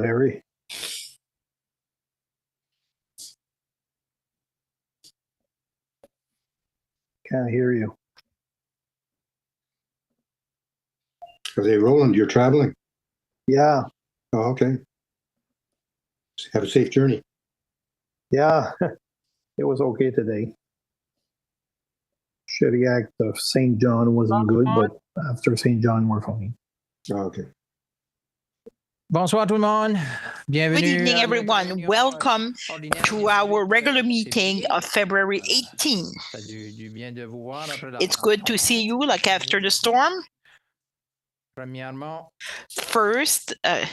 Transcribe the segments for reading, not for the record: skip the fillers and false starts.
Harry. Can't hear you. Okay, Roland, you're traveling? Yeah, Oh, okay. Have a safe journey. yeah. It was okay today. Shediac to St. John wasn't good, but after St. John, we're fine. Oh, okay. Bonsoir tout le monde. Bienvenue. Good evening, everyone. Welcome to our regular meeting of February 18. It's good to see you, like after the storm. Premièrement, First, there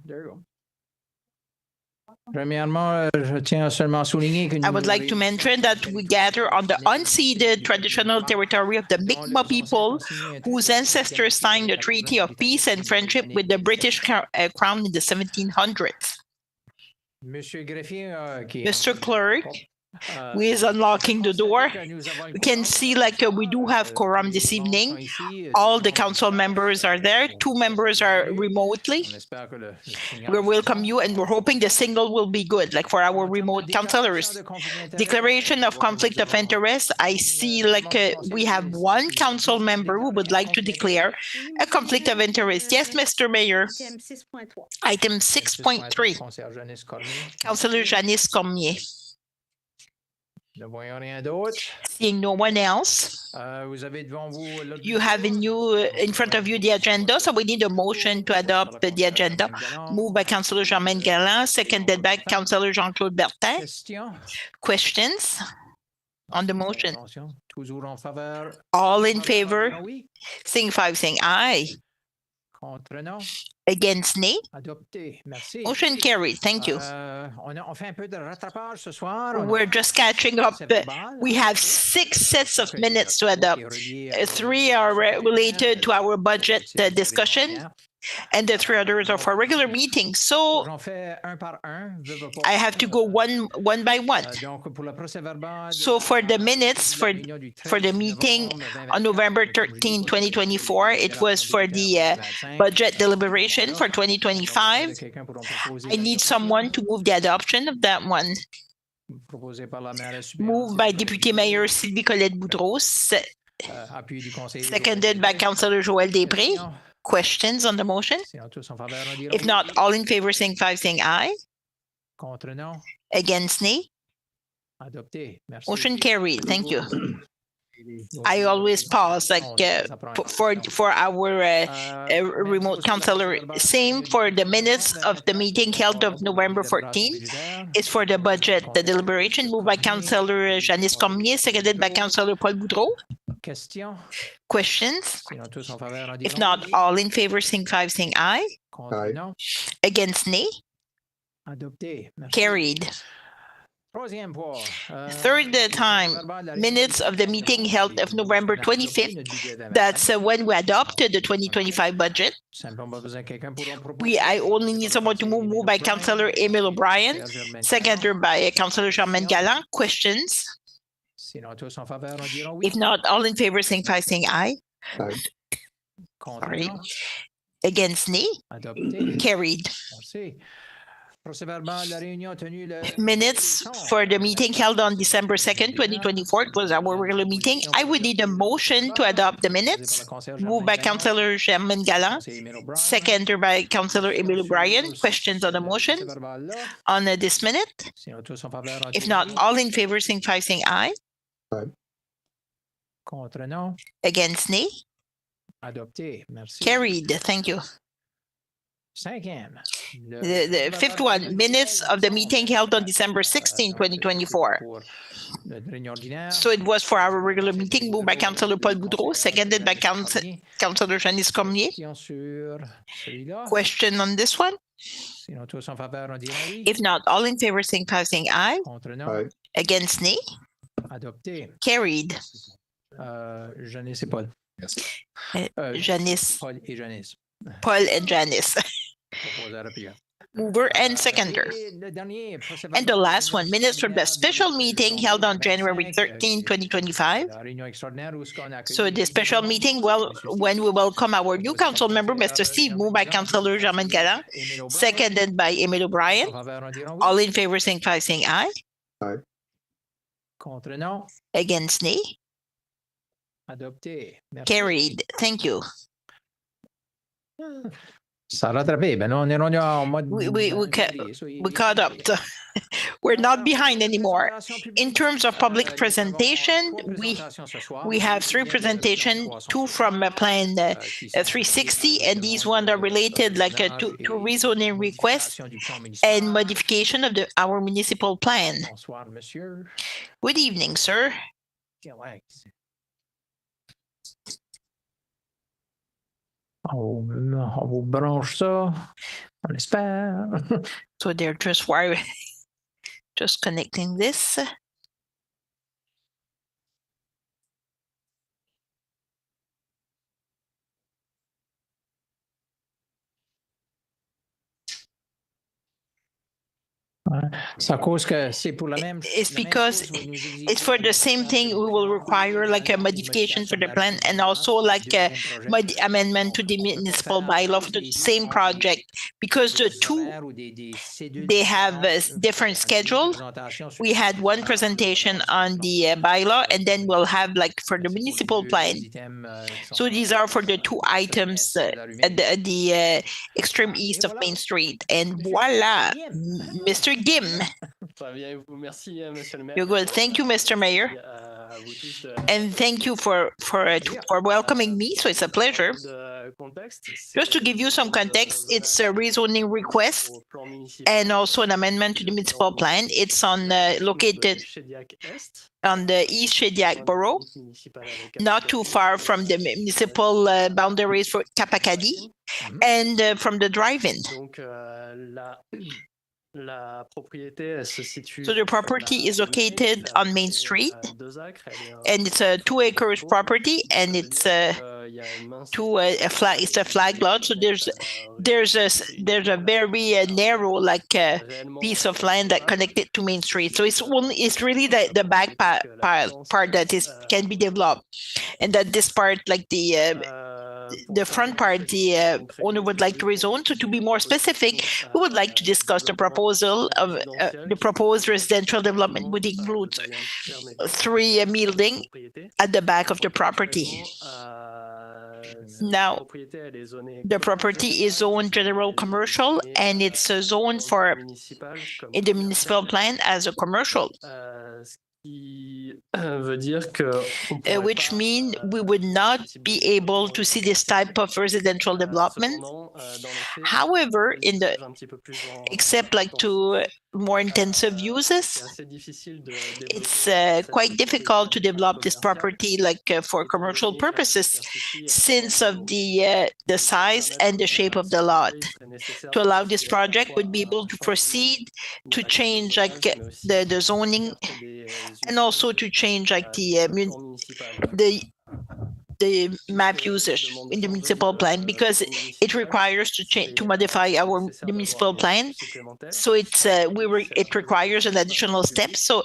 you go. Premièrement, je tiens à seulement souligner que I would like to mention that we gather on the unceded traditional territory of the Mi'kmaq people, whose ancestors signed the Treaty of Peace and Friendship with the British Crown in the 1700s. Monsieur Greffier, Mr. Clerk, who is unlocking the door. We can see we do have quorum this evening. All the council members are there. 2 members are remotely. We welcome you, and we're hoping the signal will be good, like for our remote councillors. Declaration of conflict of interest. I see we have 1 council member who would like to declare a conflict of interest. Yes, Mr. Mayor. Item 6.3. Councillor Janice Cormier. Seeing no one else, you have in front of you the agenda, so we need a motion to adopt the agenda. Moved by Councillor Germaine Galland, seconded by Councillor Jean-Claude Bertin. Questions on the motion? All in favor, signify by saying aye. Against nay? Motion carried. Thank you. We're just catching up. We have 6 sets of minutes to adopt. 3 are related to our budget discussion, and the 3 others are for regular meetings. So I have to go one by one. So for the minutes for the meeting on November 13, 2024, it was for the budget deliberation for 2025. I need someone to move the adoption of that one. Moved by Deputy Mayor Sylvie Colette Boudreau, seconded by Councillor Joël Després. Questions on the motion? If not, all in favor signify saying aye. Against nay? Motion carried. Thank you. I always pause for our remote councillor. Same for the minutes of the meeting held of November 14. It's for the budget, the deliberation, moved by Councillor Janice Cormier, seconded by Councillor Paul Boudreau. Questions? If not, all in favor signify saying aye. Aye. Against nay? Carried. Third time, minutes of the meeting held of November 25th. That's when we adopted the 2025 budget. I only need someone to move by Councillor Emile O'Brien, seconded by Councillor Germaine Galland. Questions? If not, all in favor signify saying aye. Aye. Sorry. Against nay? Carried. Minutes for the meeting held on December 2nd, 2024. It was our regular meeting. I would need a motion to adopt the minutes. Moved by Councillor Germaine Galland, seconded by Councillor Emile O'Brien. Questions on the motion on this minute? If not, all in favor signify saying aye. Aye. Against nay? Carried. Thank you. The 5th one, minutes of the meeting held on December 16, 2024. So it was for our regular meeting, moved by Councillor Paul Boudreau, seconded by Councillor Janice Cormier. Question on this one? If not, all in favor signify saying aye. Aye. Against nay? Carried. Janice et Paul. Janice. Paul et Janice. Paul and Janice. Mover and seconder. And the last one, minutes from the special meeting held on January 13, 2025. So the special meeting, when we welcome our new council member, Mr. Steve, moved by Councilor Germaine Galland, seconded by Emile O'Brien. All in favor, signify by saying aye. Aye. Contre non. Against nay. Adopté. Merci. Carried. Thank you. Ça a rattrapé. Ben, on est rendu en mode. We caught up. We're not behind anymore. In terms of public presentation, we have 3 presentations, 2 from Plan 360, and these ones are related like to rezoning requests and modification of our municipal plan. Bonsoir, monsieur. Good evening, sir. On vous branche ça, on espère. So they're just connecting this. C'est à cause que c'est pour la même. It's because it's for the same thing. We will require like a modification for the plan and also like a amendment to the municipal bylaw for the same project, because the two, they have a different schedule. We had one presentation on the bylaw, and then we'll have like for the municipal plan. So these are for the 2 items at the extreme east of Main Street. And voila, Mr. Gim. You're good. Thank you, Mr. Mayor. And thank you for welcoming me. So it's a pleasure. Just to give you some context, it's a rezoning request and also an amendment to the municipal plan. It's located on the East Shediac Borough, not too far from the municipal boundaries for Kapakadi and from the drive-in. So the property is located on Main Street, and it's a 2 acres property, and it's it's a flag lot. So there's a very narrow like piece of land that connected to Main Street. So it's really the back part that can be developed, and that this part like the front part, the owner would like to rezone. So to be more specific, we would like to discuss the proposal of the proposed residential development would include 3 buildings at the back of the property. Now, the property is zoned general commercial, and it's zoned in the municipal plan as a commercial. Which means we would not be able to see this type of residential development. However, except like to more intensive uses, it's quite difficult to develop this property like for commercial purposes, since of the size and the shape of the lot. To allow this project, would be able to proceed to change like the zoning, and also to change like the map usage in the municipal plan, because it requires to modify the municipal plan. So it requires an additional step. So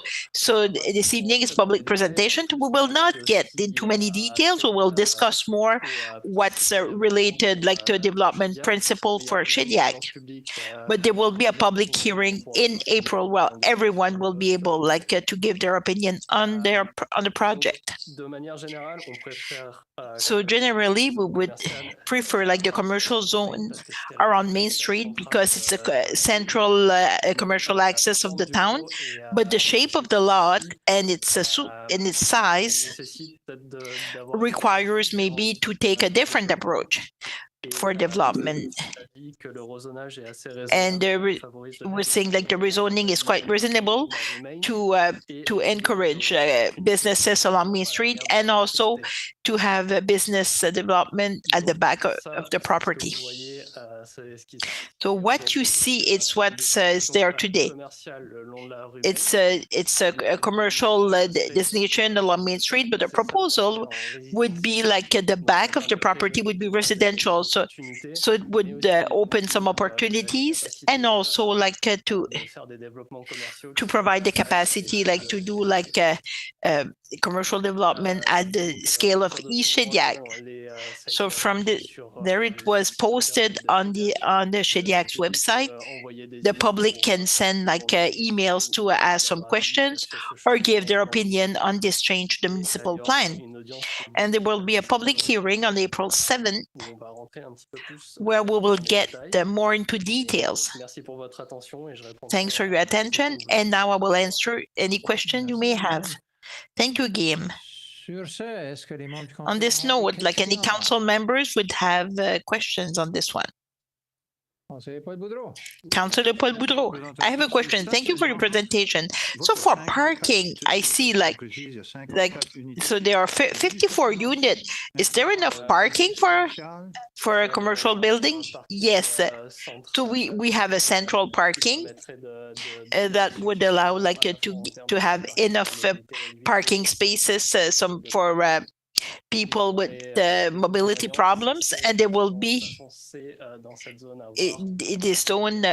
this evening is public presentation. We will not get into many details. We will discuss more what's related like to development principle for Shediac. But there will be a public hearing in April. Well, everyone will be able like to give their opinion on the project. So generally, we would prefer like the commercial zone around Main Street, because it's a central commercial access of the town. But the shape of the lot and its size requires maybe to take a different approach for development. And we're saying like the rezoning is quite reasonable to encourage businesses along Main Street, and also to have a business development at the back of the property. So what you see, it's what's there today. It's a commercial destination along Main Street, but the proposal would be like the back of the property would be residential. So it would open some opportunities, and also like to provide the capacity, like to do like commercial development at the scale of East Shediac. So from there it was posted on the Shediac's website. The public can send like emails to ask some questions or give their opinion on this change to the municipal plan. And there will be a public hearing on April 7th where we will get more into details. Thanks for your attention. And now I will answer any question you may have. Thank you, Guillaume. On this note, like any council members would have questions on this one. Councillor Paul Boudreau, I have a question. Thank you for your presentation. So for parking, I see like so there are 54 units. Is there enough parking for a commercial building? Yes. So we have a central parking that would allow like to have enough parking spaces some for people with mobility problems, and there will be this zone.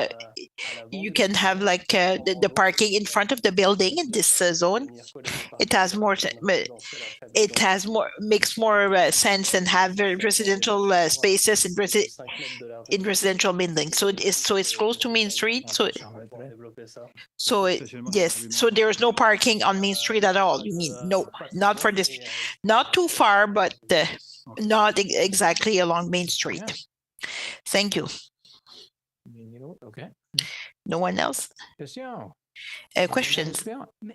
You can have like the parking in front of the building in this zone. It has more. Makes more sense than have residential spaces in residential buildings. So it's close to Main Street. Yes. So there is no parking on Main Street at all. You mean no, not for this, not too far, but not exactly along Main Street. Thank you. Okay. No one else? Questions?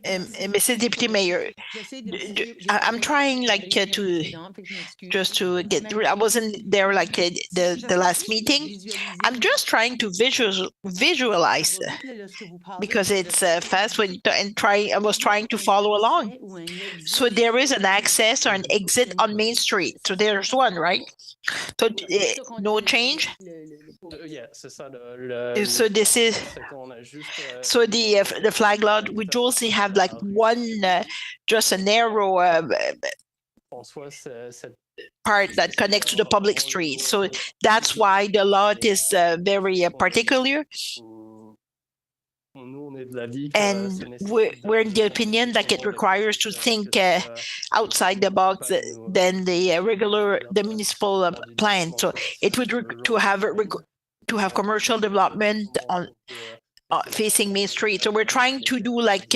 Mr. Deputy Mayor, I'm trying like to just to get through. I wasn't there like the last meeting. I'm just trying to visualize because it's fast when I was trying to follow along. So there is an access or an exit on Main Street. So there's one, right? So no change. So this is so the flag lot would also have like one just a narrow part that connects to the public street. So that's why the lot is very particular. And we're in the opinion that it requires to think outside the box than the municipal plan. So it would to have commercial development on facing Main Street. So we're trying to do like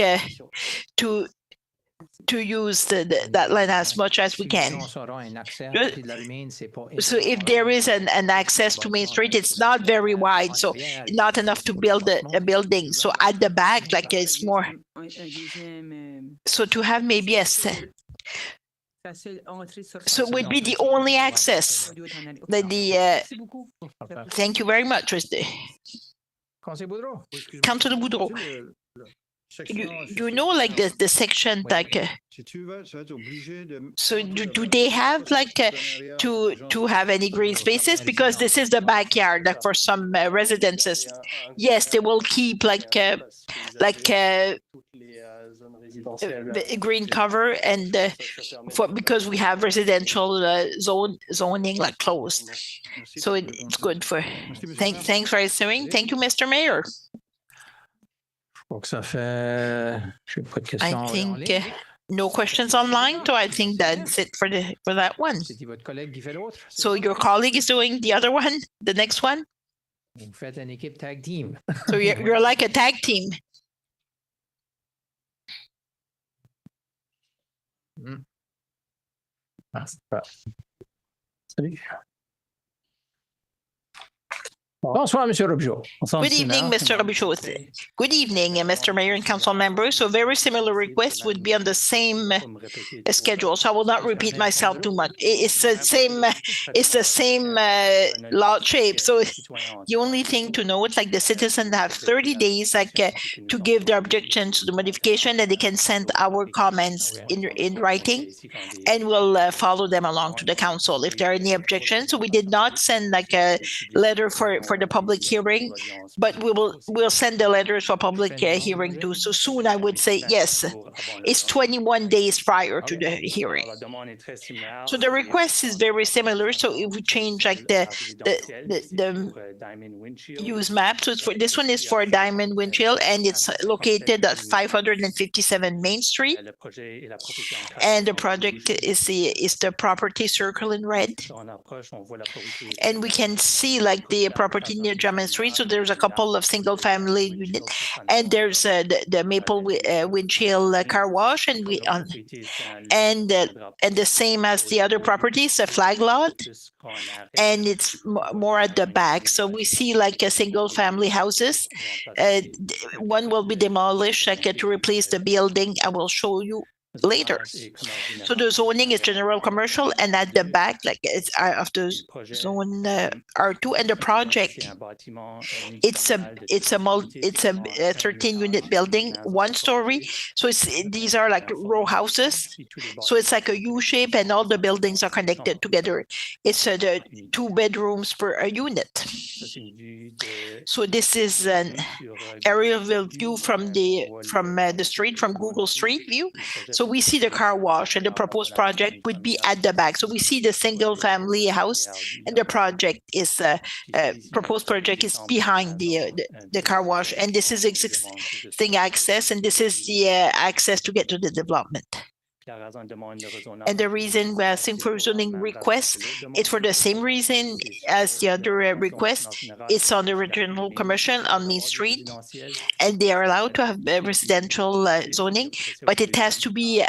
to use that line as much as we can. So if there is an access to Main Street, it's not very wide, so not enough to build a building. So at the back, like it's more. So to have maybe so it would be the only access. Thank you very much, Councillor Boudreau. You know, like the section, like so do they have like to have any green spaces, because this is the backyard like for some residences. Yes, they will keep like green cover and because we have residential zoning like closed, so it's good for. Thanks for answering. Thank you, Mr. Mayor. I think no questions online, so I think that's it for that one. So your colleague is doing the other one, the next one. So you're like a tag team. Bonsoir, Monsieur Robichaud. Good evening, Mr. Robichaud. Good evening, Mr. Mayor and council members. So very similar requests would be on the same schedule. So I will not repeat myself too much. It's the same lot shape. So the only thing to note, like the citizens have 30 days to give their objections to the modification, and they can send our comments in writing, and we'll follow them along to the council if there are any objections. So we did not send like a letter for the public hearing, but we'll send the letters for public hearing too. So soon I would say yes. It's 21 days prior to the hearing. So the request is very similar. So if we change like the use map, so this one is for a diamond windshield, and it's located at 557 Main Street. And the project is the property circle in red. And we can see like the property near German Street. So there's a couple of single family units, and there's the Maple windshield car wash, and the same as the other properties, a flag lot, and it's more at the back. So we see like a single family houses. One will be demolished to replace the building. I will show you later. So the zoning is general commercial, and at the back, like it's of the zone R2, and the project, it's a 13-unit building, 1 story. So these are like row houses. So it's like a U shape, and all the buildings are connected together. It's the 2 bedrooms per unit. So this is an aerial view from the street, from Google Street View. So we see the car wash, and the proposed project would be at the back. So we see the single family house, and the project is proposed project is behind the car wash, and this is existing access, and this is the access to get to the development. And the reason we're asking for zoning request is for the same reason as the other request. It's on the regional commercial on Main Street, and they are allowed to have residential zoning, but it has to be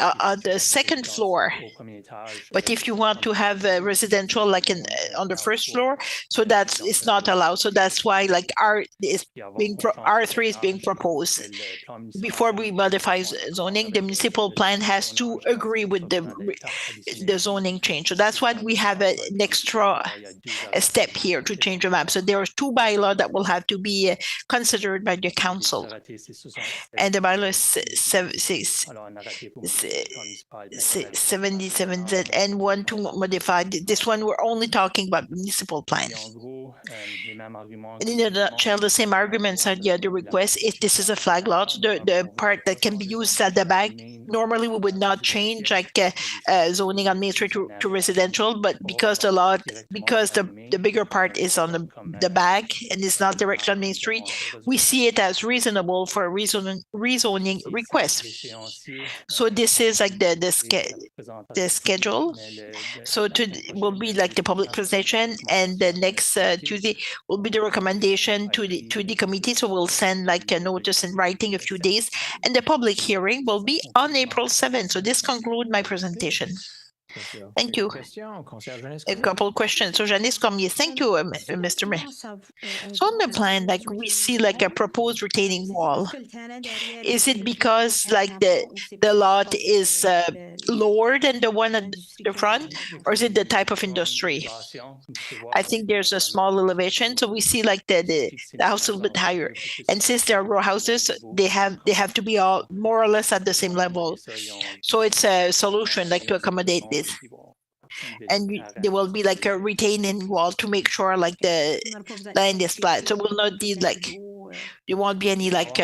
on the 2nd floor. But if you want to have residential like on the 1st floor, so it's not allowed. So that's why like R3 is being proposed. Before we modify zoning, the municipal plan has to agree with the zoning change. So that's why we have an extra step here to change the map. So there are 2 bylaws that will have to be considered by the council, and the bylaw is 77Z, and one to modify. This one, we're only talking about municipal plan. And in a nutshell, the same arguments are the other requests. If this is a flag lot, the part that can be used at the back, normally we would not change like zoning on Main Street to residential, but because the bigger part is on the back and it's not directly on Main Street, we see it as reasonable for a rezoning request. So this is like the schedule. So will be like the public presentation, and the next Tuesday will be the recommendation to the committee. So we'll send like a notice in writing a few days, and the public hearing will be on April 7th. So this concludes my presentation. Thank you. A couple of questions. So Janice Cormier, thank you, Mr. Mayor. So on the plan, like we see like a proposed retaining wall. Is it because like the lot is lower than the one at the front, or is it the type of industry? I think there's a small elevation, so we see like the house a little bit higher. And since they're row houses, they have to be all more or less at the same level. So it's a solution like to accommodate this. And there will be like a retaining wall to make sure like the land is flat. So we'll not need like, there won't be any like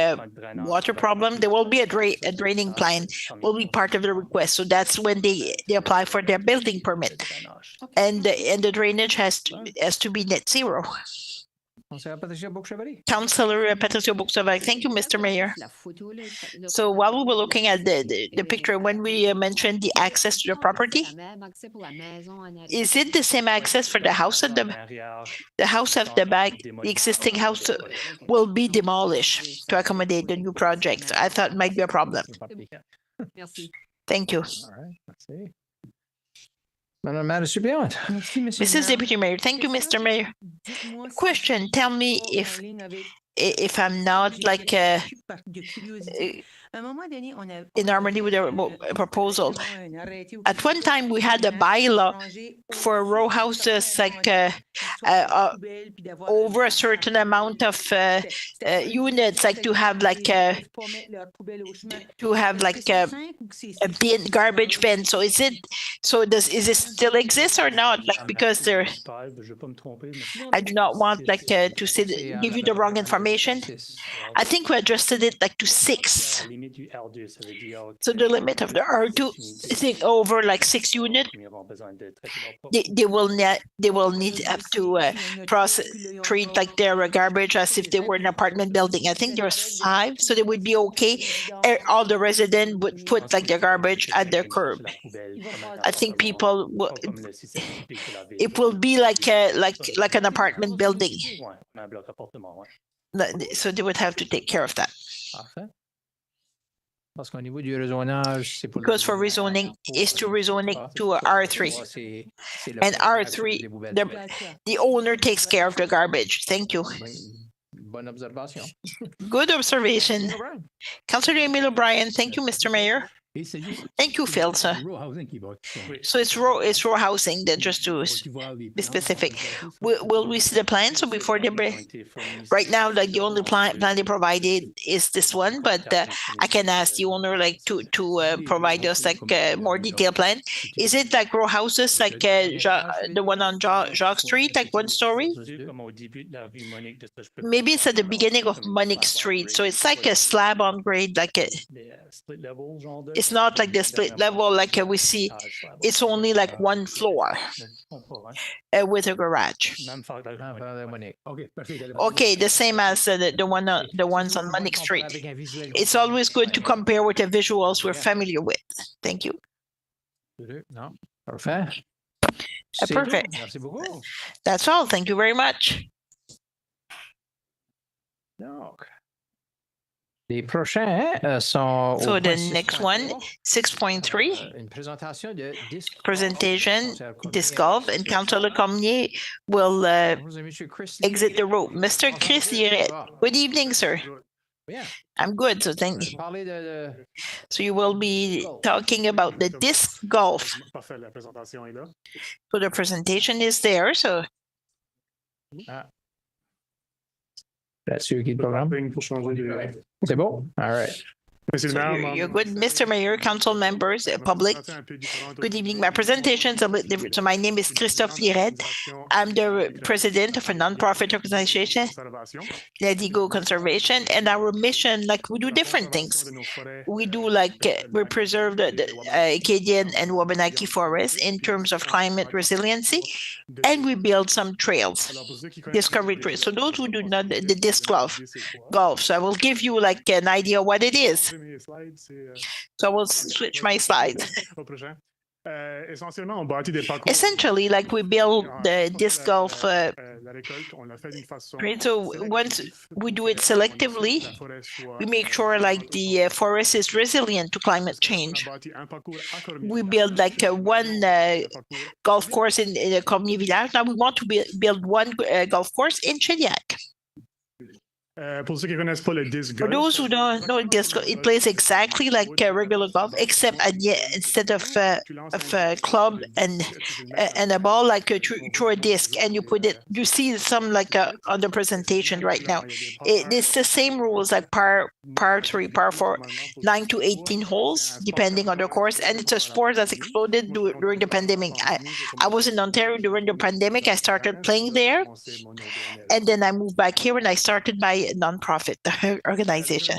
water problem. There will be a draining plan will be part of the request. So that's when they apply for their building permit. And the drainage has to be net zero. Councillor Patricia Bourg-Sauvaille. Thank you, Mr. Mayor. So while we were looking at the picture, when we mentioned the access to the property, is it the same access for the house at the house at the back? The existing house will be demolished to accommodate the new project. I thought it might be a problem. Thank you. All right, let's see. Madame la suppléante. Mrs. Deputy Mayor, thank you, Mr. Mayor. Question, tell me if I'm not like in harmony with the proposal. At one time, we had a bylaw for row houses like over a certain amount of units, like to have like a bin, garbage bin. So is it is it still exist or not? Like because there, I do not want like to say give you the wrong information. I think we adjusted it like to 6. So the limit of the R2 is over like 6 units. They will need up to treat like their garbage as if they were an apartment building. I think there's 5, so they would be okay. All the residents would put like their garbage at their curb. I think people will, it will be like an apartment building. So they would have to take care of that. Parfait. Parce qu'au niveau du rezonage, c'est pour because for rezoning is to rezone it to a R3. And R3, the owner takes care of the garbage. Thank you. Bonne observation. Good observation. Councillor Emile O'Brien, thank you, Mr. Mayor. Thank you, Phil, sir. So it's row housing, that just to be specific. Will we see the plan? So before they right now, like the only plan they provided is this one, but I can ask the owner like to provide us like a more detailed plan. Is it like row houses like the one on Jacques Street, like 1 story? Maybe it's at the beginning of Monique Street, so it's like a slab on grade, like it's not like the split level like we see. It's only like 1 floor with a garage. Okay, the same as the ones on Monique Street. It's always good to compare with the visuals we're familiar with. Thank you. No, perfect. Perfect. That's all. Thank you very much. Les prochains sont. So the next one, 6.3, presentation, disc golf, and Councillor Cormier will exit the room. Mr. Chris Liret, good evening, sir. I'm good, so thank you. So you will be talking about the disc golf. So the presentation is there, so. That's your key program. C'est bon? All right. So you're good, Mr. Mayor, council members, public. Good evening. My presentation is a bit different. So my name is Christophe Liret. I'm the president of a nonprofit organization, Ladigo Conservation, and our mission, like we do different things. We do like we preserve the Acadian and Wabanaki forests in terms of climate resiliency, and we build some trails, discovery trails. So those who do not the disc golf. So I will give you like an idea what it is. So I will switch my slides. Essentially, like we build the disc golf. So once we do it selectively, we make sure like the forest is resilient to climate change. We build like one golf course in the Cormier Village. Now we want to build one golf course in Shediac. For those who don't know disc golf, it plays exactly like regular golf, except instead of a club and a ball, like through a disc, and you put it. You see some like on the presentation right now. It's the same rules like par 3, par 4, 9 to 18 holes, depending on the course, and it's a sport that's exploded during the pandemic. I was in Ontario during the pandemic. I started playing there, and then I moved back here, and I started my non-profit organization.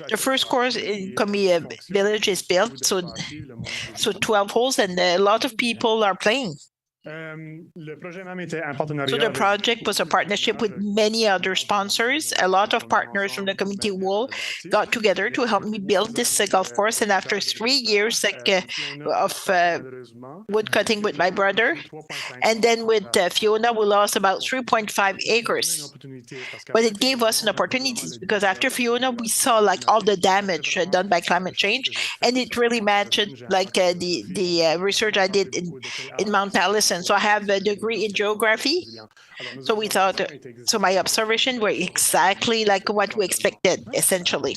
The first course in Cormier Village is built, so 12 holes, and a lot of people are playing. So the project was a partnership with many other sponsors. A lot of partners from the community wall got together to help me build this golf course. And after 3 years of wood cutting with my brother, and then with Fiona, we lost about 3.5 acres. But it gave us an opportunity because after Fiona, we saw like all the damage done by climate change, and it really matched like the research I did in Mount Allison. So I have a degree in geography. So we thought, so my observation were exactly like what we expected, essentially.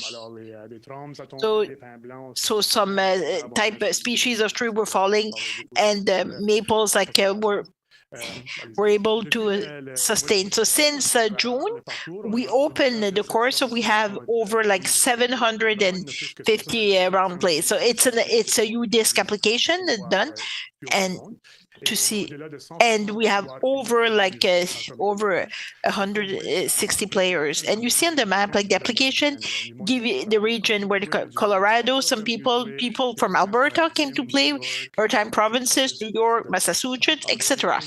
So some type of species of tree were falling, and maples like were able to sustain. So since June, we opened the course, so we have over like 750 round plays. So it's a UDisc application done, and to see, and we have over 160 players. And you see on the map, like the application give you the region where Colorado, some people from Alberta came to play, maritime provinces, New York, Massachusetts, etc.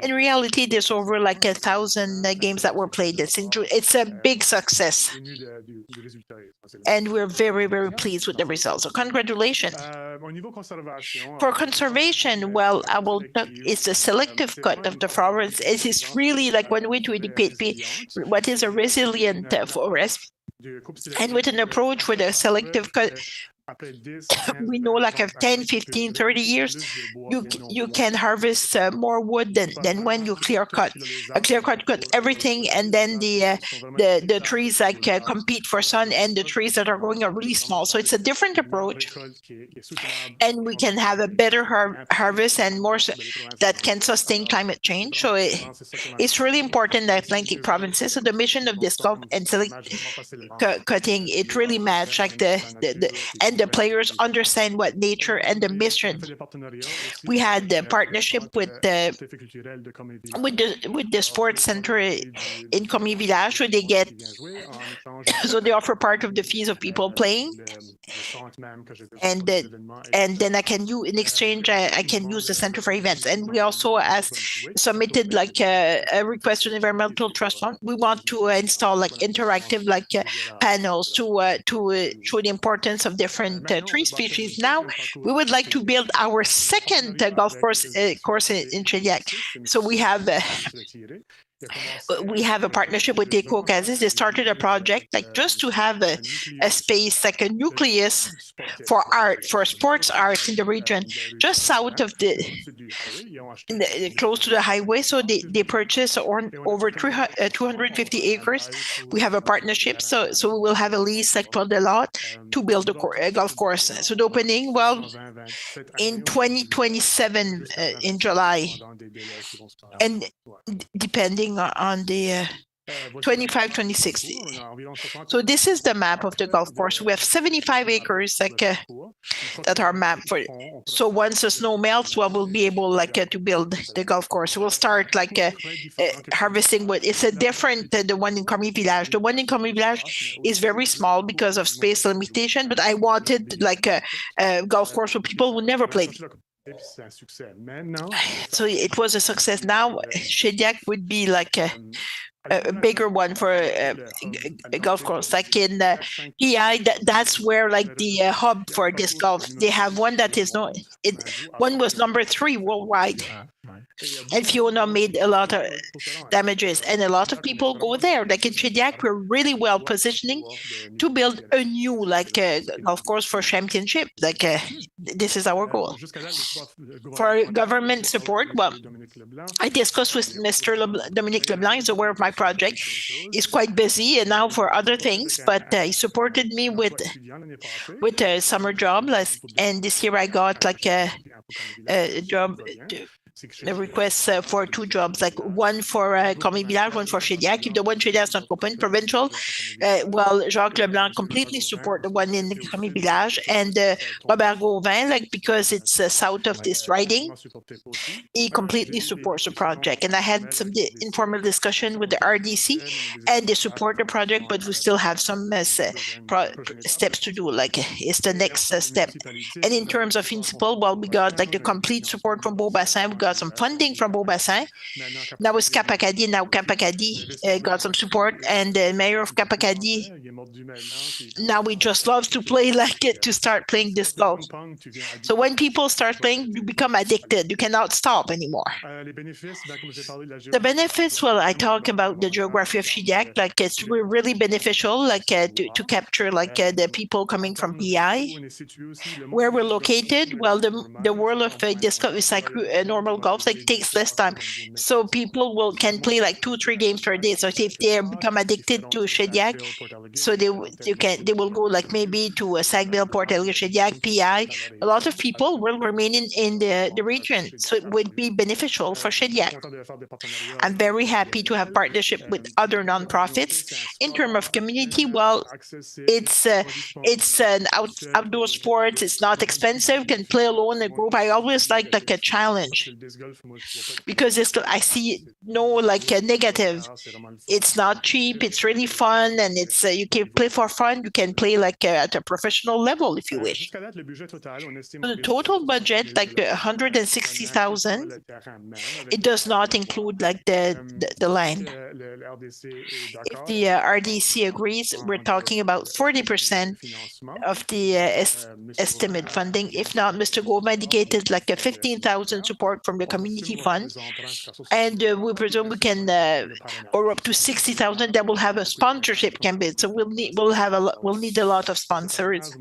In reality, there's over like 1,000 games that were played. It's a big success, and we're very, very pleased with the results. So congratulations. For conservation, well, it's a selective cut of the forest. It is really like one way to educate what is a resilient forest. And with an approach with a selective cut, we know like of 10, 15, 30 years, you can harvest more wood than when you clear cut. A clear cut everything, and then the trees like compete for sun, and the trees that are growing are really small. So it's a different approach, and we can have a better harvest and more that can sustain climate change. So it's really important that Atlantic provinces. So the mission of this golf and cutting, it really matched like and the players understand what nature and the mission. We had the partnership with the sports center in Commie Village, where they get, so they offer part of the fees of people playing, and then I can use in exchange I can use the center for events. And we also submitted like a request to the Environmental Trust Fund. We want to install like interactive like panels to show the importance of different tree species. Now we would like to build our second golf course in Shediac. So we have a partnership with Eco Oasis. They started a project like just to have a space, like a nucleus for art, for sports art in the region, just south of close to the highway. So they purchased over 250 acres. We have a partnership, so we will have a lease like for the lot to build a golf course. So the opening, well, in 2027 in July, and depending on the 25, 26. So this is the map of the golf course. We have 75 acres like that are mapped for it. So once the snow melts, well, we'll be able like to build the golf course. We'll start like harvesting wood. It's a different than the one in Commie Village. The one in Commie Village is very small because of space limitation, but I wanted like a golf course for people who never played. So it was a success. Now Shediac would be like a bigger one for a golf course, like in PI. That's where like the hub for disc golf. They have one that is one was number 3 worldwide. And Fiona made a lot of damages, and a lot of people go there. Like in Shediac, we're really well positioning to build a new like golf course for championship. Like this is our goal. For government support, well, I discussed with Mr. Dominique Leblanc. He's aware of my project. He's quite busy and now for other things, but he supported me with a summer job. And this year I got like a job. The request for 2 jobs, like one for Commie Village, one for Shediac. If the one Shediac is not open, provincial, well, Jacques Leblanc completely support the one in Commie Village, and Robert Gauvin, like because it's south of this riding, he completely supports the project. And I had some informal discussion with the RDC, and they support the project, but we still have some steps to do. Like it's the next step. And in terms of municipal, well, we got like the complete support from Beaubassin. We got got some funding from Beaubassin. Now it's Cap Acadie. Now Cap Acadie got some support, and the mayor of Cap Acadie now he just loves to play like it, to start playing disc golf. So when people start playing, you become addicted. You cannot stop anymore. The benefits, well, I talk about the geography of Shediac, like it's really beneficial, like to capture like the people coming from PI. Where we're located, well, the world of disc golf is like normal golf, like takes less time. So people can play like 2-3 games per day. So if they become addicted to Shediac, so they will go like maybe to Sackville, Port Elliott, Shediac, PI. A lot of people will remain in the region, so it would be beneficial for Shediac. I'm very happy to have partnership with other nonprofits. In terms of community, well, it's an outdoor sport. It's not expensive. You can play alone in a group. I always like a challenge because I see no like a negative. It's not cheap. It's really fun, and it's you can play for fun. You can play like at a professional level if you wish. The total budget, like 160,000, it does not include like the land. If the RDC agrees, we're talking about 40% of the estimate funding. If not, Mr. Goma indicated like a 15,000 support from the community fund, and we presume we can, or up to 60,000 that will have a sponsorship campaign. So we'll need a lot of sponsors.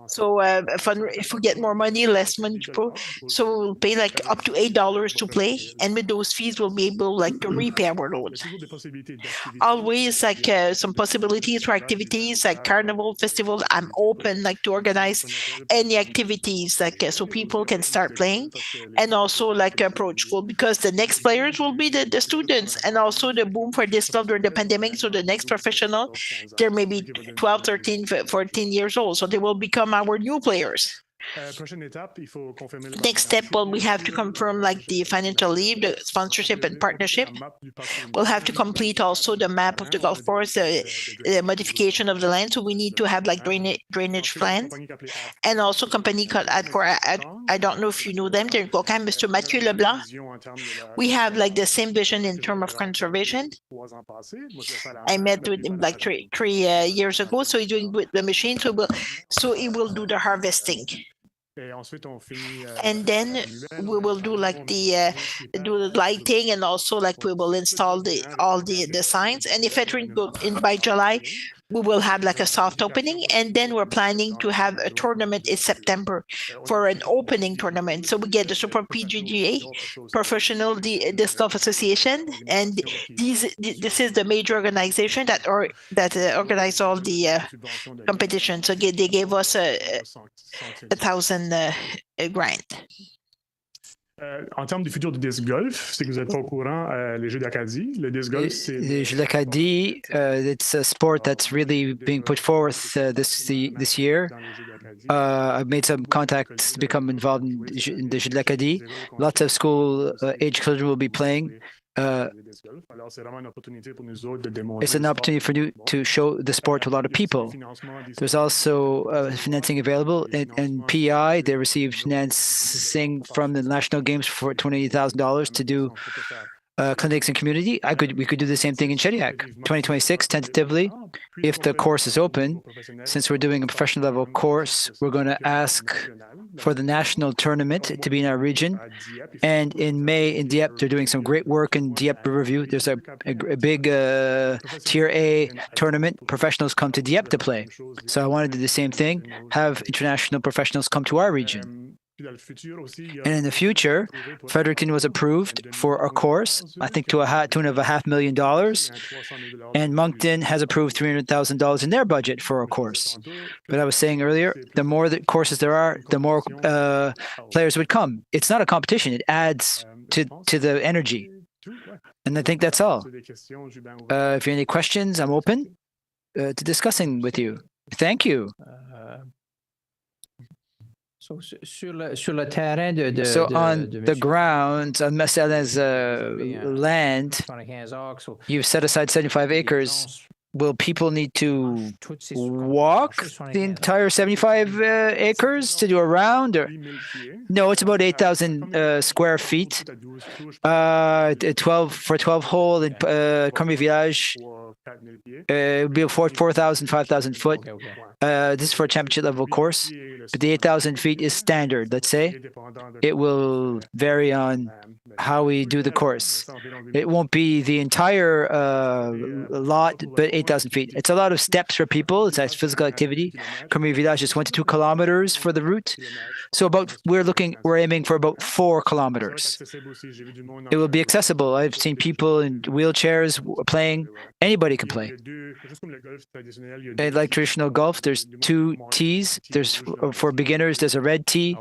So if we get more money, less money to pay, so we'll pay like up to $8 to play, and with those fees, we'll be able like to repay our loan. Always like some possibilities for activities like carnival, festivals. I'm open like to organize any activities like so people can start playing, and also like approach school, because the next players will be the students, and also the boom for this club during the pandemic. So the next professional, they're maybe 12, 13, 14 years old. So they will become our new players. Next step, well, we have to confirm like the financial leave, the sponsorship and partnership. We'll have to complete also the map of the golf course, the modification of the land. So we need to have like drainage plans, and also company called Adcor. I don't know if you know them. They're in Cocan, Mr. Mathieu Leblanc. We have like the same vision in terms of conservation. I met with him like three years ago. So he's doing with the machine. So he will do the harvesting. And then we will do like the lighting, and also like we will install all the signs. And if everything goes in by July, we will have like a soft opening, and then we're planning to have a tournament in September for an opening tournament. So we get the support PGGA, Professional Disc Golf Association, and this is the major organization that organize all the competition. So they gave us a 1,000 grant. En termes du futur du disc golf, c'est que vous n'êtes pas au courant, les Jeux d'Acadie. Le disc golf, c'est... Les Jeux d'Acadie, it's a sport that's really being put forth this year. I've made some contacts to become involved in the Jeux d'Acadie. Lots of school-age children will be playing. It's an opportunity for you to show the sport to a lot of people. There's also financing available, and PI, they received financing from the national games for $20,000 to do clinics and community. We could do the same thing in Shediac. 2026, tentatively, if the course is open, since we're doing a professional level course, we're going to ask for the national tournament to be in our region. And in May in Dieppe, they're doing some great work in Dieppe Riverview. There's a big Tier A tournament. Professionals come to Dieppe to play. So I want to do the same thing, have international professionals come to our region. And in the future, Fredericton was approved for a course, I think to a tune of $500,000, and Moncton has approved $300,000 in their budget for a course. But I was saying earlier, the more courses there are, the more players would come. It's not a competition; it adds to the energy. And I think that's all. If you have any questions, I'm open to discussing with you. Thank you. So on the ground, on Marcelin's land, you've set aside 75 acres will people need to walk the entire 75 acres to do a round? Or? No, it's about 8,000 square feet. 12 hole in Cormier Village. It would be 4,000, 5,000 foot. This is for a championship level course, but the 8,000 feet is standard, let's say. It will vary on how we do the course. It won't be the entire lot, but 8,000 feet. It's a lot of steps for people. It's a physical activity. Cormier Village is 1 to 2 kilometers for the route. So we're aiming for about 4 kilometers. It will be accessible. I've seen people in wheelchairs playing. Anybody can play. And like traditional golf, there's 2 tees. There's for beginners, there's a red tee,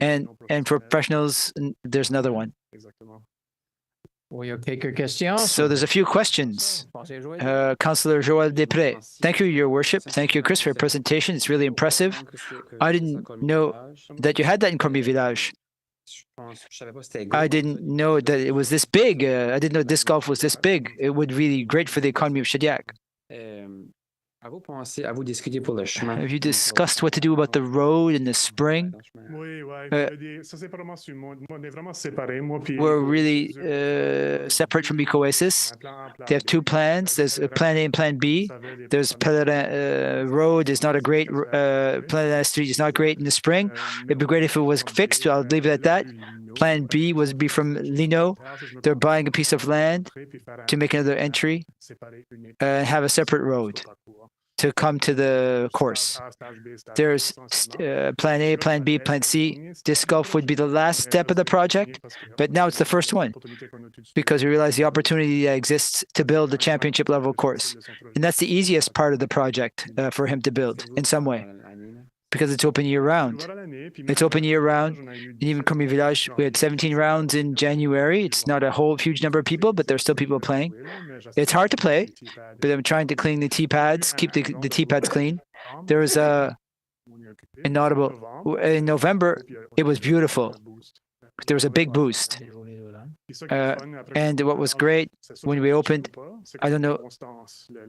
and for professionals, there's another one. So there's a few questions. Councillor Joël Després. Thank you, Your Worship. Thank you, Chris, for your presentation. It's really impressive. I didn't know that you had that in Cormier Village. I didn't know that it was this big. I didn't know disc golf was this big. It would be really great for the economy of Shediac. Have you discussed what to do about the road in the spring? We're really separate from Ecoasis. They have 2 plans. There's Plan A and Plan B. There's Pelerin Road is not a great, Pelerin Street is not great in the spring. It'd be great if it was fixed. I'll leave it at that. Plan B would be from Lino. They're buying a piece of land to make another entry and have a separate road to come to the course. There's Plan A, Plan B, Plan C. Disc golf would be the last step of the project, but now it's the first one because we realize the opportunity that exists to build a championship level course. And that's the easiest part of the project for him to build in some way, because it's open year-round. It's open year-round. And even Cormier Village, we had 17 rounds in January. It's not a whole huge number of people, but there's still people playing. It's hard to play, but I'm trying to clean the tee pads, keep the tee pads clean. There was in November, it was beautiful. There was a big boost. And what was great when we opened, I don't know,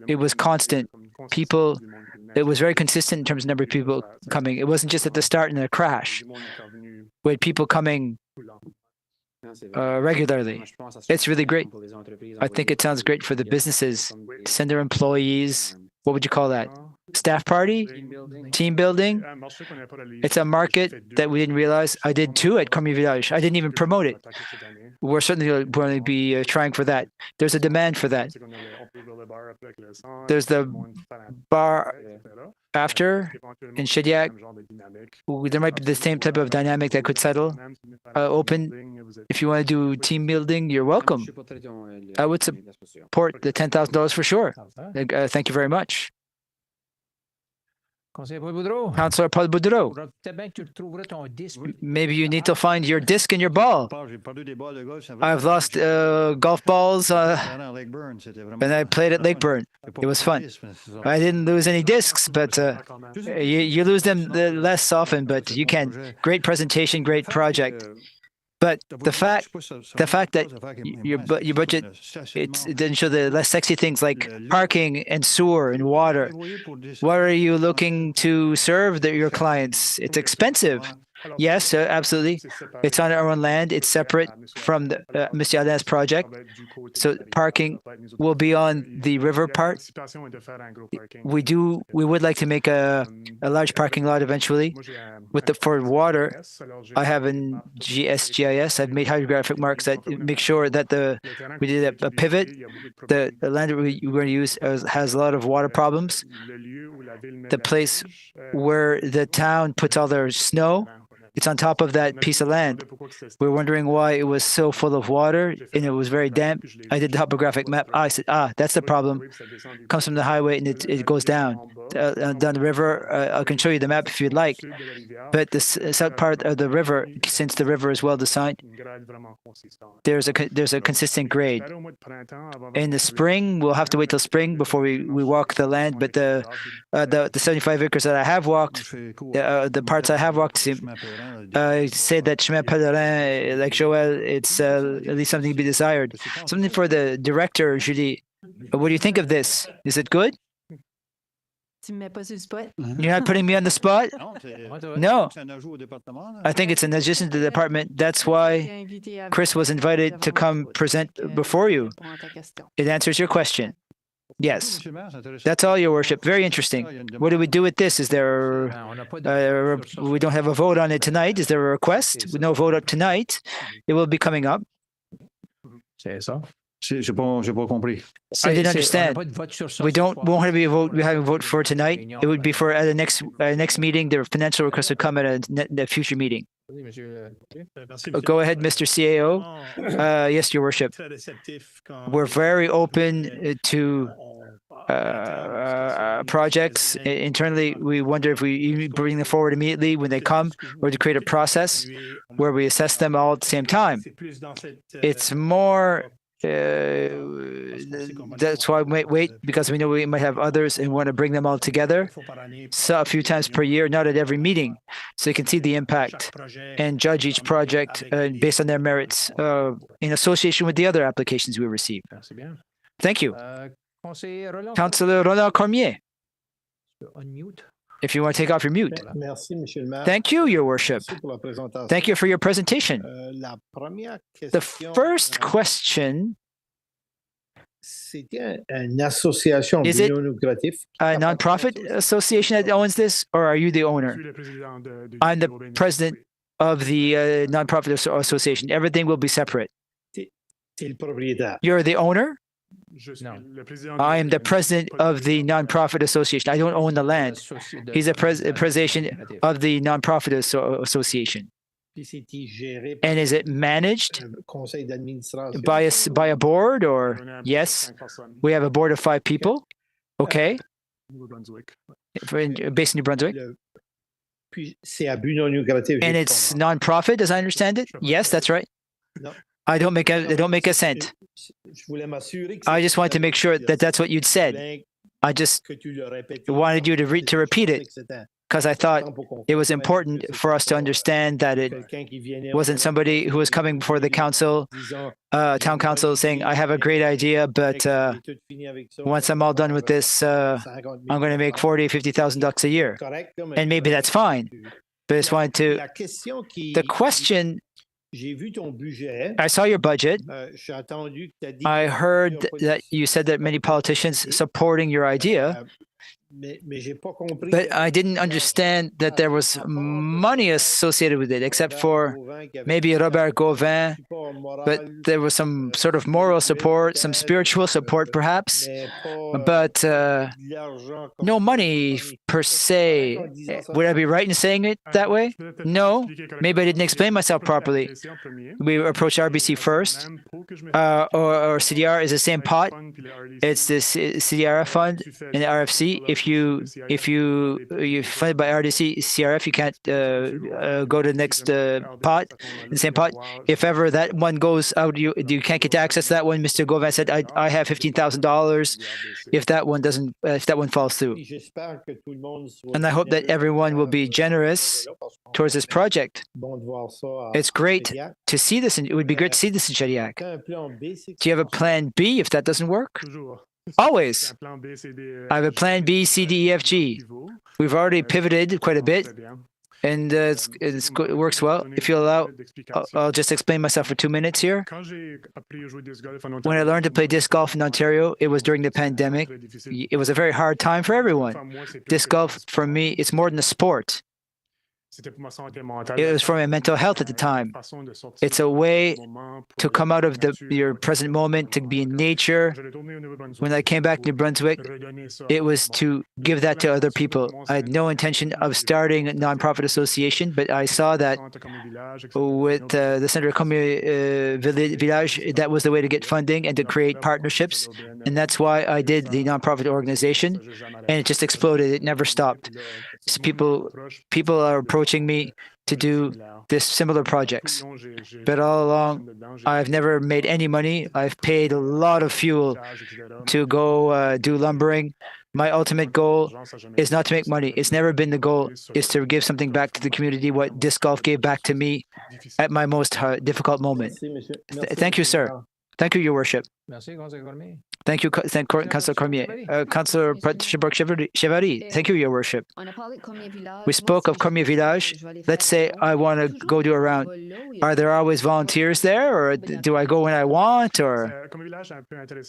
it was constant. People, it was very consistent in terms of number of people coming. It wasn't just at the start and a crash. We had people coming regularly. It's really great. I think it sounds great for the businesses to send their employees. What would you call that? Staff party? Team building? It's a market that we didn't realize. I did too at Cormier Village. I didn't even promote it. We're certainly going to be trying for that. There's a demand for that. There's the bar after in Shediac. There might be the same type of dynamic that could settle. Open. If you want to do team building, you're welcome. I would support the $10,000 for sure. Thank you very much. Councillor Paul Boudreau, maybe you need to find your disc and your ball. I've lost golf balls and I played at Lakeburn. It was fun. I didn't lose any discs, but you lose them less often, but you can. Great presentation, great project. But the fact that your budget, it didn't show the less sexy things like parking and sewer and water. What are you looking to serve your clients? It's expensive. Yes, absolutely. It's on our own land. It's separate from the Mr. Alain's project. So parking will be on the river part. We would like to make a large parking lot eventually. For water, I have in GIS. I've made hydrographic marks that make sure that we did a pivot. The land that we're going to use has a lot of water problems. The place where the town puts all their snow, it's on top of that piece of land. We're wondering why it was so full of water and it was very damp. I did the topographic map. I said, that's the problem. It comes from the highway and it goes down the river. I can show you the map if you'd like. But the south part of the river, since the river is well designed, there's a consistent grade. In the spring, we'll have to wait till spring before we walk the land. But the 75 acres that I have walked, the parts I have walked, I say that Chemin Pelerin, like Joël, it's at least something to be desired. Something for the director, Julie. What do you think of this? Is it good? You're not putting me on the spot? No. I think it's an addition to the department. That's why Chris was invited to come present before you. It answers your question. Yes. That's all, Your Worship. Very interesting. What do we do with this? Is there we don't have a vote on it tonight. Is there a request? With no vote up tonight. It will be coming up. C'est ça. J'ai pas compris. I didn't understand. We won't have a vote. We have a vote for tonight. It would be for at the next meeting. The financial request would come at a future meeting. Go ahead, Mr. CAO. Yes, Your Worship. We're very open to projects. Internally, we wonder if we bring them forward immediately when they come, or to create a process where we assess them all at the same time. It's more. That's why we might wait, because we know we might have others and want to bring them all together. So a few times per year, not at every meeting, so you can see the impact and judge each project based on their merits in association with the other applications we receive. Thank you. Councillor Roland Cormier, if you want to take off your mute. Thank you, Your Worship. Thank you for your presentation. The first question, is it a non-profit association that owns this, or are you the owner? I'm the president of the non-profit association. Everything will be separate. You're the owner? No. I am the president of the non-profit association. I don't own the land. He's a president of the non-profit association. And is it managed by a board, or? Yes, we have a board of 5 people. Okay. Based in New Brunswick. And it's non-profit, as I understand it? Yes, that's right. I don't make a cent. I just wanted to make sure that that's what you'd said. I just wanted you to repeat it, because I thought it was important for us to understand that it wasn't somebody who was coming before the council, town council, saying, I have a great idea, but once I'm all done with this, I'm going to make $40,000-$50,000 a year. And maybe that's fine. But I just wanted to, the question, I saw your budget. I heard that you said that many politicians supporting your idea, but I didn't understand that there was money associated with it, except for maybe Robert Gauvin, but there was some sort of moral support, some spiritual support perhaps, but no money per se. Would I be right in saying it that way? No, maybe I didn't explain myself properly. We approached RBC first, or CDR is the same pot. It's this CDRF fund and the RFC. If you're funded by RDC CRF, you can't go to the next pot, the same pot. If ever that one goes out, you can't get access to that one. Mr. Gauvin said, I have $15,000 if that one falls through. And I hope that everyone will be generous towards this project. It's great to see this, and it would be great to see this in Shediac. Do you have a plan B if that doesn't work? Always. I have a plan B, C, D, E, F, G. We've already pivoted quite a bit, and it works well. If you allow, I'll just explain myself for 2 minutes here. When I learned to play disc golf in Ontario, it was during the pandemic. It was a very hard time for everyone. Disc golf, for me, it's more than a sport. It was for my mental health at the time. It's a way to come out of your present moment, to be in nature. When I came back to New Brunswick, it was to give that to other people. I had no intention of starting a nonprofit association, but I saw that with the Centre Community Village, that was the way to get funding and to create partnerships. And that's why I did the nonprofit organization, and it just exploded. It never stopped. So people are approaching me to do this similar projects, but all along I've never made any money. I've paid a lot of fuel to go do lumbering. My ultimate goal is not to make money. It's never been the goal. Is to give something back to the community, what disc golf gave back to me at my most difficult moment. Thank you, sir. Thank you, Your Worship. Thank you, Councillor Cormier. Councillor Chevalier, thank you, Your Worship. We spoke of Cormier Village. Let's say I want to go do a round. Are there always volunteers there, or do I go when I want? Or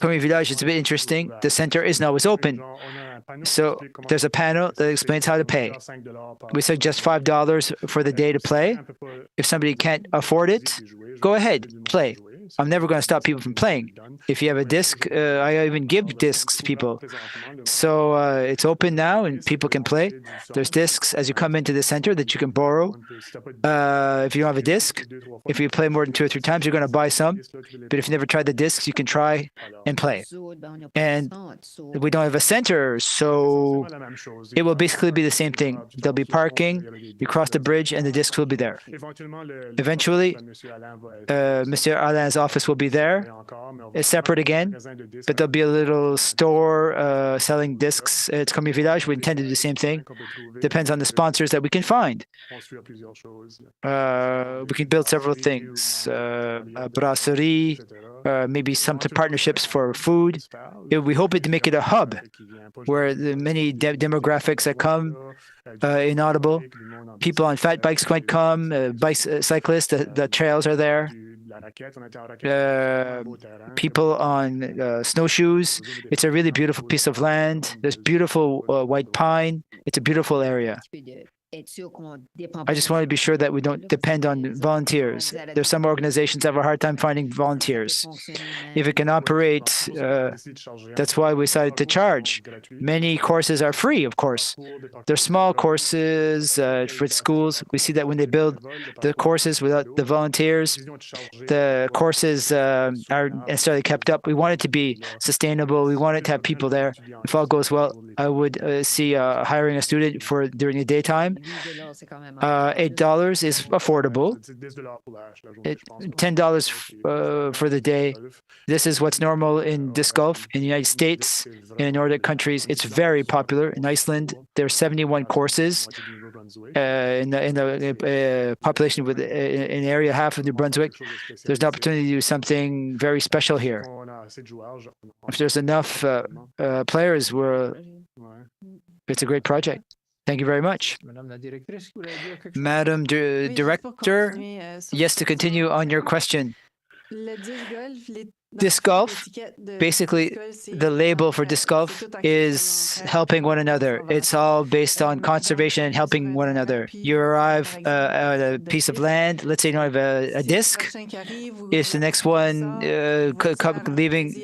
Cormier Village is a bit interesting. The center isn't always open. So there's a panel that explains how to pay. We suggest $5 for the day to play. If somebody can't afford it, go ahead, play. I'm never going to stop people from playing. If you have a disc, I even give discs to people. So it's open now and people can play. There's discs as you come into the center that you can borrow. If you don't have a disc, if you play more than 2 or 3 times, you're going to buy some. But if you never tried the discs, you can try and play. And we don't have a center, so it will basically be the same thing. There'll be parking, you cross the bridge, and the discs will be there. Eventually, Mr. Alain's office will be there. It's separate again, but there'll be a little store selling discs. It's Cormier Village. We intend to do the same thing. Depends on the sponsors that we can find. We can build several things. A brasserie, maybe some partnerships for food. We hope to make it a hub where the many demographics that come, inaudible. People on fat bikes might come, cyclists, the trails are there. People on snowshoes. It's a really beautiful piece of land. There's beautiful white pine. It's a beautiful area. I just want to be sure that we don't depend on volunteers. There's some organizations that have a hard time finding volunteers. If it can operate, that's why we decided to charge. Many courses are free, of course. They're small courses for schools. We see that when they build the courses without the volunteers, the courses aren't necessarily kept up. We want it to be sustainable. We want it to have people there. If all goes well, I would see hiring a student for during the daytime. $8 is affordable. $10 for the day. This is what's normal in disc golf in the United States, in the Nordic countries. It's very popular. In Iceland, there are 71 courses in the population with an area half of New Brunswick. There's an opportunity to do something very special here. If there's enough players, it's a great project. Thank you very much. Madam Director, yes, to continue on your question. Disc golf, basically, the label for disc golf is helping one another. It's all based on conservation and helping one another. You arrive at a piece of land. Let's say you don't have a disc. If the next one leaving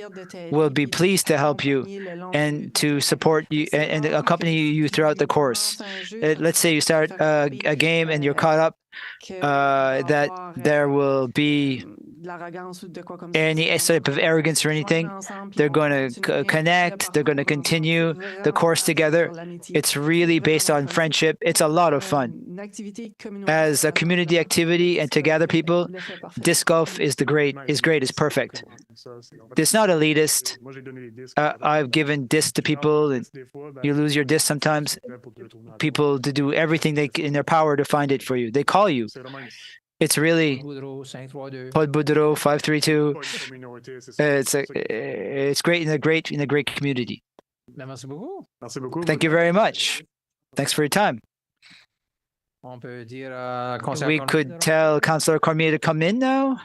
will be pleased to help you and to support you and accompany you throughout the course. Let's say you start a game and you're caught up, that there will be any type of arrogance or anything. They're going to connect. They're going to continue the course together. It's really based on friendship. It's a lot of fun. As a community activity and to gather people, disc golf is great. It's perfect. It's not elitist. I've given discs to people, and you lose your disc sometimes. People to do everything in their power to find it for you. They call you. It's really Paul Boudreau 532. It's great in a great community. Thank you very much. Thanks for your time. We could tell Councillor Cormier to come in now.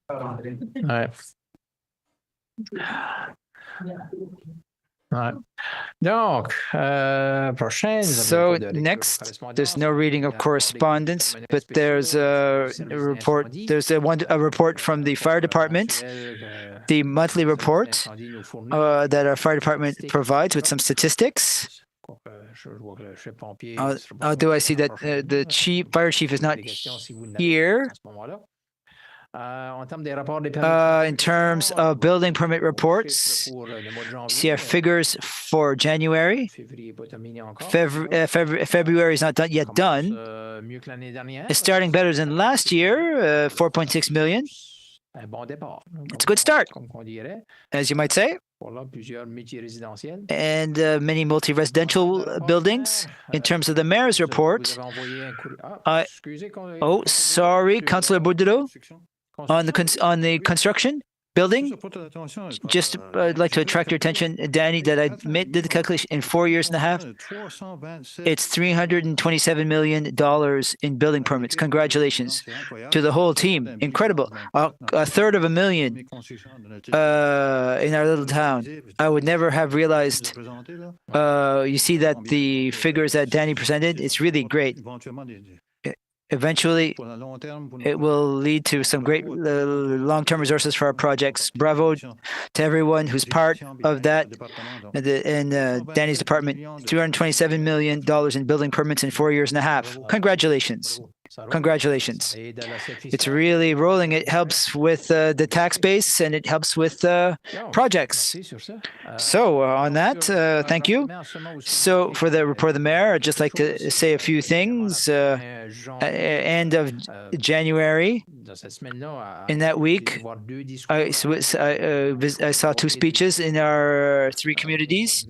All right. So next, there's no reading of correspondence, but there's a report. There's a report from the fire department, the monthly report that our fire department provides with some statistics. Although I see that the fire chief is not here. In terms of building permit reports, see our figures for January. February is not yet done. It's starting better than last year, 4.6 million. It's a good start, as you might say. and many multi-residential buildings. In terms of the mayor's report, sorry, Councillor Boudreau, on the construction building, just I'd like to attract your attention, Danny, that I did the calculation in 4 years and a half. It's $327 million in building permits. Congratulations to the whole team. Incredible. A third of a million in our little town. I would never have realized. You see that the figures that Danny presented, it's really great. Eventually, it will lead to some great long-term resources for our projects. Bravo to everyone who's part of that. In Danny's department, $227 million in building permits in 4 years and a half. Congratulations. Congratulations. It's really rolling. It helps with the tax base and it helps with projects. So on that, thank you. So for the report of the mayor, I'd just like to say a few things. End of January, in that week, I saw 2 speeches in our 3 communities.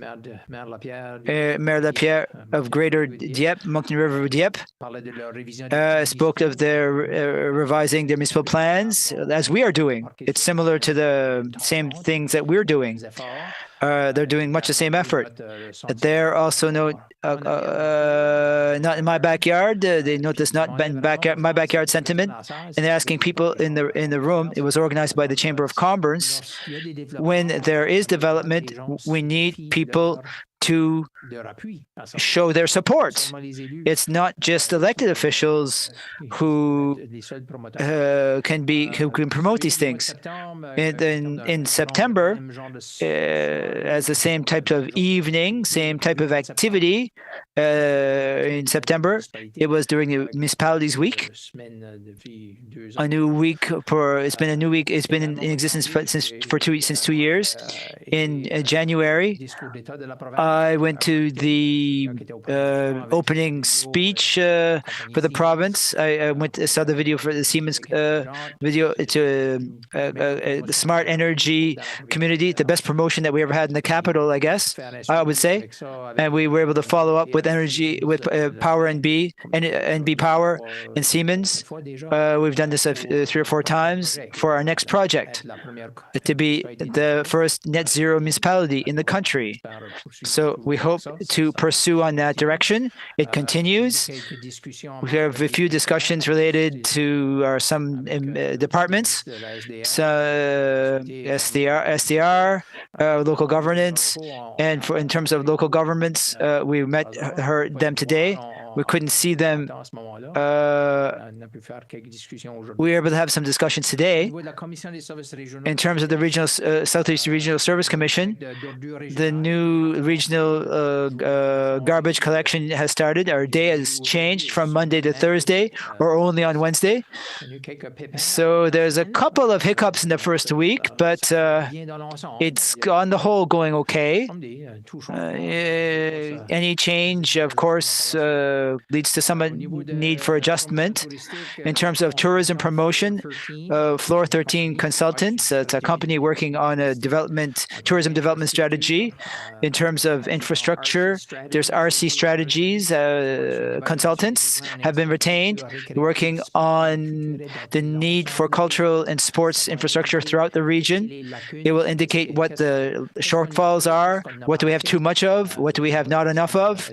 Mayor Lapierre of Greater Dieppe, Moncton River Dieppe, spoke of their revising their municipal plans, as we are doing. It's similar to the same things that we're doing. They're doing much the same effort. They're also not in my backyard. They note this not my backyard sentiment, and they're asking people in the room. It was organized by the Chamber of Commerce. When there is development, we need people to show their support. It's not just elected officials who can promote these things. In September, as the same type of evening, same type of activity, in September, it was during the municipalities week. A new week it's been a new week. It's been in existence since 2 years. In January, I went to the opening speech for the province. I saw the video for the Siemens video to the smart energy community, the best promotion that we ever had in the capital, I guess, I would say. And we were able to follow up with energy, with Power NB, NB Power and Siemens. We've done this 3 or 4 times for our next project, to be the first net zero municipality in the country. So we hope to pursue on that direction. It continues. We have a few discussions related to some departments, so SDR, local governance, and in terms of local governments, we met them today. We couldn't see them. We were able to have some discussions today. In terms of the regional Southeast Regional Service Commission, the new regional garbage collection has started. Our day has changed from Monday to Thursday, or only on Wednesday. So there's a couple of hiccups in the first week, but it's on the whole going okay. Any change, of course, leads to some need for adjustment. In terms of tourism promotion, Floor 13 Consultants, it's a company working on a tourism development strategy. In terms of infrastructure, there's RC Strategies consultants have been retained, working on the need for cultural and sports infrastructure throughout the region. It will indicate what the shortfalls are, what do we have too much of, what do we have not enough of.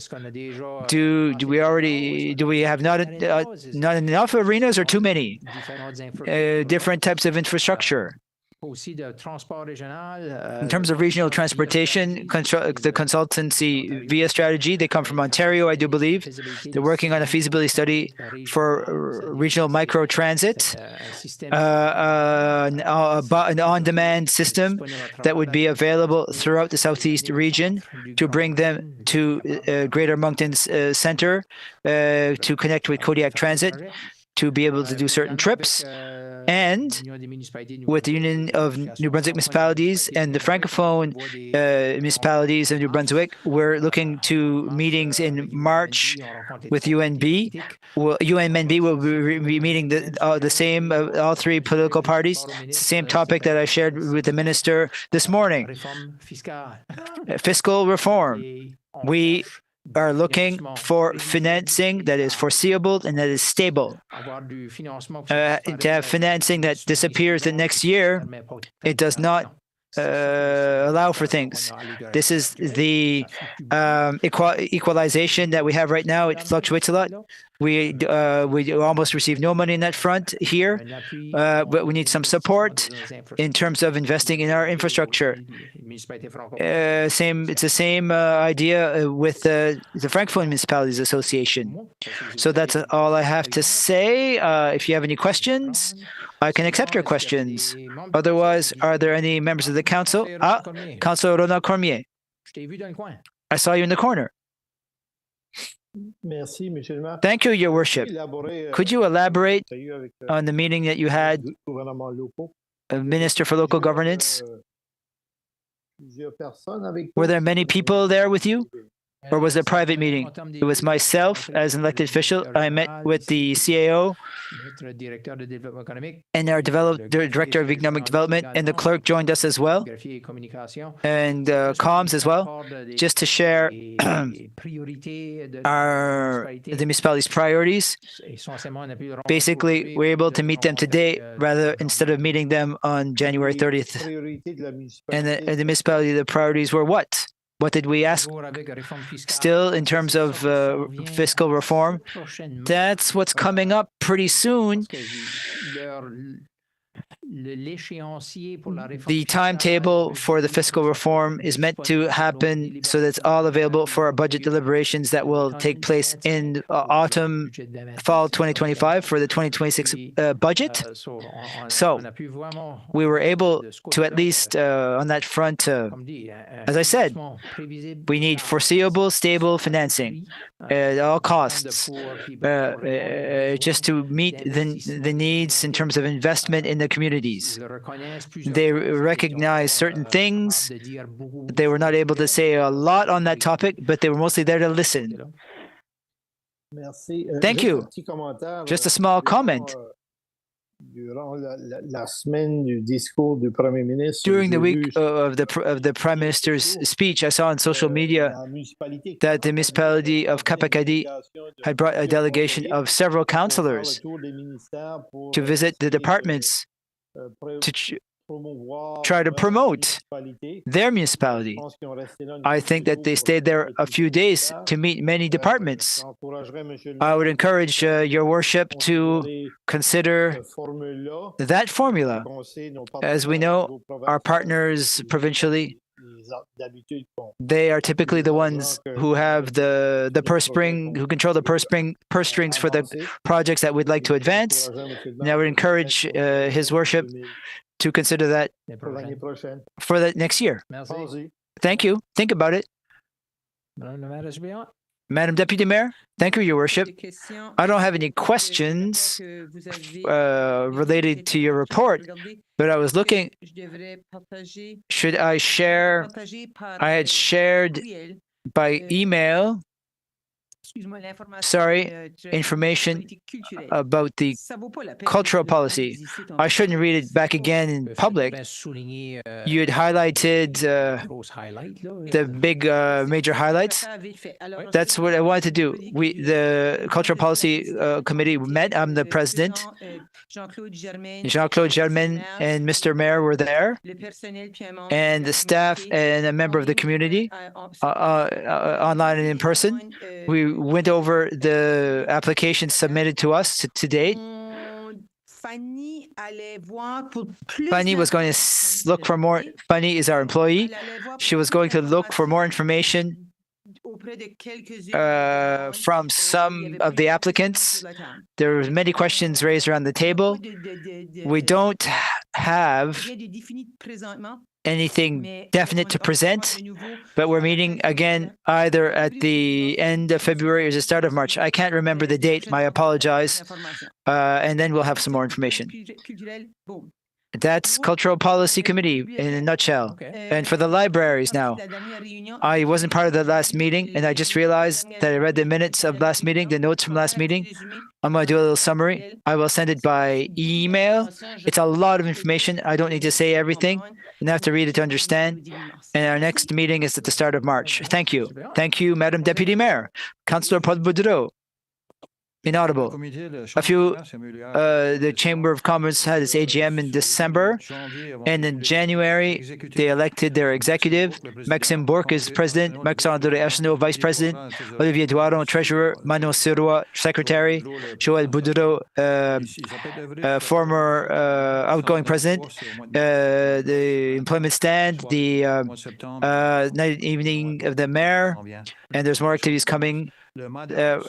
Do we have not enough arenas or too many? Different types of infrastructure. In terms of regional transportation, the consultancy via strategy, they come from Ontario, I do believe. They're working on a feasibility study for regional micro transit, an on-demand system that would be available throughout the Southeast region to bring them to Greater Moncton's center to connect with Kodiak Transit. to be able to do certain trips. And with the Union of New Brunswick Municipalities and the Francophone municipalities of New Brunswick, we're looking to meetings in March with UNB. UNB will be meeting the same, all three political parties. It's the same topic that I shared with the minister this morning. Fiscal reform. We are looking for financing that is foreseeable and that is stable. To have financing that disappears the next year, it does not allow for things. This is the equalization that we have right now. It fluctuates a lot. We almost receive no money in that front here, but we need some support in terms of investing in our infrastructure. It's the same idea with the Francophone Municipalities Association. So that's all I have to say. If you have any questions, I can accept your questions. Otherwise, are there any members of the council? Councilor Ronald Cormier. I saw you in the corner. Thank you, Your Worship. Could you elaborate on the meeting that you had, Minister for Local Governance? Were there many people there with you? Or was it a private meeting? It was myself as an elected official. I met with the CAO and our Director of Economic Development, and the clerk joined us as well, and comms as well, just to share the municipality's priorities. Basically, we're able to meet them today instead of meeting them on January 30th. And the municipality, the priorities were what? What did we ask? Still, in terms of fiscal reform, that's what's coming up pretty soon. The timetable for the fiscal reform is meant to happen so that it's all available for our budget deliberations that will take place in fall 2025 for the 2026 budget. So we were able to, at least on that front, as I said, we need foreseeable, stable financing at all costs, just to meet the needs in terms of investment in the communities. They recognize certain things. They were not able to say a lot on that topic, but they were mostly there to listen. Thank you. Just a small comment. During the week of the Prime Minister's speech, I saw on social media that the municipality of Kapakadi had brought a delegation of several councillors to visit the departments to try to promote their municipality. I think that they stayed there a few days to meet many departments. I would encourage Your Worship to consider that formula. As we know, our partners provincially, they are typically the ones who have the purse string, who control the purse strings for the projects that we'd like to advance. And I would encourage His Worship to consider that for the next year. Thank you. Think about it. Madam Deputy Mayor, thank you, Your Worship. I don't have any questions related to your report, but I was looking, should I share? I had shared by email, information about the cultural policy. I shouldn't read it back again in public. You had highlighted the big major highlights. That's what I wanted to do. The Cultural Policy Committee met. I'm the president. Jean-Claude Germain and Mr. Mayor were there, and the staff and a member of the community, online and in person. We went over the applications submitted to us to date. Fanny was going to look for more. Fanny is our employee. She was going to look for more information from some of the applicants. There were many questions raised around the table. We don't have anything definite to present, but we're meeting again either at the end of February or the start of March. I can't remember the date. I apologize. And then we'll have some more information. That's Cultural Policy Committee in a nutshell. And for the libraries now, I wasn't part of the last meeting, and I just realized that I read the minutes of last meeting, the notes from last meeting. I'm going to do a little summary. I will send it by email. It's a lot of information. I don't need to say everything, and I have to read it to understand. And our next meeting is at the start of March. Thank you. Thank you, Madam Deputy Mayor. Councillor Paul Boudreau. Inaudible. The Chamber of Commerce had its AGM in December, and in January, they elected their executive. Maxime Bourque is president, Max-André Arsenault, vice president, Olivier Douaron, treasurer, Manon Sirois, secretary, Joël Boudreau, former outgoing president, the employment stand, the night evening of the mayor, and there's more activities coming. MADA,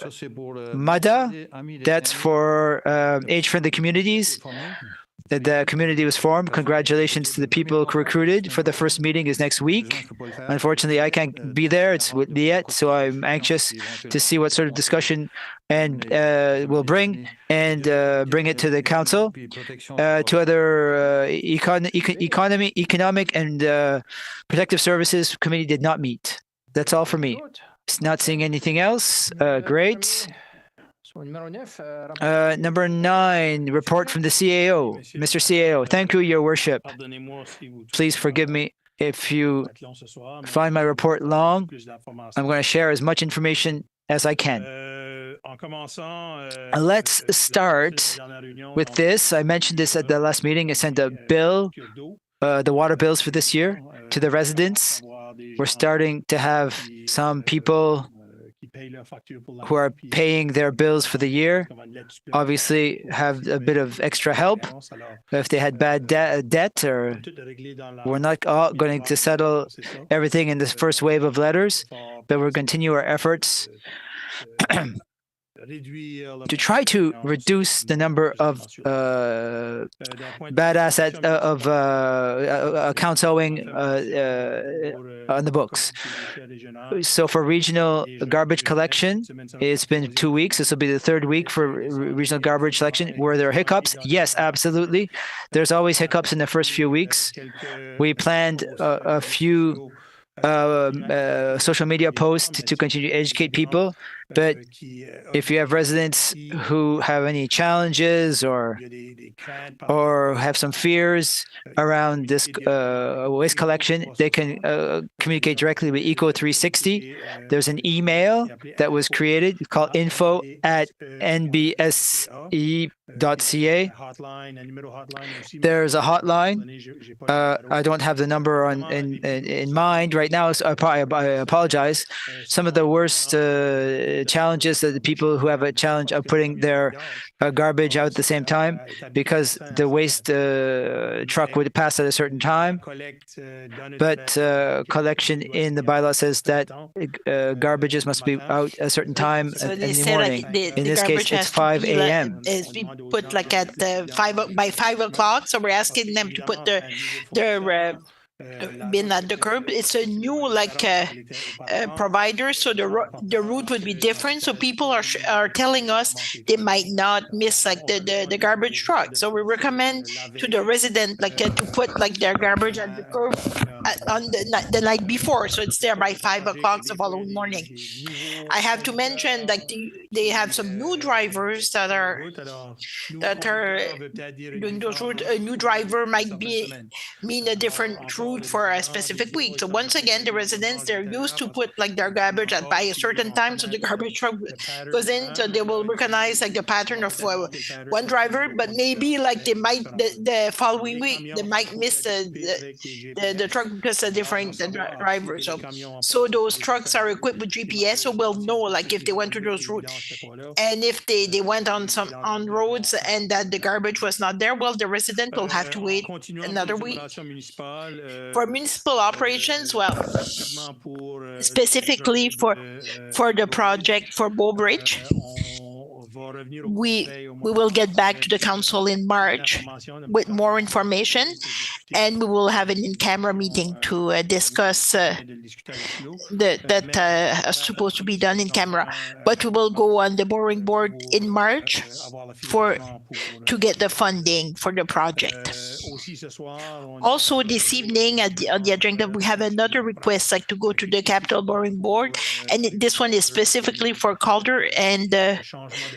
that's for age-friendly communities. The community was formed. Congratulations to the people recruited for the first meeting is next week. Unfortunately, I can't be there. It's with Liette, so I'm anxious to see what sort of discussion and we'll bring and bring it to the council. To other economic and protective services committee did not meet. That's all for me. Not seeing anything else. Great. Number 9, report from the CAO. Mr. CAO, thank you, Your Worship. Please forgive me if you find my report long. I'm going to share as much information as I can. Let's start with this. I mentioned this at the last meeting. I sent a bill, the water bills for this year, to the residents. We're starting to have some people who are paying their bills for the year, obviously have a bit of extra help if they had bad debt, or we're not going to settle everything in this first wave of letters, but we'll continue our efforts to try to reduce the number of bad assets of accounts owing on the books. So for regional garbage collection, it's been 2 weeks. This will be the 3rd week for regional garbage collection. Were there hiccups? Yes, absolutely. There's always hiccups in the first few weeks. We planned a few social media posts to continue to educate people. But if you have residents who have any challenges or have some fears around this waste collection, they can communicate directly with Eco360. There's an email that was created called info@nbse.ca. There's a hotline. I don't have the number in mind right now, so I apologize. Some of the worst challenges that the people who have a challenge of putting their garbage out at the same time, because the waste truck would pass at a certain time, but collection in the bylaw says that garbages must be out a certain time in the morning. Like in this case, it's 5 a.m. It's put like at by 5 o'clock. So we're asking them to put their bin at the curb. It's a new provider, so the route would be different. So people are telling us they might not miss the garbage truck. So we recommend to the resident to put their garbage at the curb on the night before, so it's there by 5 o'clock the following morning. I have to mention they have some new drivers that are doing those routes. A new driver might mean a different route for a specific week. So once again, the residents, they're used to put their garbage by a certain time, so the garbage truck goes in, so they will recognize the pattern of one driver, but maybe they might the following week they might miss the truck because a different driver. So those trucks are equipped with GPS, so we'll know if they went to those routes, and if they went on roads and that the garbage was not there, well, the resident will have to wait another week. For municipal operations, well, specifically for the project for Beaubridge, we will get back to the council in March with more information, and we will have an in-camera meeting to discuss that are supposed to be done in camera. But we will go on the borrowing board in March to get the funding for the project. Also, this evening on the agenda, we have another request, like to go to the capital borrowing board, and this one is specifically for Calder and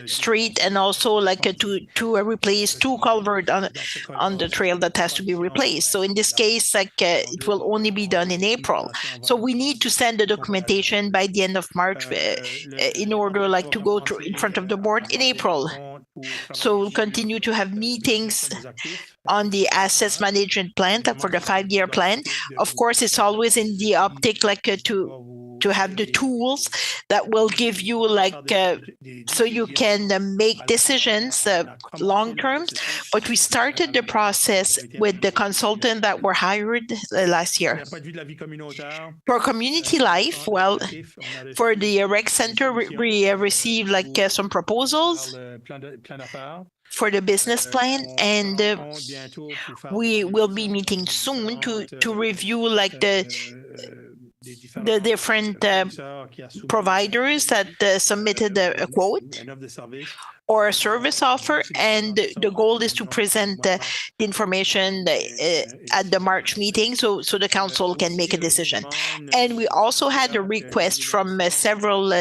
Street, and also like to replace two culvert on the trail that has to be replaced. So in this case, like it will only be done in April. So we need to send the documentation by the end of March in order like to go through in front of the board in April. So we'll continue to have meetings on the assets management plan for the 5-year plan. Of course, it's always in the optic like to have the tools that will give you like so you can make decisions long term. But we started the process with the consultant that were hired last year. For community life, well, for the rec center, we received like some proposals for the business plan, and we will be meeting soon to review like the different providers that submitted a quote or a service offer, and the goal is to present the information at the March meeting so the council can make a decision. And we also had a request from several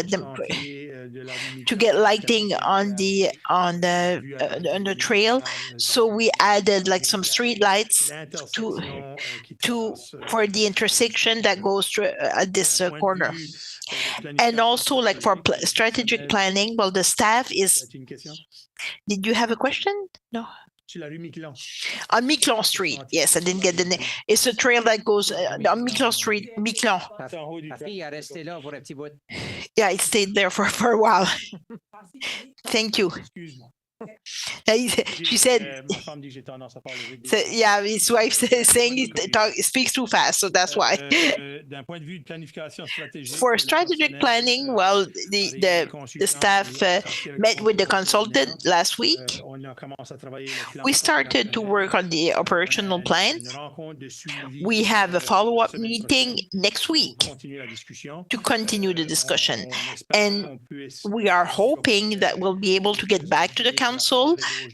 to get lighting on the trail, so we added like some street lights for the intersection that goes through at this corner. And also like for strategic planning, well, the staff is. Did you have a question? No. On Miquelon Street, yes, I didn't get the name. It's a trail that goes on Miquelon Street, Miquelon. Yeah, it stayed there for a while. Thank you. She said, so, yeah, his wife saying he speaks too fast, so that's why. For strategic planning, well, the staff met with the consultant last week. We started to work on the operational plan. We have a follow-up meeting next week to continue the discussion. And we are hoping that we'll be able to get back to the council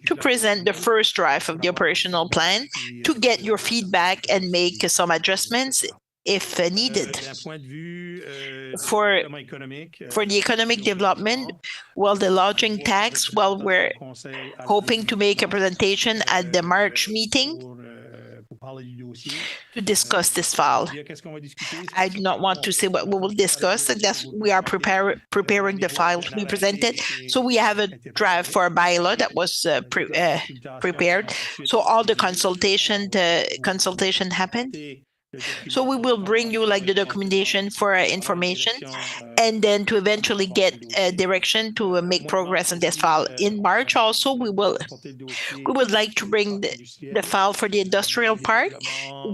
to present the first draft of the operational plan, to get your feedback and make some adjustments if needed. For the economic development, well, the lodging tax, well, we're hoping to make a presentation at the March meeting to discuss this file. I do not want to say what we will discuss. We are preparing the file to be presented. So we have a draft for a bylaw that was prepared. So all the consultation happened. So we will bring you like the documentation for information, and then to eventually get direction to make progress on this file. In March also, we would like to bring the file for the industrial park.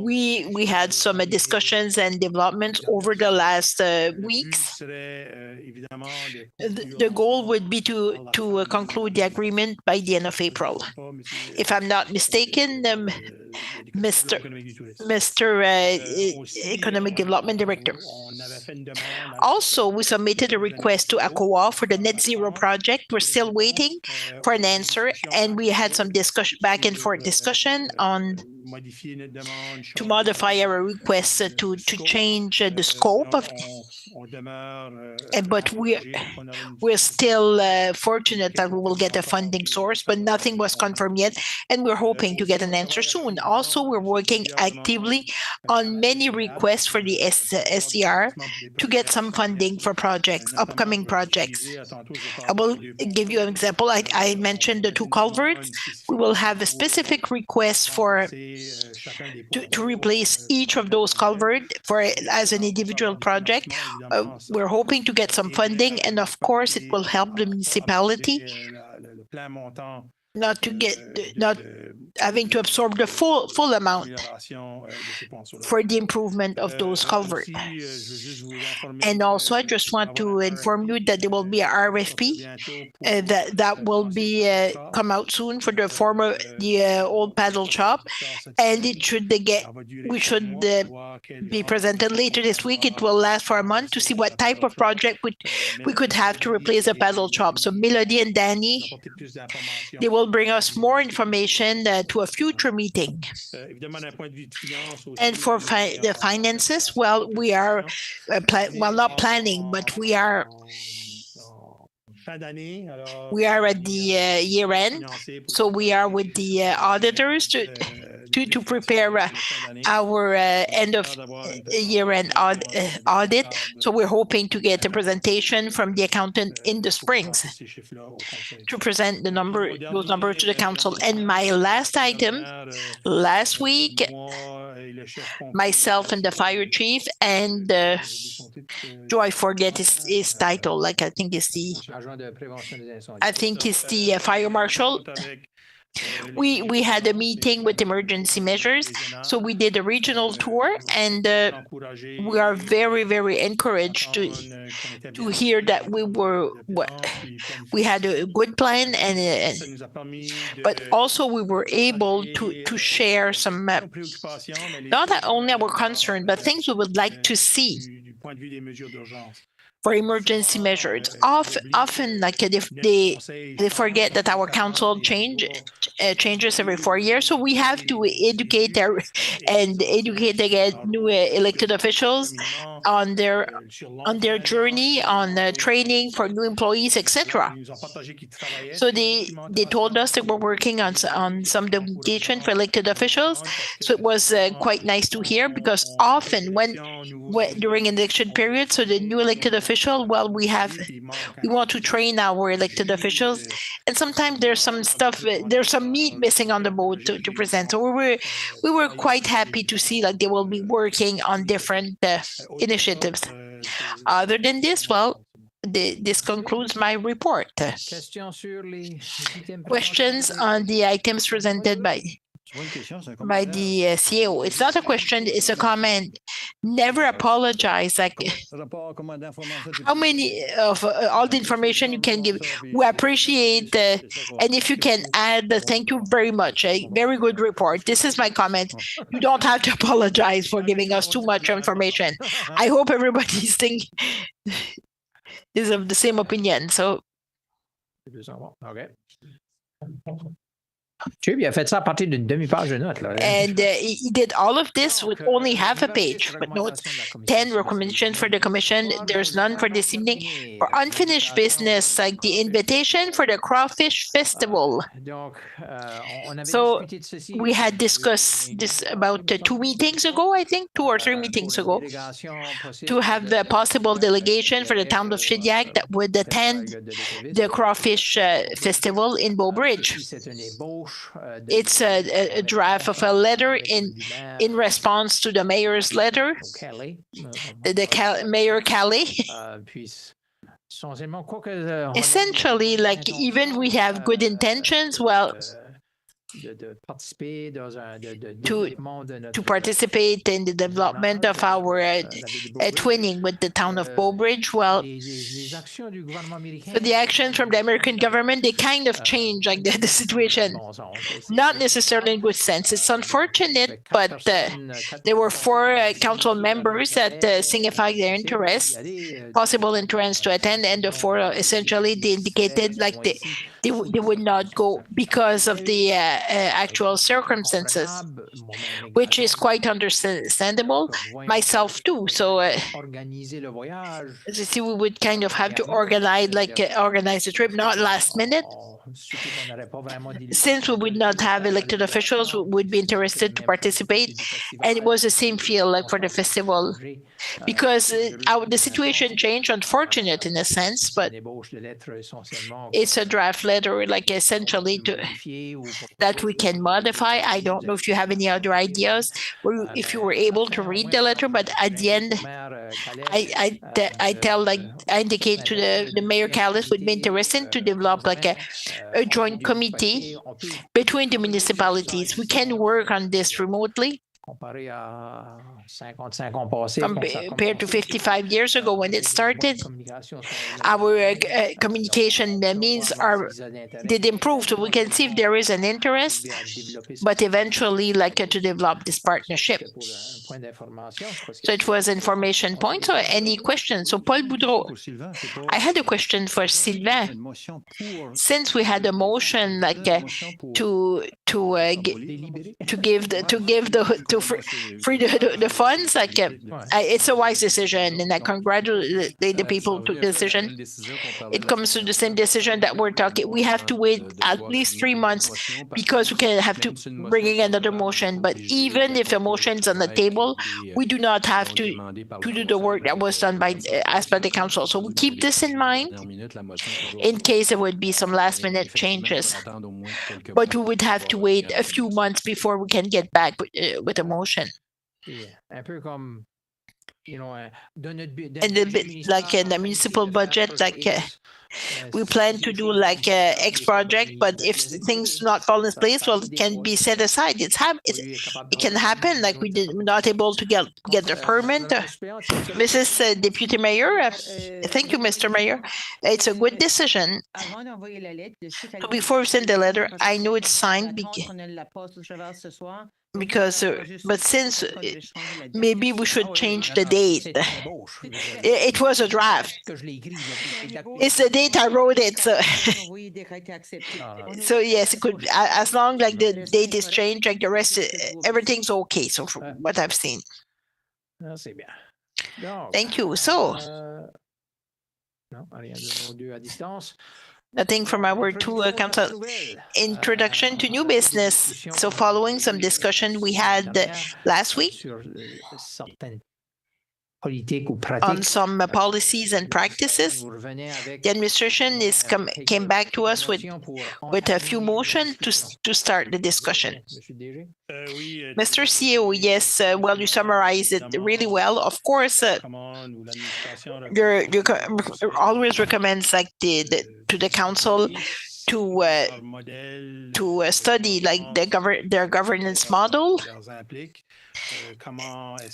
We had some discussions and developments over the last weeks. The goal would be to conclude the agreement by the end of April. If I'm not mistaken, Mr. Economic Development Director. Also, we submitted a request to ACOA for the net zero project. We're still waiting for an answer, and we had some back and forth discussion on to modify our request to change the scope of. But we're still fortunate that we will get a funding source, but nothing was confirmed yet, and we're hoping to get an answer soon. Also, we're working actively on many requests for the SCR to get some funding for projects, upcoming projects. I will give you an example. I mentioned the two culverts. We will have a specific request to replace each of those culverts as an individual project. We're hoping to get some funding, and of course, it will help the municipality not having to absorb the full amount for the improvement of those culverts. And also, I just want to inform you that there will be an RFP that will be come out soon for the old paddle shop, and we should be presented later this week. It will last for a month to see what type of project we could have to replace the paddle shop. So Melody and Danny, they will bring us more information to a future meeting. And for the finances, well, we are not planning, but we are at the year end, so we are with the auditors to prepare our end of year end audit. So we're hoping to get a presentation from the accountant in the springs to present those numbers to the council. And my last item, last week, myself and the fire chief and I forget his title. Like I think it's the fire marshal. We had a meeting with emergency measures, so we did a regional tour, and we are very, very encouraged to hear that we had a good plan, but also we were able to share some not only our concern, but things we would like to see for emergency measures. Often like they forget that our council changes every 4 years, so we have to educate the new elected officials on their journey, on training for new employees, etc. So they told us that we're working on some documentation for elected officials. So it was quite nice to hear, because often when during election period, so the new elected official, well, we want to train our elected officials, and sometimes there's some meat missing on the boat to present. So we were quite happy to see like they will be working on different initiatives. Other than this, well, this concludes my report. Questions on the items presented by the CEO. It's not a question, it's a comment. Never apologize. Like how many of all the information you can give, we appreciate, and if you can add, thank you very much. A very good report. This is my comment. You don't have to apologize for giving us too much information. I hope everybody's is of the same opinion. So okay. He fait ça à partir d'une demi-page de notes. And he did all of this with only half a page, but notes 10 recommendations for the commission. There's none for this evening. For unfinished business, like the invitation for the Crawfish Festival. So we had discussed this about 2 meetings ago, I think, 2 or 3 meetings ago, to have the possible delegation for the town of Shediac that would attend the Crawfish Festival in Beaubridge. It's a draft of a letter in response to the mayor's letter, Mayor Kelly. Essentially, like even we have good intentions, well, to participate in the development of our twinning with the town of Beaubridge. Well, so the actions from the American government, they kind of change like the situation, not necessarily in good sense. It's unfortunate, but there were 4 council members that signified their interest, possible interest to attend, and the 4 essentially they indicated like they would not go because of the actual circumstances, which is quite understandable. Myself too. So as you see, we would kind of have to organize the trip, not last minute. Since we would not have elected officials who would be interested to participate, and it was the same feel like for the festival, because the situation changed, unfortunate in a sense, but it's a draft letter. letter, like essentially that we can modify. I don't know if you have any other ideas, or if you were able to read the letter, but at the end, I indicate to the Mayor Callis would be interested to develop like a joint committee between the municipalities. We can work on this remotely. Compared to 55 years ago when it started, our communication means did improve, so we can see if there is an interest, but eventually like to develop this partnership. So it was information point. So any questions? So Paul Boudreau, I had a question for Sylvain. Since we had a motion like to free the funds, like it's a wise decision, and I congratulate the people who took the decision. It comes to the same decision that we're talking. We have to wait at least 3 months because we can have to bring in another motion. But even if a motion is on the table, we do not have to do the work that was done as by the council. So we keep this in mind in case there would be some last minute changes. But we would have to wait a few months before we can get back with a motion. And a bit like in the municipal budget, like we plan to do like X project, but if things do not fall in place, well, it can be set aside. It can happen, like we're not able to get the permit. Mrs. Deputy Mayor, thank you, Mr. Mayor. It's a good decision. Before we send the letter, I know it's signed because, but since maybe we should change the date. It was a draft. It's the date I wrote it. So yes, it could, as long like the date is changed, like the rest, everything's okay. So from what I've seen. Thank you. So. Nothing from our two council. Introduction to new business. So following some discussion we had last week on some policies and practices, the administration came back to us with a few motions to start the discussion. Mr. CEO, yes, well, you summarized it really well. Of course, you always recommends like to the council to study like their governance model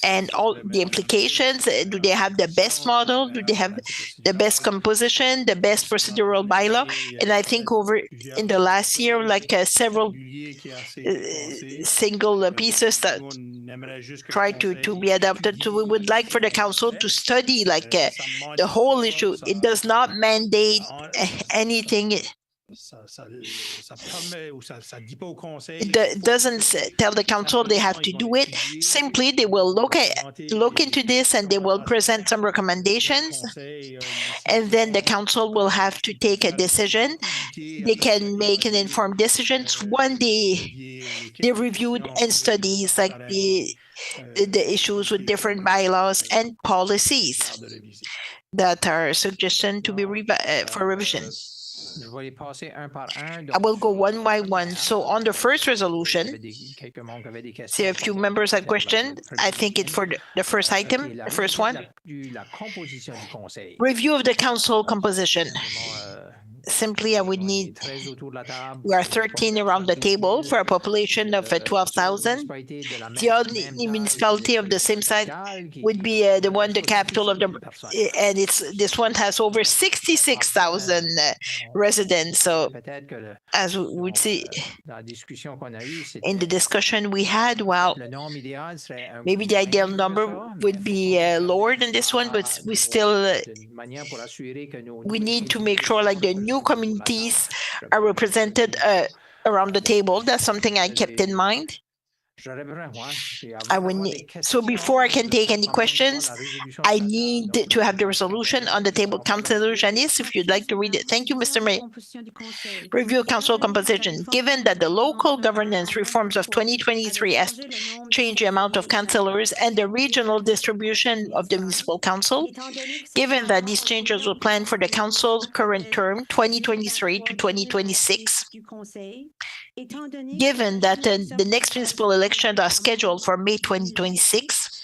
and all the implications. Do they have the best model? Do they have the best composition, the best procedural bylaw? And I think over in the last year, like several single pieces that try to be adopted. So we would like for the council to study like the whole issue. It does not mandate anything. It doesn't tell the council they have to do it. Simply, they will look into this and they will present some recommendations, and then the council will have to take a decision. They can make an informed decision when they reviewed and studies like the issues with different bylaws and policies that are suggested to be for revision. I will go one by one. So on the first resolution, see a few members had questioned. I think it's for the first item, the first one. Review of the council composition. Simply, I would need, we are 13 around the table for a population of 12,000. The only municipality of the same size would be the capital of and this one has over 66,000 residents. So as we would see in the discussion we had, well, maybe the ideal number would be lower than this one, but we still, we need to make sure like the new communities are represented around the table. That's something I kept in mind. I would need, so before I can take any questions, I need to have the resolution on the table. Councillor Janice, if you'd like to read it. Thank you, Mr. Mayor. Review council composition. Given that the local governance reforms of 2023 has changed the amount of councillors and the regional distribution of the municipal council, given that these changes were planned for the council's current term, 2023 to 2026, given that the next municipal elections are scheduled for May 2026,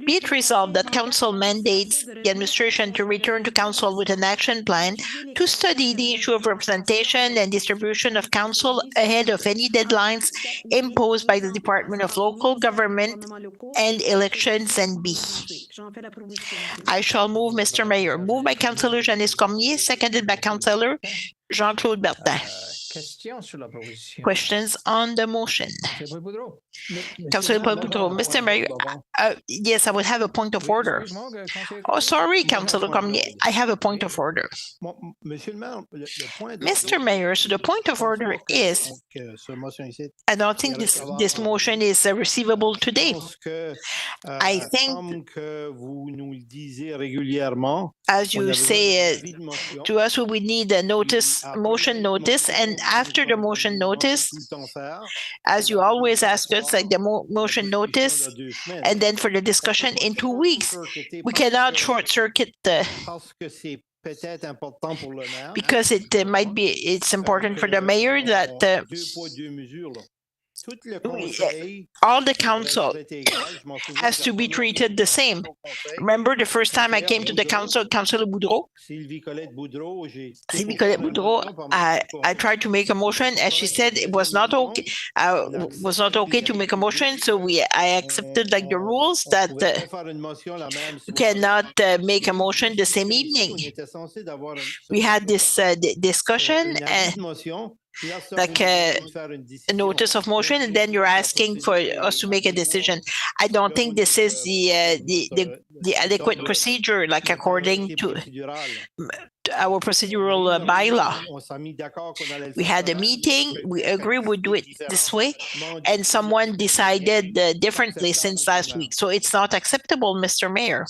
be it resolved that council mandates the administration to return to council with an action plan to study the issue of representation and distribution of council ahead of any deadlines imposed by the Department of Local Government and Elections, and B. I shall move, Mr. Mayor. Moved by Councillor Janice Cormier, seconded by Councillor Jean-Claude Bertin. Questions on the motion? Councillor Paul Boudreau. Mr. Mayor, yes, I would have a point of order. Oh, sorry, Councillor Cormier. I have a point of order. Mr. Mayor, so the point of order is, I don't think this motion is receivable today. I think, as you say to us, we need a motion notice, and after the motion notice, as you always ask us, like the motion notice, and then for the discussion in 2 weeks, we cannot short circuit because it might be, it's important for the mayor that all the council has to be treated the same. Remember the first time I came to the council, Councillor Boudreau? Sylvie Colette Boudreau, I tried to make a motion, and she said it was not okay. To make a motion, so I accepted like the rules that you cannot make a motion the same evening. We had this discussion like a notice of motion, and then you're asking for us to make a decision. I don't think this is the adequate procedure, like according to our procedural bylaw. We had a meeting, we agree we'd do it this way, and someone decided differently since last week. So it's not acceptable, Mr. Mayor.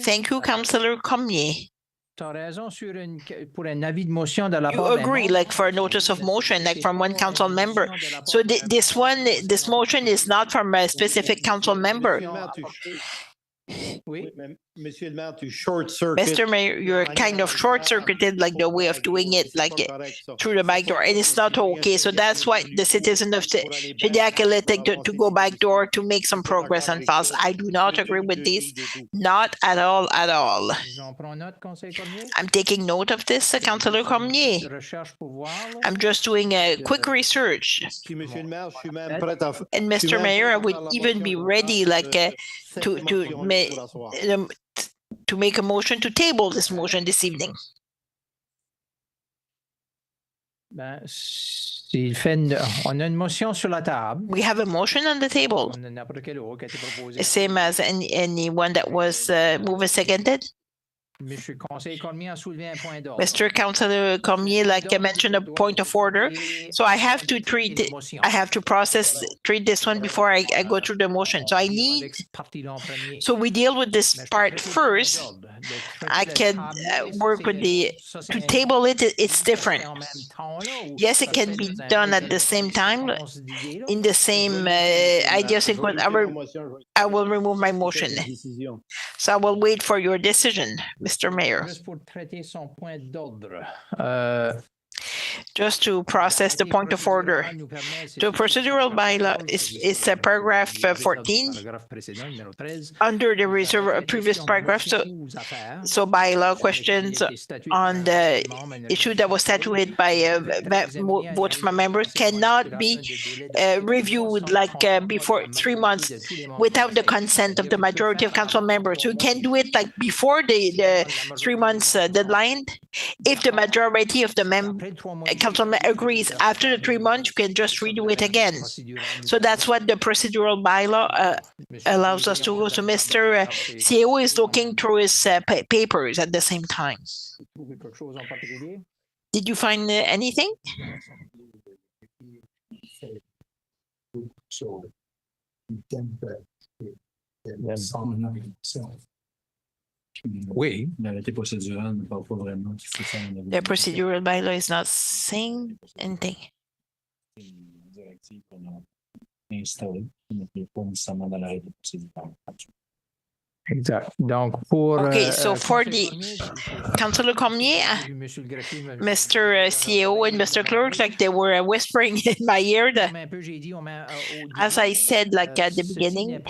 Thank you, Councillor Cormier. You agree, like for a notice of motion, like from one council member. So this motion is not from a specific council member. Mr. Mayor, you're kind of short-circuited, like the way of doing it, like through the back door, and it's not okay. So that's why the citizen of Shediac elected to go back door to make some progress on files. I do not agree with this, not at all, at all. I'm taking note of this, Councillor Cormier. I'm just doing a quick research. And Mr. Mayor, I would even be ready, like to make a motion to table this motion this evening. We have a motion on the table. Same as anyone that was moved and seconded. Mr. Councillor Cormier, like I mentioned, a point of order. So I have to treat this one before I go through the motion. So so we deal with this part first. I can work with to table it, it's different. Yes, it can be done at the same time, in the same idea sequence. I will remove my motion. So I will wait for your decision, Mr. Mayor. Just to process the point of order. The procedural bylaw is paragraph 14 under the reserve previous paragraph. So bylaw questions on the issue that was statuted by vote from members cannot be reviewed like before 3 months without the consent of the majority of council members. So you can do it like before the 3 months deadline. If the majority of the councilman agrees after the 3 months, you can just redo it again. So that's what the procedural bylaw allows us to go. So Mr. CEO is looking through his papers at the same time. Did you find anything? Oui. L'arrêté procédural ne parle pas vraiment qu'il faut faire un avis. The procedural bylaw is not saying anything. Une directive qu'on a instaurée, qui n'est pas nécessairement dans l'arrêté procédural. Exact. Donc, pour. Okay, so for the Councillor Cormier, Mr. CEO and Mr. Clerk, like they were whispering in my ear that, as I said, like at the beginning,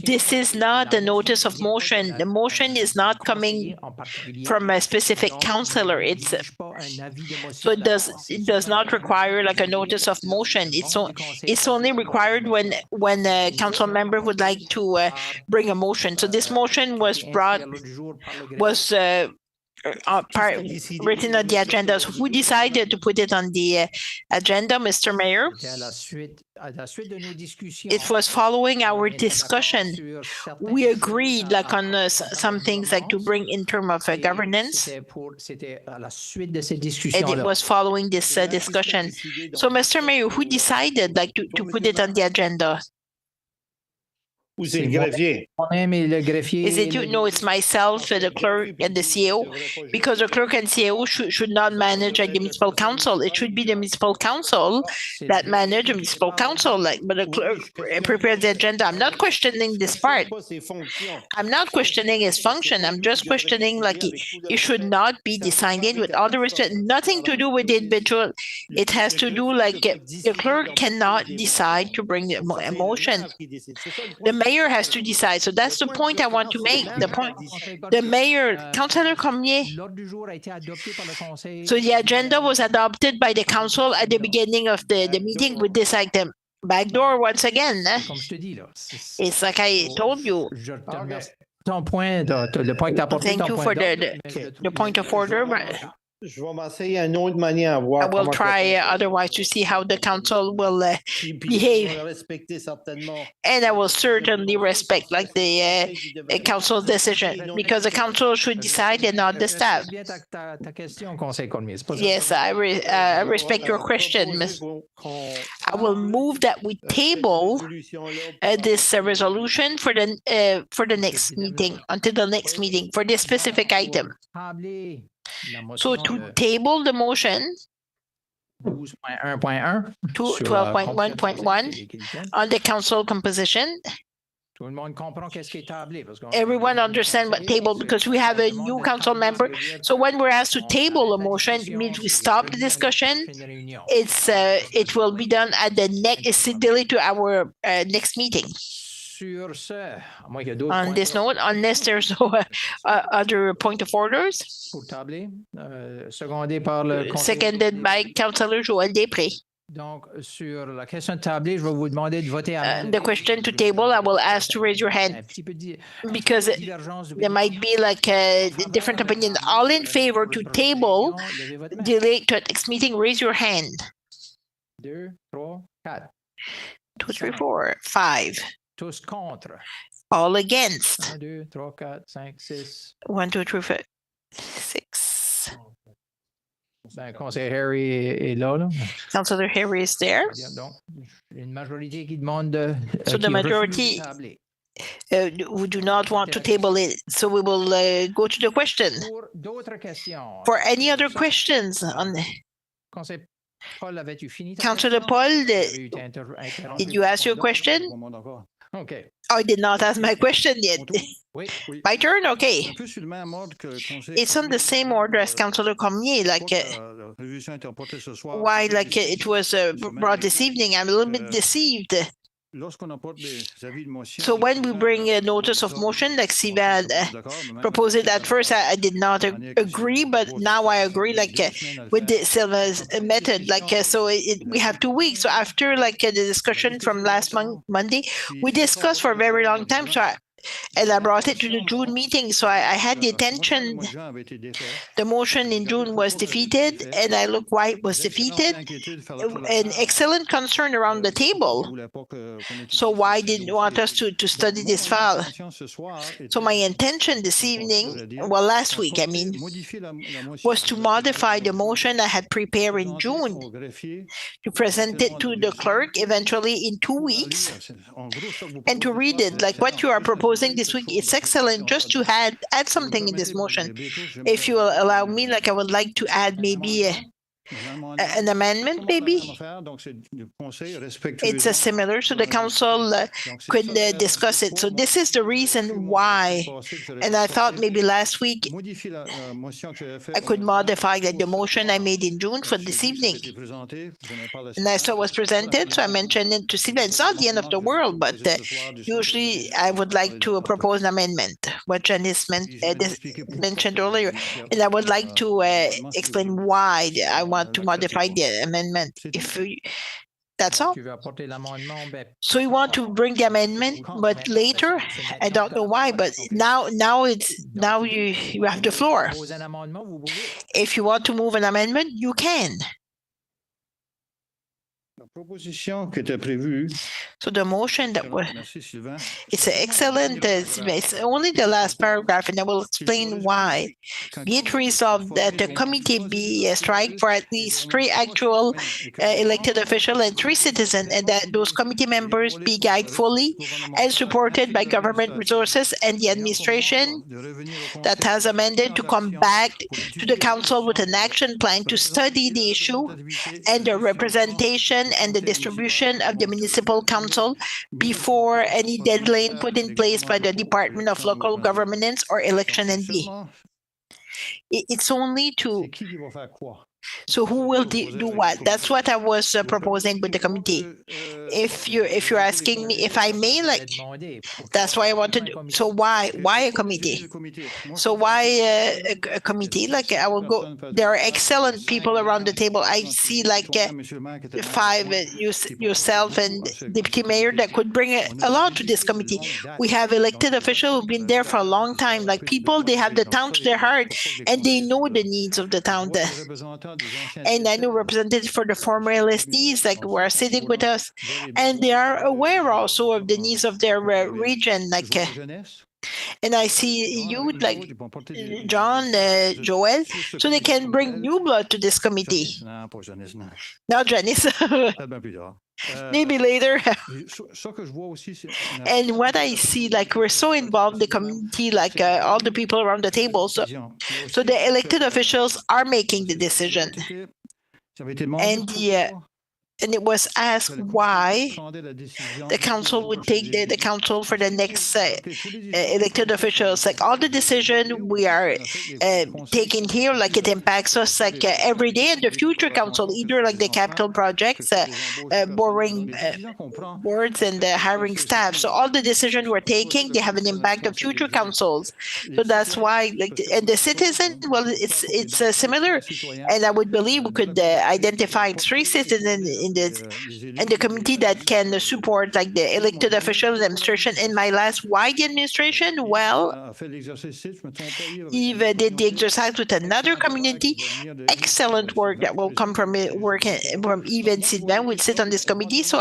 this is not a notice of motion. The motion is not coming from a specific councillor. So it does not require like a notice of motion. It's only required when a council member would like to bring a motion. So this motion was written on the agenda. So who decided to put it on the agenda, Mr. Mayor? It was following our discussion. We agreed like on some things like to bring in terms of governance. And it was following this discussion. So Mr. Mayor, who decided like to put it on the agenda? Ou c'est le greffier? Is it you? No, it's myself, the clerk, and the CEO, because the clerk and CEO should not manage like the municipal council. It should be the municipal council that manage the municipal council. Like, but the clerk prepares the agenda. I'm not questioning this part. I'm not questioning his function. I'm just questioning like it should not be decided with all the respect. Nothing to do with the individual. It has to do like the clerk cannot decide to bring a motion. The mayor has to decide. So that's the point I want to make. The mayor, Councillor Cormier. So the agenda was adopted by the council at the beginning of the meeting with this item. Backdoor once again. It's like I told you. Thank you for the point of order. Je vais m'essayer une autre manière à voir. I will try otherwise to see how the council will behave. And I will certainly respect like the council's decision because the council should decide and not the staff. Yes, I respect your question, Ms. I will move that we table this resolution for the next meeting, until the next meeting for this specific item. So to table the motion 12.1.1 to 12.1.1 on the council composition. Everyone understand what table because we have a new council member. So when we're asked to table a motion, it means we stop the discussion. It will be done at the next delayed to our next meeting. On this note, unless there's no other point of orders. Seconded by Councillor Joël Després. The question to table, I will ask to raise your hand because there might be like a different opinion. All in favor to table, delay to next meeting, raise your hand. 2, 3, 4, 5. Tous contre. All against. 1, 2, 3, 4, 5, 6. 1, 2, 3, 4, 6. Ben, conseiller Harry est là. Councillor Harry is there. Donc, une majorité qui demande so the majority who do not want to table it. So we will go to the question. For any other questions on the Councillor Paul, did you ask your question? Okay. I did not ask my question yet. My turn? Okay. It's on the same order as Councillor Cormier, like why like it was brought this evening. I'm a little bit deceived. So when we bring a notice of motion, like Sivan proposed it at first, I did not agree, but now I agree, like with the Silva's method, like so we have 2 weeks. So after like the discussion from last Monday, we discussed for a very long time. So and I brought it to the June meeting. So I had the attention. The motion in June was defeated, and I looked why it was defeated. An excellent concern around the table. So why didn't you want us to study this file? So my intention this evening, well, last week, I mean, was to modify the motion I had prepared in June to present it to the clerk eventually in 2 weeks and to read it. Like what you are proposing this week, it's excellent. Just to add something in this motion. If you will allow me, like I would like to add maybe an amendment, maybe. It's similar, so the council could discuss it. So this is the reason why, and I thought maybe last week I could modify the motion I made in June for this evening. And I saw it was presented, so I mentioned it to see that it's not the end of the world, but usually I would like to propose an amendment, what Janice mentioned earlier, and I would like to explain why I want to modify the amendment. That's all. So you want to bring the amendment, but later, I don't know why, but now you have the floor. If you want to move an amendment, you can. So the motion that was, it's excellent. It's only the last paragraph, and I will explain why. Be it resolved that the committee be a strike for at least 3 actual elected officials and 3 citizens, and that those committee members be guided fully and supported by government resources and the administration that has amended to come back to the council with an action plan to study the issue and the representation and the distribution of the municipal council before any deadline put in place by the Department of Local Governance or Election NB. It's only to... So who will do what? That's what I was proposing with the committee. If you're asking me if I may, like, that's why I wanted. So why a committee? So why a committee? Like I will go. There are excellent people around the table. I see like 5 yourself and deputy mayor that could bring a lot to this committee. We have elected officials who've been there for a long time. Like people, they have the town to their heart and they know the needs of the town. And I know representatives for the former LSDs like who are sitting with us, and they are aware also of the needs of their region. Like, and I see youth like John, Joel, so they can bring new blood to this committee. Not Janice. Maybe later. And what I see, like we're so involved in the community, like all the people around the table. So the elected officials are making the decision. And it was asked why the council would take the council for the next elected officials. Like all the decision we are taking here, like it impacts us like every day in the future council, either like the capital projects, borrowing boards and hiring staff. So all the decisions we're taking, they have an impact on future councils. So that's why, like, and the citizen, well, it's similar. And I would believe we could identify 3 citizens in the committee that can support like the elected officials administration. In my last why the administration, well, Eve did the exercise with another community. Excellent work that will come from work from Eve and Sylvain would sit on this committee. So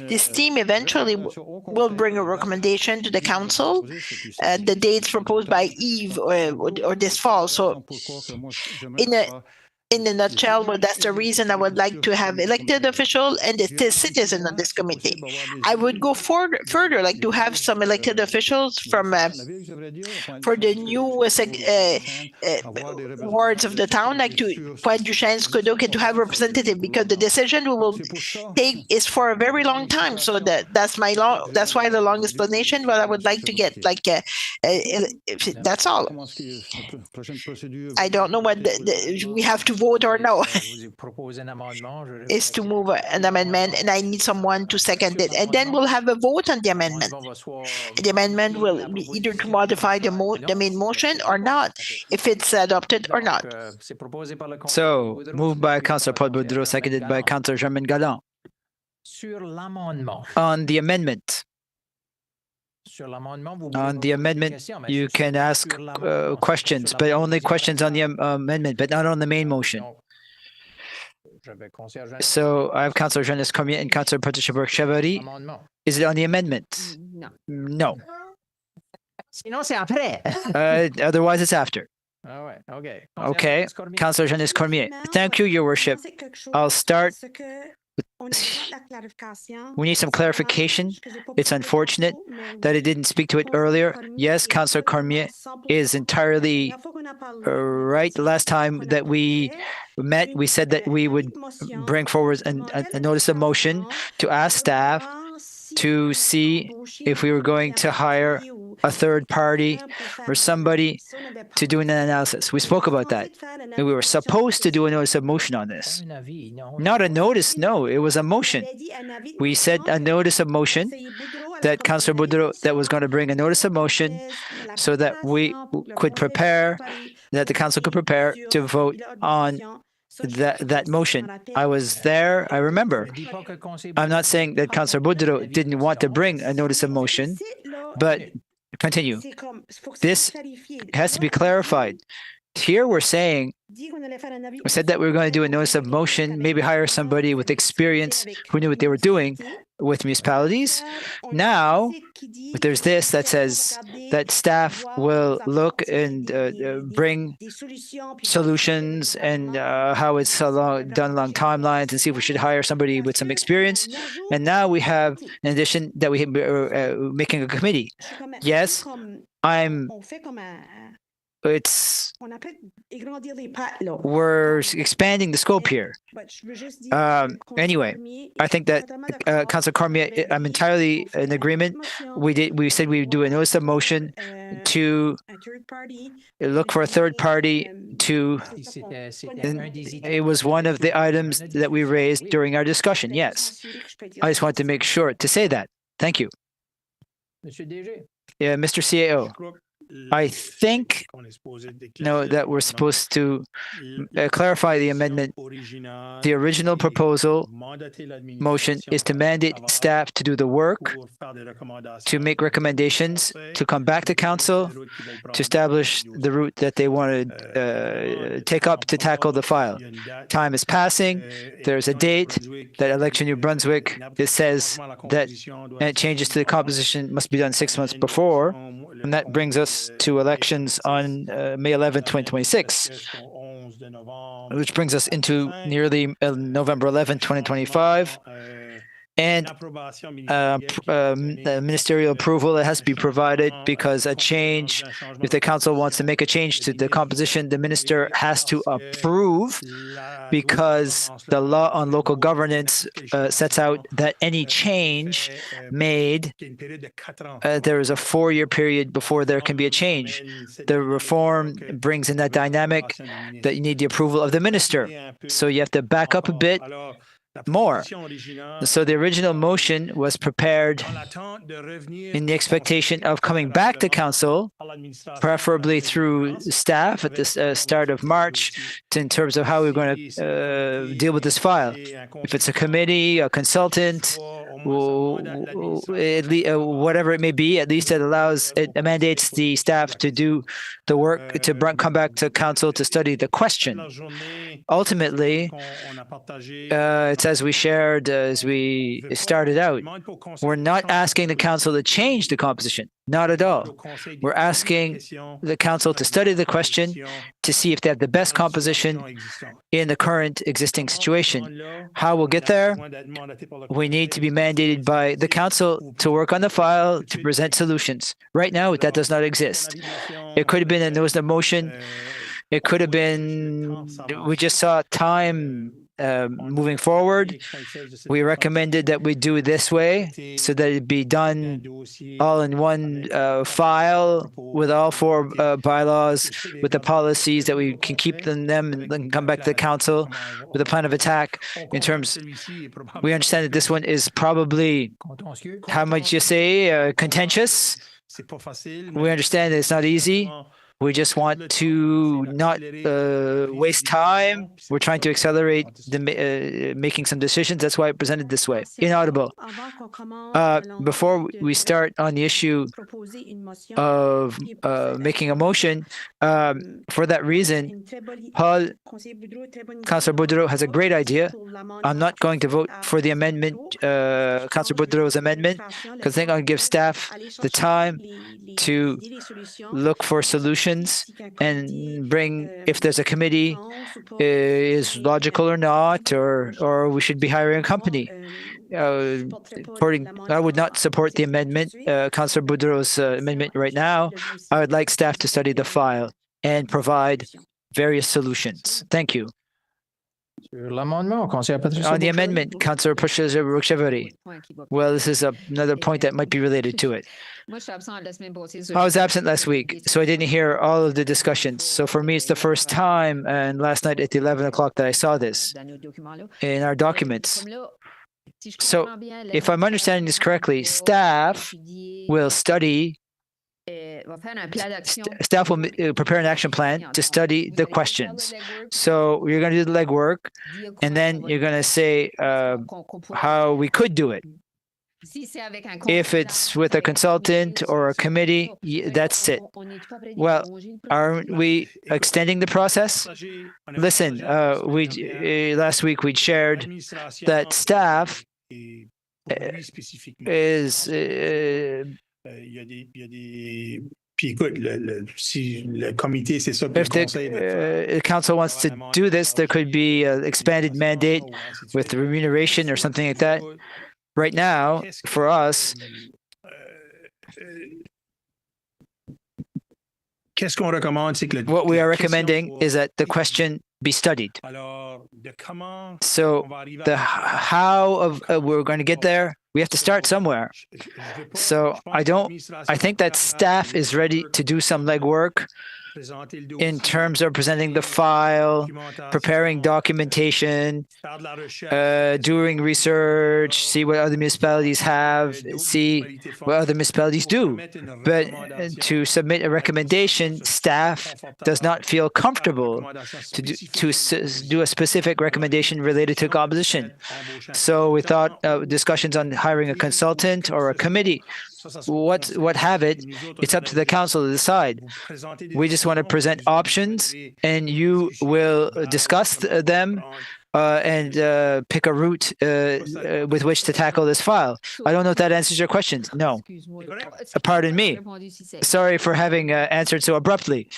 this team eventually will bring a recommendation to the council. The dates proposed by Eve or this fall. So in a nutshell, well, that's the reason I would like to have elected official and the citizen on this committee. I would go further, like to have some elected officials from for the new wards of the town, like to Pointe-Duchesne, Scodoc, to have representative, because the decision we will take is for a very long time. So that's why the long explanation. But I would like to get like that's all. I don't know what we have to vote or no. Is to move an amendment, and I need someone to second it, and then we'll have a vote on the amendment. The amendment will be either to modify the main motion or not, if it's adopted or not. So, moved by Councillor Paul Boudreau, seconded by Councillor Germaine Galland. On the amendment. On the amendment, you can ask questions, but only questions on the amendment, but not on the main motion. So I have Councillor Jeunesse Cormier and Councillor Patricia Burke-Chevary. Is it on the amendment? No. Otherwise, it's after. Okay. Councillor Jeunesse Cormier. Thank you, Your Worship. I'll start. We need some clarification. It's unfortunate that I didn't speak to it earlier. Yes, Councillor Cormier is entirely right. The last time that we met, we said that we would bring forward a notice of motion to ask staff to see if we were going to hire a third party or somebody to do an analysis. We spoke about that. And we were supposed to do a notice of motion on this. Not a notice, no, it was a motion. We said a notice of motion that Councillor Boudreau that was going to bring a notice of motion so that we could prepare, that the council could prepare to vote on that motion. I was there, I remember. I'm not saying that Councillor Boudreau didn't want to bring a notice of motion, but continue. This has to be clarified. Here we're saying, we said that we were going to do a notice of motion, maybe hire somebody with experience who knew what they were doing with municipalities. Now, there's this that says that staff will look and bring solutions and how it's done along timelines and see if we should hire somebody with some experience. And now we have, in addition, that we making a committee. Yes, we're expanding the scope here. Anyway, I think that Councillor Cormier, I'm entirely in agreement. We said we would do a notice of motion to look for a third party to. It was one of the items that we raised during our discussion. Yes, I just want to make sure to say that. Thank you. Yeah, Mr. CAO. I think that we're supposed to clarify the amendment. The original proposal motion is to mandate staff to do the work, to make recommendations, to come back to council, to establish the route that they want to take up to tackle the file. Time is passing. There's a date that Election New Brunswick, it says that changes to the composition must be done 6 months before, and that brings us to elections on May 11, 2026, which brings us into nearly November 11, 2025. And ministerial approval, it has to be provided because a change, if the council wants to make a change to the composition, the minister has to approve because the law on local governance sets out that any change made, there is a 4-year period before there can be a change. The reform brings in that dynamic that you need the approval of the minister. So you have to back up a bit more. So the original motion was prepared in the expectation of coming back to council, preferably through staff at the start of March, in terms of how we're going to deal with this file. If it's a committee, a consultant, whatever it may be, at least it mandates the staff to do the work, to come back to council to study the question. Ultimately, it's as we shared, as we started out, we're not asking the council to change the composition, not at all. We're asking the council to study the question to see if they have the best composition in the current existing situation. How we'll get there? We need to be mandated by the council to work on the file, to present solutions. Right now, that does not exist. It could have been a notice of motion. It could have been, we just saw time moving forward. We recommended that we do it this way so that it be done all in one file with all 4 bylaws, with the policies that we can keep them and then come back to the council with a plan of attack. In terms, we understand that this one is probably, how might you say, contentious. We understand that it's not easy, We just want to not waste time. We're trying to accelerate making some decisions. That's why I presented this way. Inaudible. Before we start on the issue of making a motion, for that reason, Councillor Boudreau has a great idea. I'm not going to vote for the amendment, Councillor Boudreau's amendment, because I think I'll give staff the time to look for solutions and bring, if there's a committee, is logical or not, or we should be hiring a company. I would not support the amendment, Councillor Boudreau's amendment right now. I would like staff to study the file and provide various solutions. Thank you. On the amendment, Councillor Rocheverry. Well, this is another point that might be related to it. I was absent last week, so I didn't hear all of the discussions. So for me, it's the first time, and last night at 11 o'clock that I saw this in our documents. So if I'm understanding this correctly, staff will study, staff will prepare an action plan to study the questions. So you're going to do the legwork, and then you're going to say how we could do it. If it's with a consultant or a committee, that's it. Well, aren't we extending the process? Listen, last week we shared that staff is if the council wants to do this, there could be an expanded mandate with remuneration or something like that. Right now, for us, what we are recommending is that the question be studied. So the how of we're going to get there, we have to start somewhere. So I think that staff is ready to do some legwork in terms of presenting the file, preparing documentation, doing research, see what other municipalities have, see what other municipalities do. But to submit a recommendation, staff does not feel comfortable to do a specific recommendation related to composition. So we thought discussions on hiring a consultant or a committee. What have it? It's up to the council to decide. We just want to present options, and you will discuss them and pick a route with which to tackle this file. I don't know if that answers your question. No. Pardon me. Sorry for having answered so abruptly.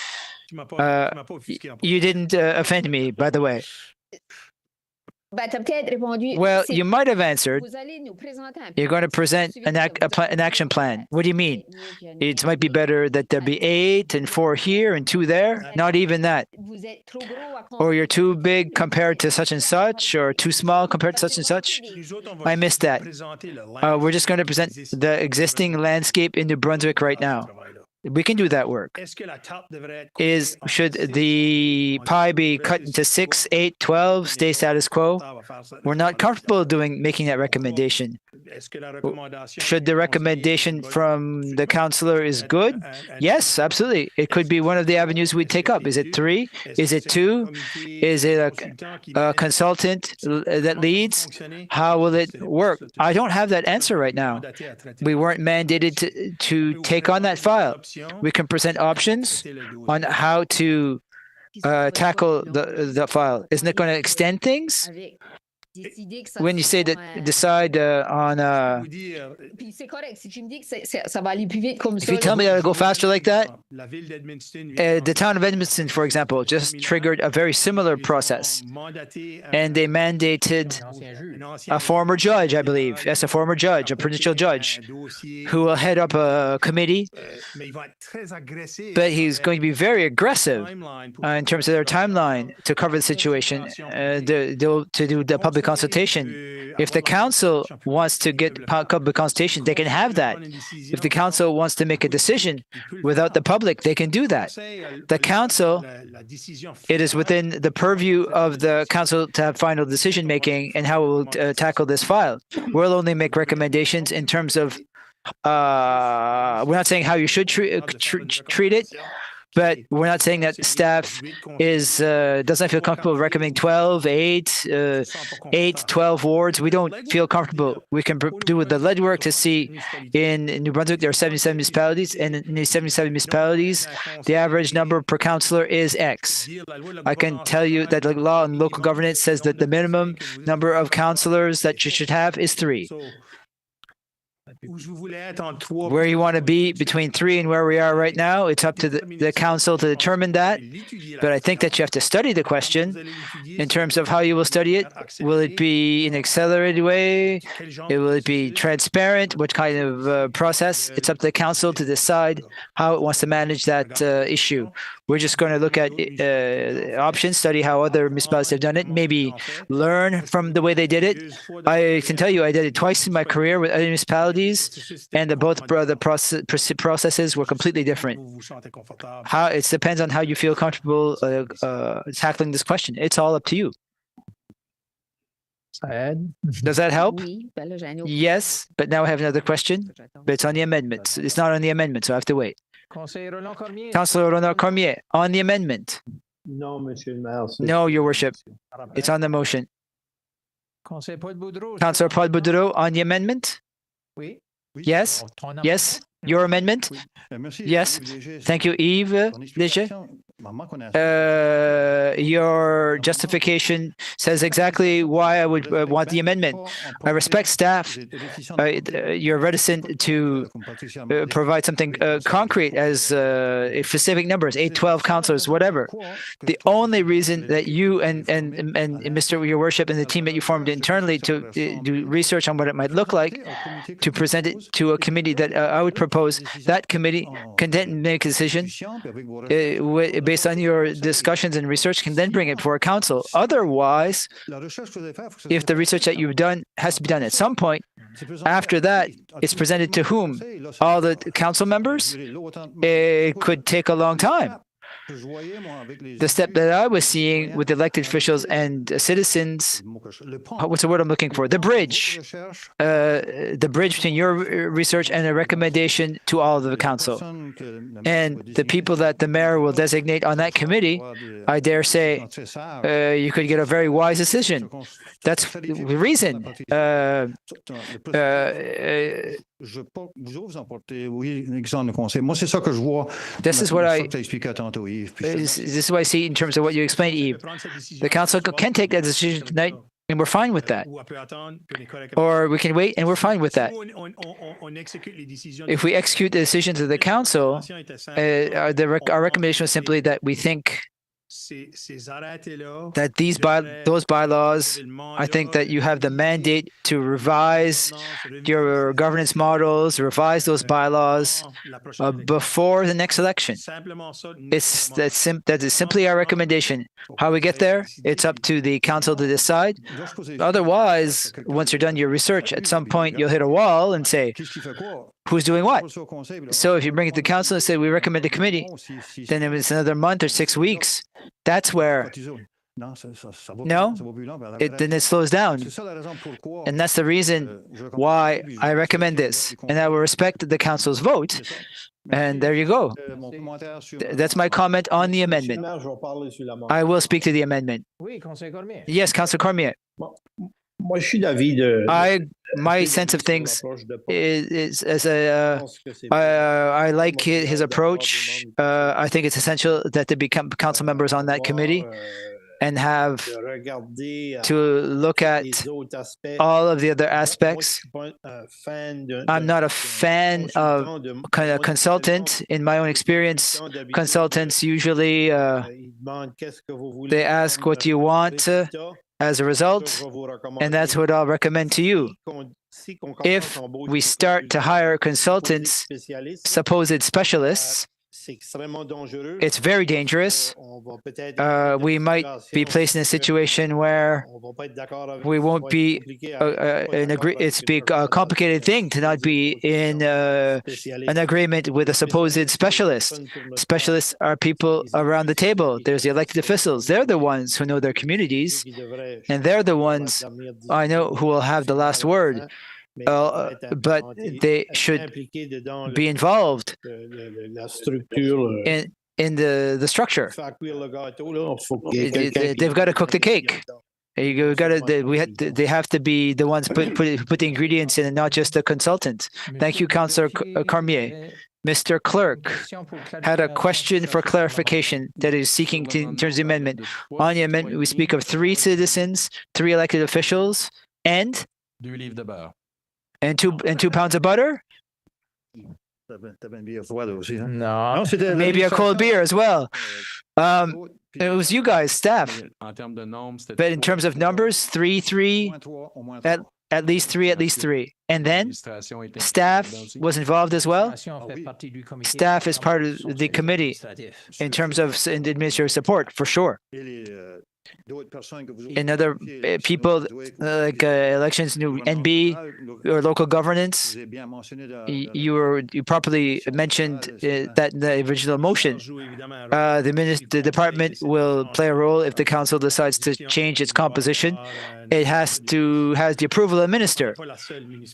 You didn't offend me, by the way. Well, you might have answered. You're going to present an action plan. What do you mean? It might be better that there be 8 and 4 here and 2 there. Not even that. Or you're too big compared to such and such, or too small compared to such and such. I missed that. We're just going to present the existing landscape in New Brunswick right now. We can do that work. Should the pie be cut into 6, 8, 12, stay status quo? We're not comfortable making that recommendation. Should the recommendation from the councillor is good? Yes, absolutely. It could be one of the avenues we take up. Is it 3? Is it 2? Is it a consultant that leads? How will it work? I don't have that answer right now. We weren't mandated to take on that file. We can present options on how to tackle the file. Isn't it going to extend things? When you say that, decide on... If you tell me that it'll go faster like that, the town of Edmundston, for example, just triggered a very similar process. And they mandated a former judge, I believe. Yes, a former judge, a provincial judge, who will head up a committee. But he's going to be very aggressive in terms of their timeline to cover the situation, to do the public consultation. If the council wants to get public consultation, they can have that. If the council wants to make a decision without the public, they can do that. The council, it is within the purview of the council to have final decision making and how it will tackle this file. We'll only make recommendations in terms of we're not saying how you should treat it. But we're not saying that staff is doesn't feel comfortable recommending 12, 8, 12 wards. We don't feel comfortable. We can do the lead work to see in New Brunswick there are 77 municipalities, and in these 77 municipalities, the average number per councillor is X. I can tell you that the law and local governance says that the minimum number of councillors that you should have is 3. Where you want to be between 3 and where we are right now, it's up to the council to determine that. But I think that you have to study the question in terms of how you will study it. Will it be in an accelerated way? Will it be transparent? What kind of process? It's up to the council to decide how it wants to manage that issue. We're just going to look at options, study how other municipalities have done it, maybe learn from the way they did it. I can tell you I did it twice in my career with other municipalities, and both the processes were completely different. It depends on how you feel comfortable tackling this question. It's all up to you. Does that help? Yes, but now I have another question, but it's on the amendment. It's not on the amendment, so I have to wait. Councillor Ronald Cormier, on the amendment. No, Monsieur le Maire. No, Your Worship. It's on the motion. Councillor Paul Boudreau, on the amendment? Yes? Yes? Your amendment? Yes. Thank you, Yves Léger. Your justification says exactly why I would want the amendment. I respect staff. You're reticent to provide something concrete as specific numbers, 8, 12 councillors, whatever. The only reason that you and Mr. Your Worship and the team that you formed internally to do research on what it might look like, to present it to a committee that I would propose, that committee can then make a decision based on your discussions and research, can then bring it before a council. Otherwise, if the research that you've done has to be done at some point, after that, it's presented to whom? All the council members? It could take a long time. The step that I was seeing with elected officials and citizens, what's the word I'm looking for? The bridge between your research and a recommendation to all of the council. And the people that the mayor will designate on that committee, I dare say, you could get a very wise decision. That's the reason. This is what I see in terms of what you explained, Yves. The council can take that decision tonight, and we're fine with that. Or we can wait, and we're fine with that. If we execute the decisions of the council, our recommendation was simply that we think that those bylaws, I think that you have the mandate to revise your governance models, revise those bylaws before the next election. That is simply our recommendation. How we get there, it's up to the council to decide. Otherwise, once you're done your research, at some point you'll hit a wall and say, who's doing what? So if you bring it to council and say, we recommend a committee, then if it's another month or 6 weeks, that's where, then it slows down. And that's the reason why I recommend this. And I will respect the council's vote. And there you go. That's my comment on the amendment. I will speak to the amendment. Yes, Councillor Cormier. My sense of things is I like his approach. I think it's essential that they become council members on that committee and have to look at all of the other aspects. I'm not a fan of kind of consultant. In my own experience, consultants usually they ask, what do you want as a result? And that's what I'll recommend to you. If we start to hire consultants, supposed specialists, it's very dangerous. We might be placed in a situation where we won't be it's a complicated thing to not be in an agreement with a supposed specialist. Specialists are people around the table. There's the elected officials. They're the ones who know their communities, and they're the ones I know who will have the last word. But they should be involved in the structure. They've got to cook the cake. You got to. They have to be the ones put the ingredients in, and not just the consultant. Thank you, Councillor Cormier. Mr. Clerk had a question for clarification that is seeking in terms of the amendment. On the amendment, we speak of 3 citizens, 3 elected officials, and 2 pounds of butter. No. Maybe a cold beer as well. It was you guys, staff. But in terms of numbers, 3, at least three. And then staff was involved as well. Staff is part of the committee in terms of administrative support, for sure. And other people like elections, new NB or local governance, you properly mentioned that in the original motion. The department will play a role if the council decides to change its composition. It has to has the approval of the minister.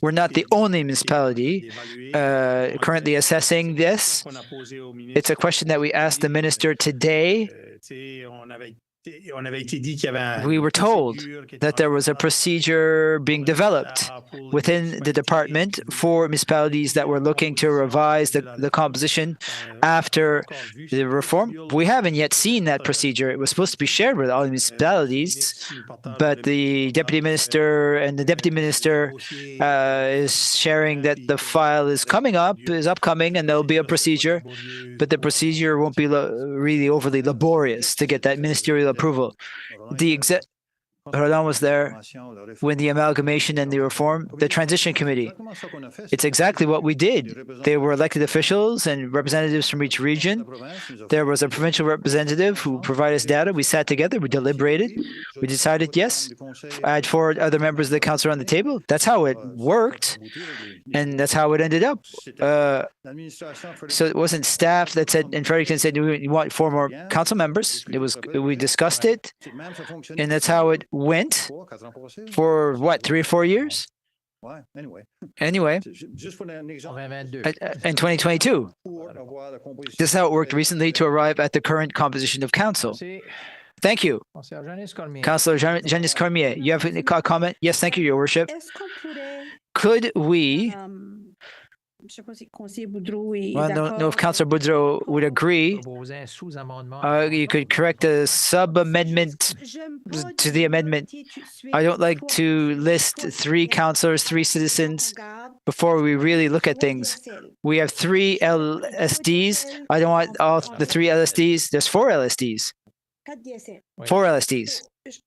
We're not the only municipality currently assessing this. It's a question that we asked the minister today. We were told that there was a procedure being developed within the department for municipalities that were looking to revise the composition after the reform. We haven't yet seen that procedure. It was supposed to be shared with all the municipalities, but the deputy minister and the deputy minister is sharing that the file is upcoming, and there'll be a procedure, but the procedure won't be really overly laborious to get that ministerial approval. Roland was there when the amalgamation and the reform, the transition committee. It's exactly what we did. There were elected officials and representatives from each region. There was a provincial representative who provided us data. We sat together, we deliberated, we decided, yes, add 4 other members of the council on the table. That's how it worked, and that's how it ended up. So it wasn't staff that said, and Fredericton said, we want 4 more council members. We discussed it, and that's how it went for what, 3 or 4 years? Anyway, in 2022. This is how it worked recently to arrive at the current composition of council. Thank you. Councillor Janice Cormier, you have a comment? Yes, thank you, Your Worship. Could we... Well, I don't know if Councillor Boudreau would agree. You could correct a sub-amendment to the amendment. I don't like to list 3 councillors, 3 citizens before we really look at things. We have 3 LSDs. I don't want all the 3 LSDs. There's 4 LSDs. 4 LSDs.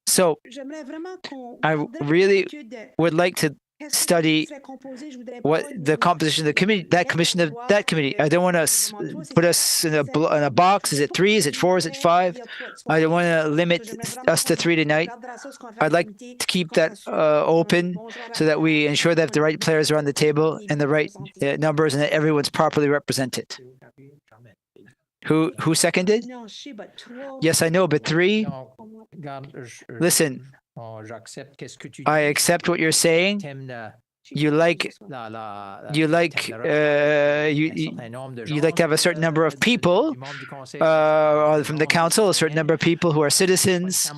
So I really would like to study what the composition of the committee, that committee. I don't want to put us in a box. Is it 3? Is it 4? Is it 5? I don't want to limit us to 3 tonight. I'd like to keep that open so that we ensure that the right players are on the table and the right numbers, and that everyone's properly represented. Who seconded? Yes, I know, but 3. Listen, I accept what you're saying. You like to have a certain number of people from the council, a certain number of people who are citizens,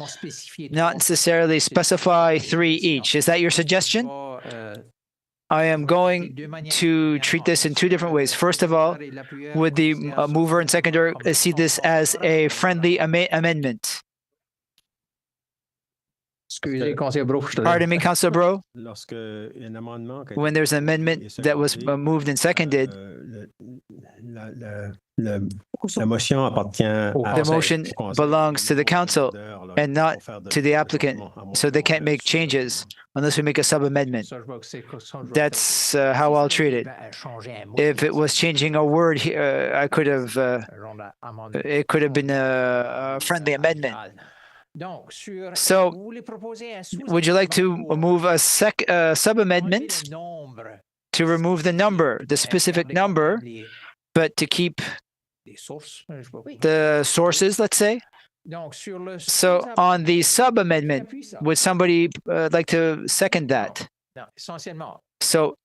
not necessarily specify 3 each. Is that your suggestion? I am going to treat this in 2 different ways. First of all, would the mover and seconder see this as a friendly amendment? Pardon me, Councillor Bro. When there's an amendment that was moved and seconded, the motion belongs to the council and not to the applicant, so they can't make changes unless we make a sub-amendment. That's how I'll treat it. If it was changing a word here, it could have been a friendly amendment. So, would you like to move a sub-amendment to remove the number, the specific number, but to keep the sources, let's say? So, on the sub-amendment, would somebody like to second that? So,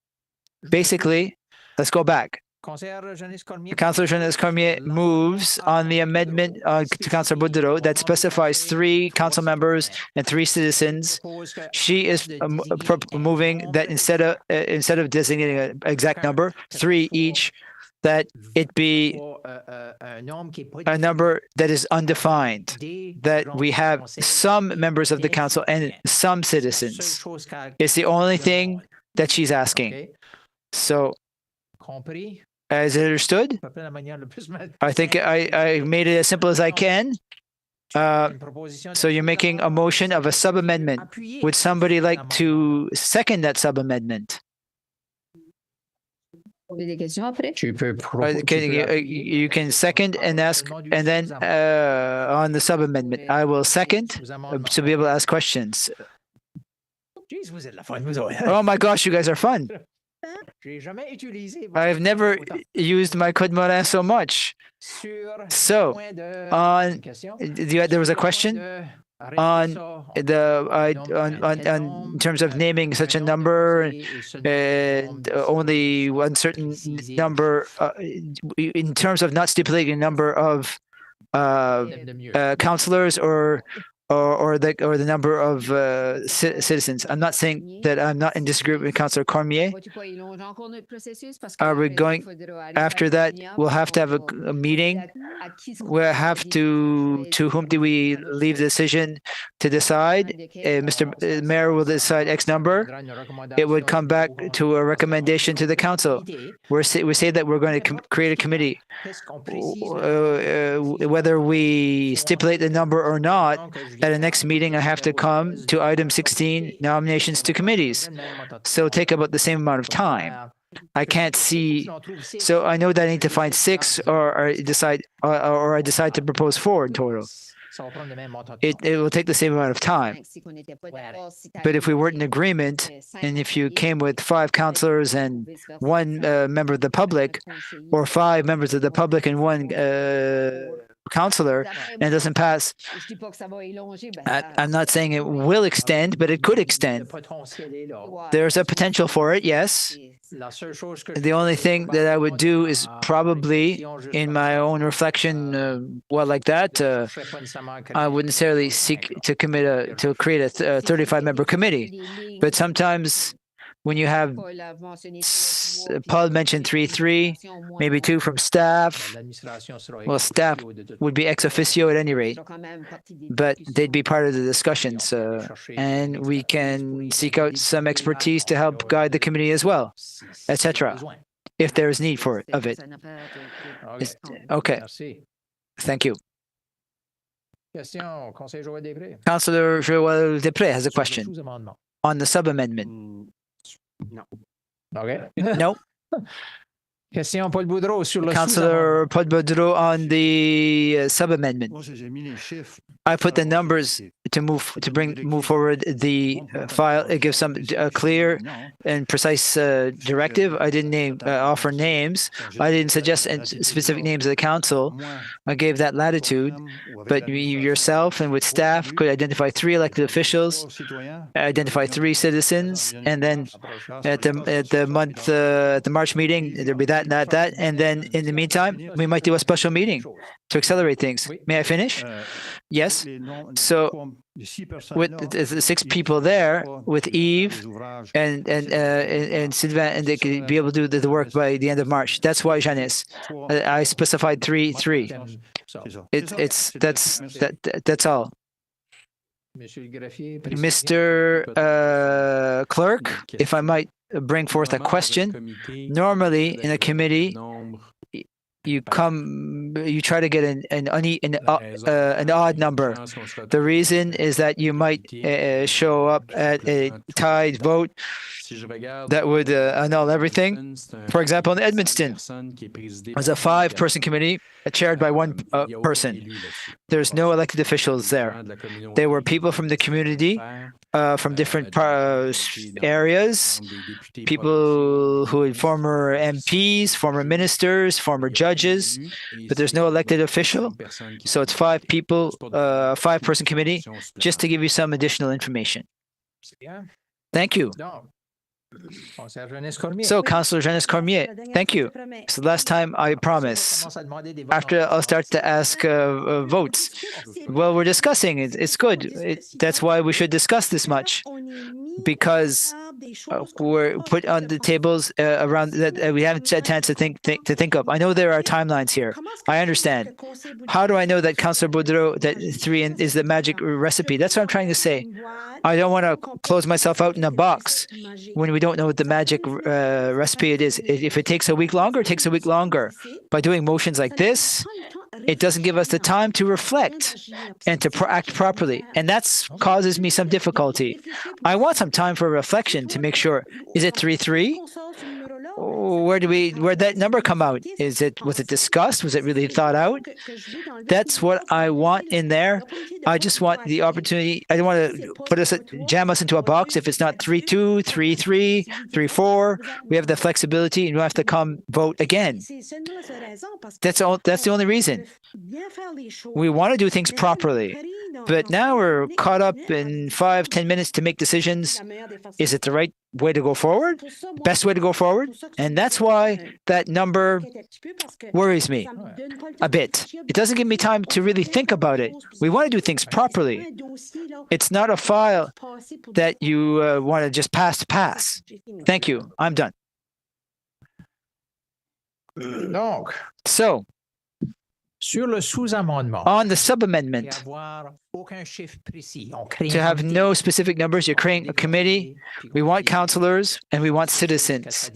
basically, let's go back. Councillor Jeunesse Cormier moves on the amendment to Councillor Boudreau that specifies 3 council members and 3 citizens. She is moving that instead of designating an exact number, 3 each, that it be a number that is undefined, that we have some members of the council and some citizens. It's the only thing that she's asking. So, as understood, I think I made it as simple as I can. So you're making a motion of a sub-amendment. Would somebody like to second that sub-amendment? You can second and ask, and then on the sub-amendment, I will second to be able to ask questions. Oh my gosh, you guys are fun. I've never used my code morin so much. So, there was a question on in terms of naming such a number and only one certain number in terms of not stipulating a number of councillors or the number of citizens. I'm not saying that I'm not in disagreement with Councillor Cormier. Are we going after that? We'll have to have a meeting. We'll have to whom do we leave the decision to decide? Mr. Mayor will decide X number. It would come back to a recommendation to the council. We say that we're going to create a committee. Whether we stipulate the number or not, at the next meeting, I have to come to item 16, nominations to committees. So it'll take about the same amount of time. I can't see. So I know that I need to find 6, or I decide to propose 4 in total. It will take the same amount of time. But if we weren't in agreement, and if you came with 5 councillors and 1 member of the public, or 5 members of the public and 1 councillor, and it doesn't pass, I'm not saying it will extend, but it could extend. There's a potential for it, yes. The only thing that I would do is probably, in my own reflection, like that, I wouldn't necessarily seek to create a 35-member committee. But sometimes when you have, Paul mentioned 3, maybe 2 from staff. Well, staff would be ex officio at any rate, but they'd be part of the discussions. And we can seek out some expertise to help guide the committee as well, etc., if there is need for it, of it. Okay. Thank you. Councillor Joël Després has a question on the sub-amendment. No. Okay. No. Question Paul Boudreau sur le Councillor Paul Boudreau on the sub-amendment. I put the numbers to move forward the file. It gives some clear and precise directive. I didn't offer names. I didn't suggest specific names of the council. I gave that latitude, but you yourself and with staff could identify 3 elected officials, identify 3 citizens, and then at the March meeting there'll be that, and then in the meantime we might do a special meeting to accelerate things. May I finish? Yes. So with the 6 people there, with Yves and Sylvain, and they could be able to do the work by the end of March. That's why, Janice, I specified 3. That's all. Mr. Clerk, if I might bring forth a question. Normally, in a committee, you try to get an odd number. The reason is that you might show up at a tied vote that would annul everything. For example, in Edmundston, there's a 5-person committee chaired by 1 person. There's no elected officials there. There were people from the community, from different areas, people who are former MPs, former ministers, former judges, but there's no elected official. So it's 5 people, 5-person committee, just to give you some additional information. Thank you. So, Councillor Jeunesse Cormier, thank you. It's the last time I promise. After I'll start to ask votes. Well, we're discussing it. It's good. That's why we should discuss this much, because we're put on the tables around that we haven't had chance to think of. I know there are timelines here. I understand. How do I know that Councillor Boudreau that 3 is the magic recipe? That's what I'm trying to say. I don't want to close myself out in a box when we don't know what the magic recipe it is. If it takes a week longer, it takes a week longer. By doing motions like this, it doesn't give us the time to reflect and to act properly. And that causes me some difficulty. I want some time for reflection to make sure, is it 3-3? Where'd that number come out? Was it discussed? Was it really thought out? That's what I want in there. I just want the opportunity. I don't want to jam us into a box. If it's not 3-2, 3-3, 3-4, we have the flexibility and we have to come vote again. That's the only reason. We want to do things properly. But now we're caught up in 5-10 minutes to make decisions. Is it the right way to go forward? Best way to go forward? And that's why that number worries me a bit. It doesn't give me time to really think about it. We want to do things properly. It's not a file that you want to just pass. Thank you. I'm done. So, Sur le sous-amendement, on the sub-amendment, to have no specific numbers, you're creating a committee. We want councillors and we want citizens.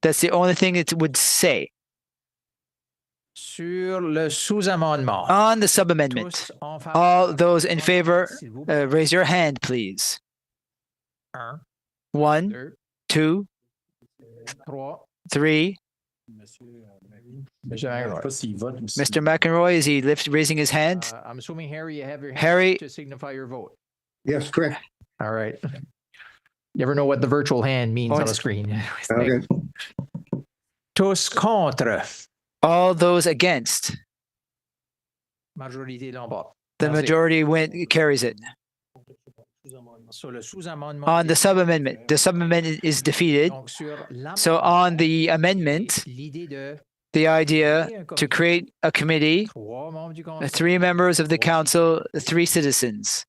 That's the only thing it would say. sur le sous-amendement, On the sub-amendment, all those in favor, raise your hand, please. 1, 2, 3. Mr. McEnroy, is he raising his hand? I'm assuming, Harry, you have your hand Harry. to signify your vote. Yes, correct. All right. You never know what the virtual hand means on the screen. Okay. Tous contre. All those against. Majorité l'emporte. The majority carries it. Sur le sous-amendement, On the sub-amendment, the sub-amendment is defeated. donc sur So on the amendment, l'idée de the idea to create a committee, 3 membres du conseil, 3 members of the council, 3 citizens.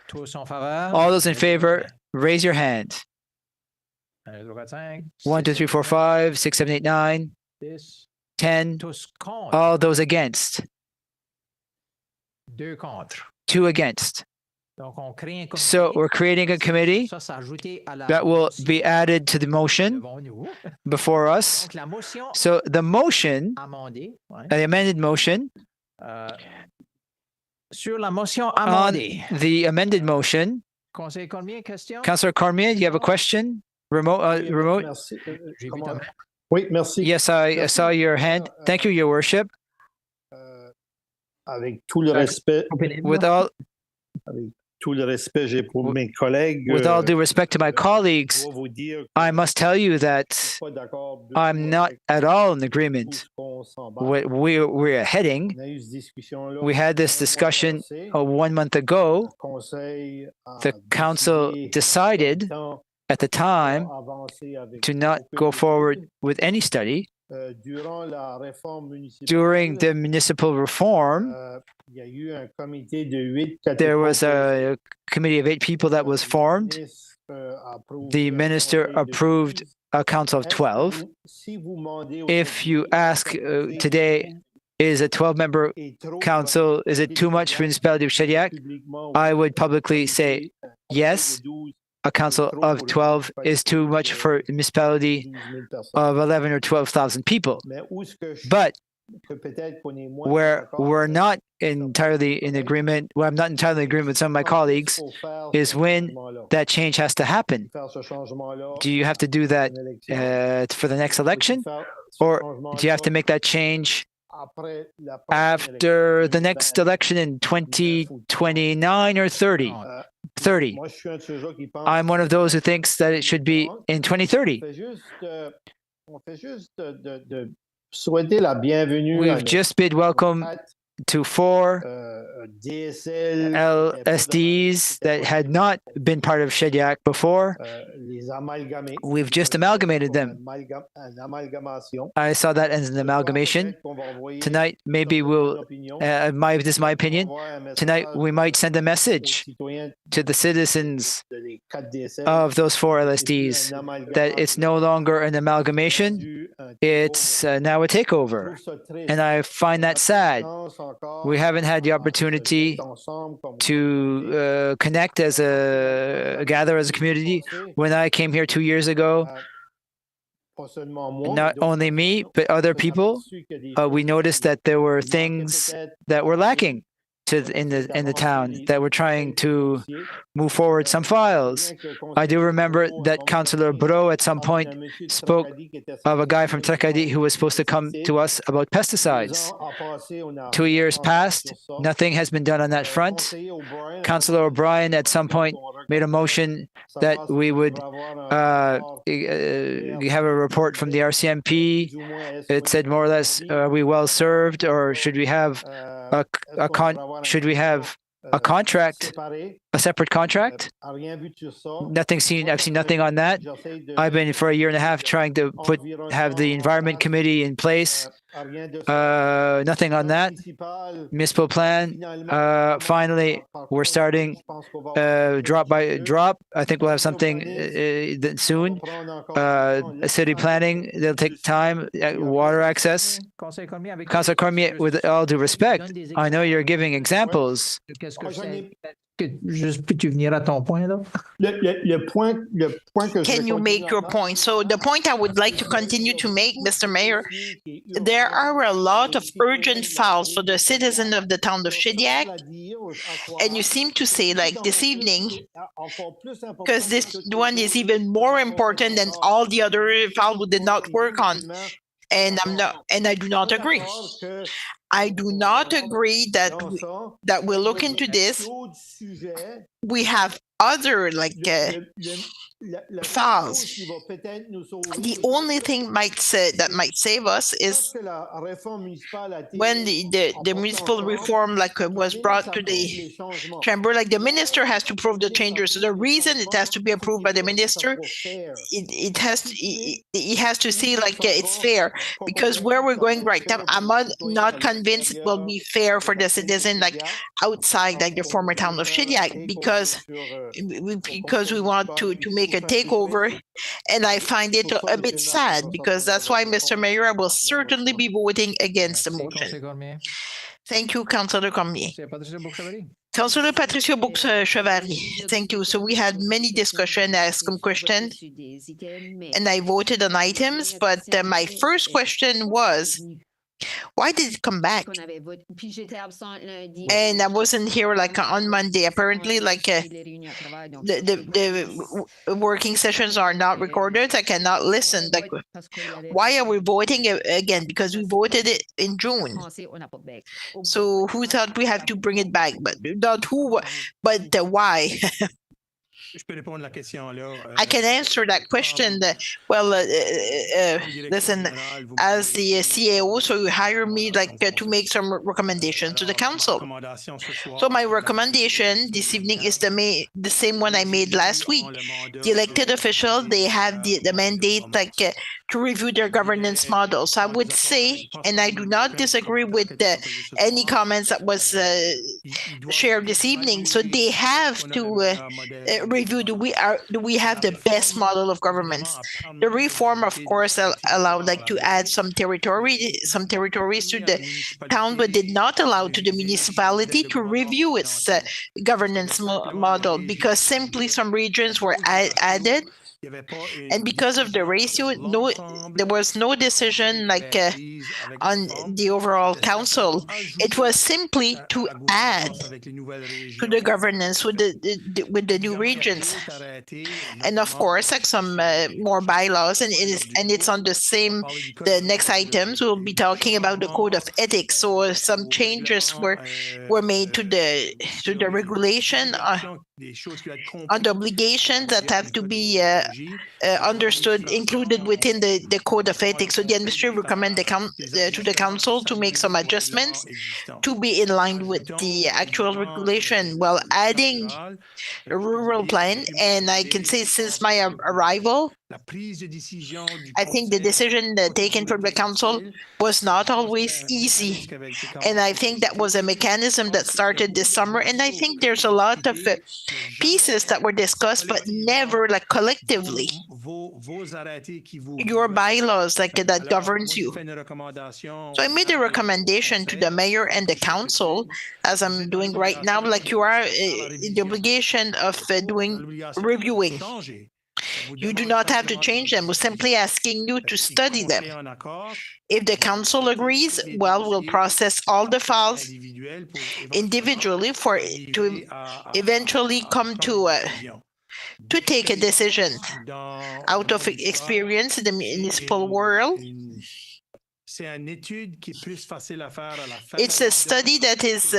tous en faveur. All those in favor, raise your hand. 1, 2, 3, 4, 5, 1, 2, 3, 4, 5, 6, 7, 8, 9, 10. Tous contre. All those against. 2 contre. 2 against. Donc, on crée un comité. So we're creating a committee Ça, c'est ajouté à la that will motion be added to the motion devant nous. before us. Donc, la motion So the motion, amendée, ouais, the amended motion, sur la motion on amendée. the amended motion. Conseil Cormier, question? Councillor Cormier, do you have a question? Remote. Merci. J'ai vu ta main. Oui, merci. Yes, I saw your hand. Thank you, Your Worship. Avec tout le respect, With all j'ai pour mes collègues. with all due respect to my colleagues, je dois vous dire que I must tell you that je suis pas d'accord de I'm not avec at all in tout agreement ce qu'on s'embarque. with where we're heading. On a eu cette discussion-là We had this discussion passé. 1 month ago. Le Conseil a The council décidé decided tant at the time avancer avec to not aucune go forward étude. with any study. Durant la réforme municipale, During the municipal reform, il y a eu un comité de 8 there was a committee of 8 people that was formed. The minister approved a council of 12. If you ask today, is a 12-member council, is it too much for the municipality of Shediac? I would publicly say yes. A council of 12 is too much for a municipality of 11 or 12,000 people. But where we're not entirely in agreement, where I'm not entirely in agreement with some of my colleagues, is when that change has to happen. Do you have to do that for the next election? Or do you have to make that change after the next election in 2029 or 30? 30. I'm one of those who thinks that it should be in 2030. We've just bid welcome to 4 LSDs that had not been part of Shediac before. We've just amalgamated them. I saw that as an amalgamation. Tonight, maybe we'll, this is my opinion, tonight we might send a message to the citizens of those 4 LSDs that it's no longer an amalgamation, it's now a takeover. And I find that sad. We haven't had the opportunity to connect as gather as a community. When I came here 2 years ago, not only me, but other people, we noticed that there were things that were lacking in the town, that we're trying to move forward some files. I do remember that Councillor Bro at some point spoke of a guy from Tracadie who was supposed to come to us about pesticides. 2 years passed, nothing has been done on that front. Councillor O'Brien at some point made a motion that we would have a report from the RCMP. It said more or less, are we well served, or should we have a contract, a separate contract? Nothing seen. I've seen nothing on that. I've been for a year and a half trying to have the environment committee in place. Nothing on that. Municipal plan. Finally, we're starting drop by drop. I think we'll have something soon. City planning, they'll take time. Water access. Councillor Cormier, with all due respect, I know you're giving examples. Juste peux-tu venir à ton point, là? Can you make your point? So the point I would like to continue to make, Mr. Mayor, there are a lot of urgent files for the citizens of the town of Shediac, and you seem to say, like this evening, because this one is even more important than all the other files we did not work on. And I do not agree. I do not agree that we'll look into this. We have other files. The only thing that might save us is when the municipal reform was brought to the chamber, the minister has to approve the changes. So the reason it has to be approved by the minister, he has to see it's fair, because where we're going right now, I'm not convinced it will be fair for the citizen outside the former town of Shediac, because we want to make a takeover, and I find it a bit sad, because that's why, Mr. Mayor, I will certainly be voting against the motion. Thank you, Councillor Cormier. Councillor Patricia Bourque-Chevalier, thank you. So we had many discussions, asked some questions, and I voted on items, but my first question was, why did it come back? And I wasn't here on Monday. Apparently, the working sessions are not recorded. I cannot listen. Why are we voting again? Because we voted it in June. So who thought we have to bring it back? But not who, but why? I can answer that question. Listen, as the CAO, so you hire me to make some recommendations to the council. So my recommendation this evening is the same one I made last week. The elected officials, they have the mandate to review their governance model. So I would say, and I do not disagree with any comments that was shared this evening. So they have to review, do we have the best model of governments? The reform, of course, allowed to add some territories to the town, but did not allow to the municipality to review its governance model, because simply some regions were added. And because of the ratio, there was no decision on the overall council. It was simply to add to the governance with the new regions, and of course, some more bylaws. And it's on the next items. We'll be talking about the code of ethics. So some changes were made to the regulation on the obligations that have to be understood, included within the code of ethics. So the administrator recommend the the council to make some adjustments to be in line with the actual regulation while adding a rural plan. And I can say since my arrival, I think the decision taken from the council was not always easy. And I think that was a mechanism that started this summer. And I think there's a lot of pieces that were discussed, but never like collectively. Your bylaws like that governs you. So I made a recommendation to the mayor and the council, as I'm doing right now, like you are in the obligation of reviewing. You do not have to change them. We're simply asking you to study them. If the council agrees, well, we'll process all the files individually to eventually come to take a decision. Out of experience in the municipal world, it's a study that is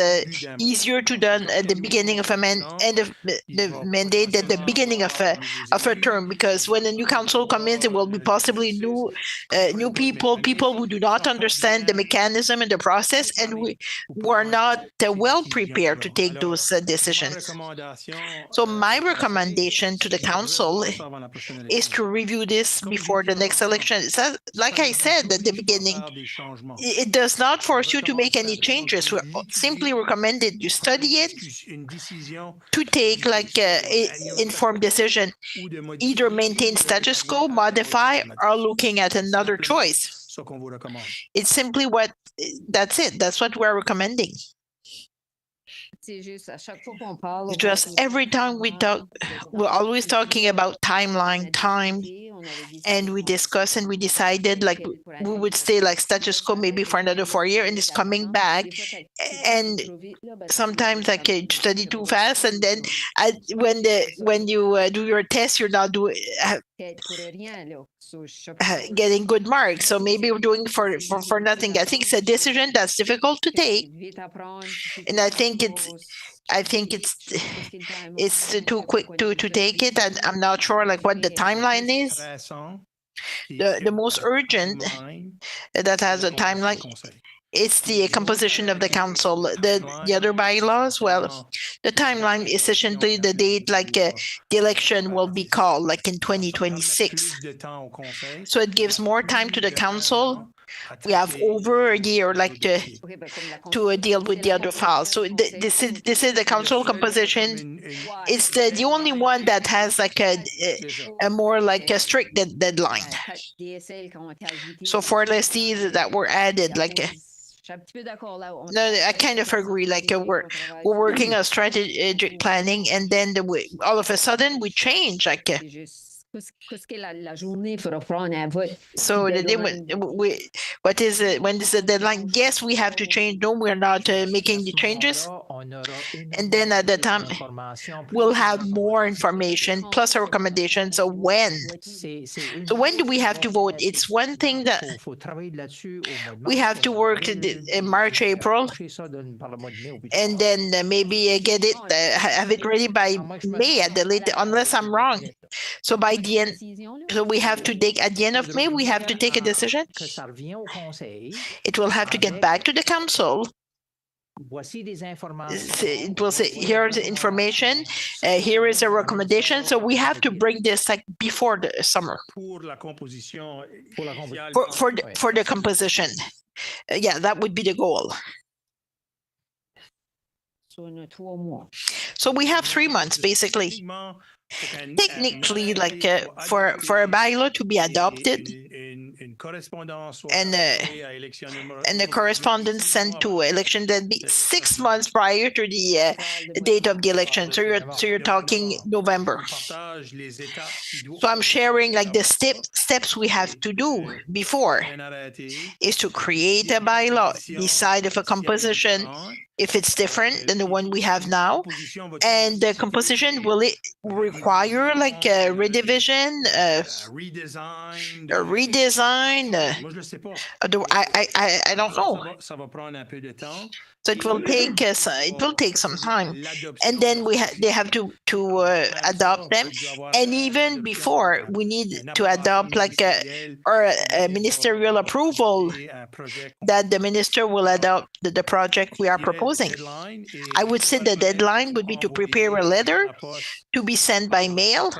easier to done at the beginning of a the mandate than the beginning of a term, because when a new council comes in, there will be possibly new people who do not understand the mechanism and the process, and we were not well prepared to take those decisions. So my recommendation to the council is to review this before the next election. So, like I said at the beginning, it does not force you to make any changes. We simply recommended you study it to take like an informed decision, either maintain status quo, modify, or looking at another choice. It's simply that's it. That's what we're recommending. Just every time we talk, we're always talking about timeline, time, and we discuss and we decided like we would stay like status quo maybe for another 4 years, and it's coming back. And sometimes like you study too fast, and then when you do your test, you're not doing getting good marks. So maybe we're doing for nothing. I think it's a decision that's difficult to take, and I think it's too quick to take it, and I'm not sure like what the timeline is. The most urgent that has a timeline, it's the composition of the council. The other bylaws, well, the timeline is essentially the date like the election will be called like in 2026. So it gives more time to the council. We have over a year like to deal with the other files. So this is the council composition. It's the only one that has like a more like a strict deadline. So for lessees that were added, like no, I kind of agree. Like we're working on strategic planning, and then all of a sudden we change. Like so the day what is it? When is the deadline? Yes, we have to change. No, we're not making the changes. And then at the time, we'll have more information plus a recommendation. So when do we have to vote? It's one thing that we have to work in March, April, and then maybe get it, have it ready by May at the latest, unless I'm wrong. So by the end, so we have to take at the end of May, we have to take a decision. It will have to get back to the council. It will say, here's the information, here is a recommendation. So we have to bring this like before the summer for the composition. Yeah, that would be the goal. So we have 3 months basically. Technically, like for a bylaw to be adopted and the correspondence sent to election, that'd be 6 months prior to the date of the election. So you're talking November. So I'm sharing like the steps we have to do before is to create a bylaw, decide if a composition, if it's different than the one we have now. And the composition, will it require like a redivision, a redesign? I don't know. So it will take some time, and then they have to adopt them, and even before we need to adopt like a ministerial approval that the minister will adopt the project we are proposing. I would say the deadline would be to prepare a letter to be sent by mail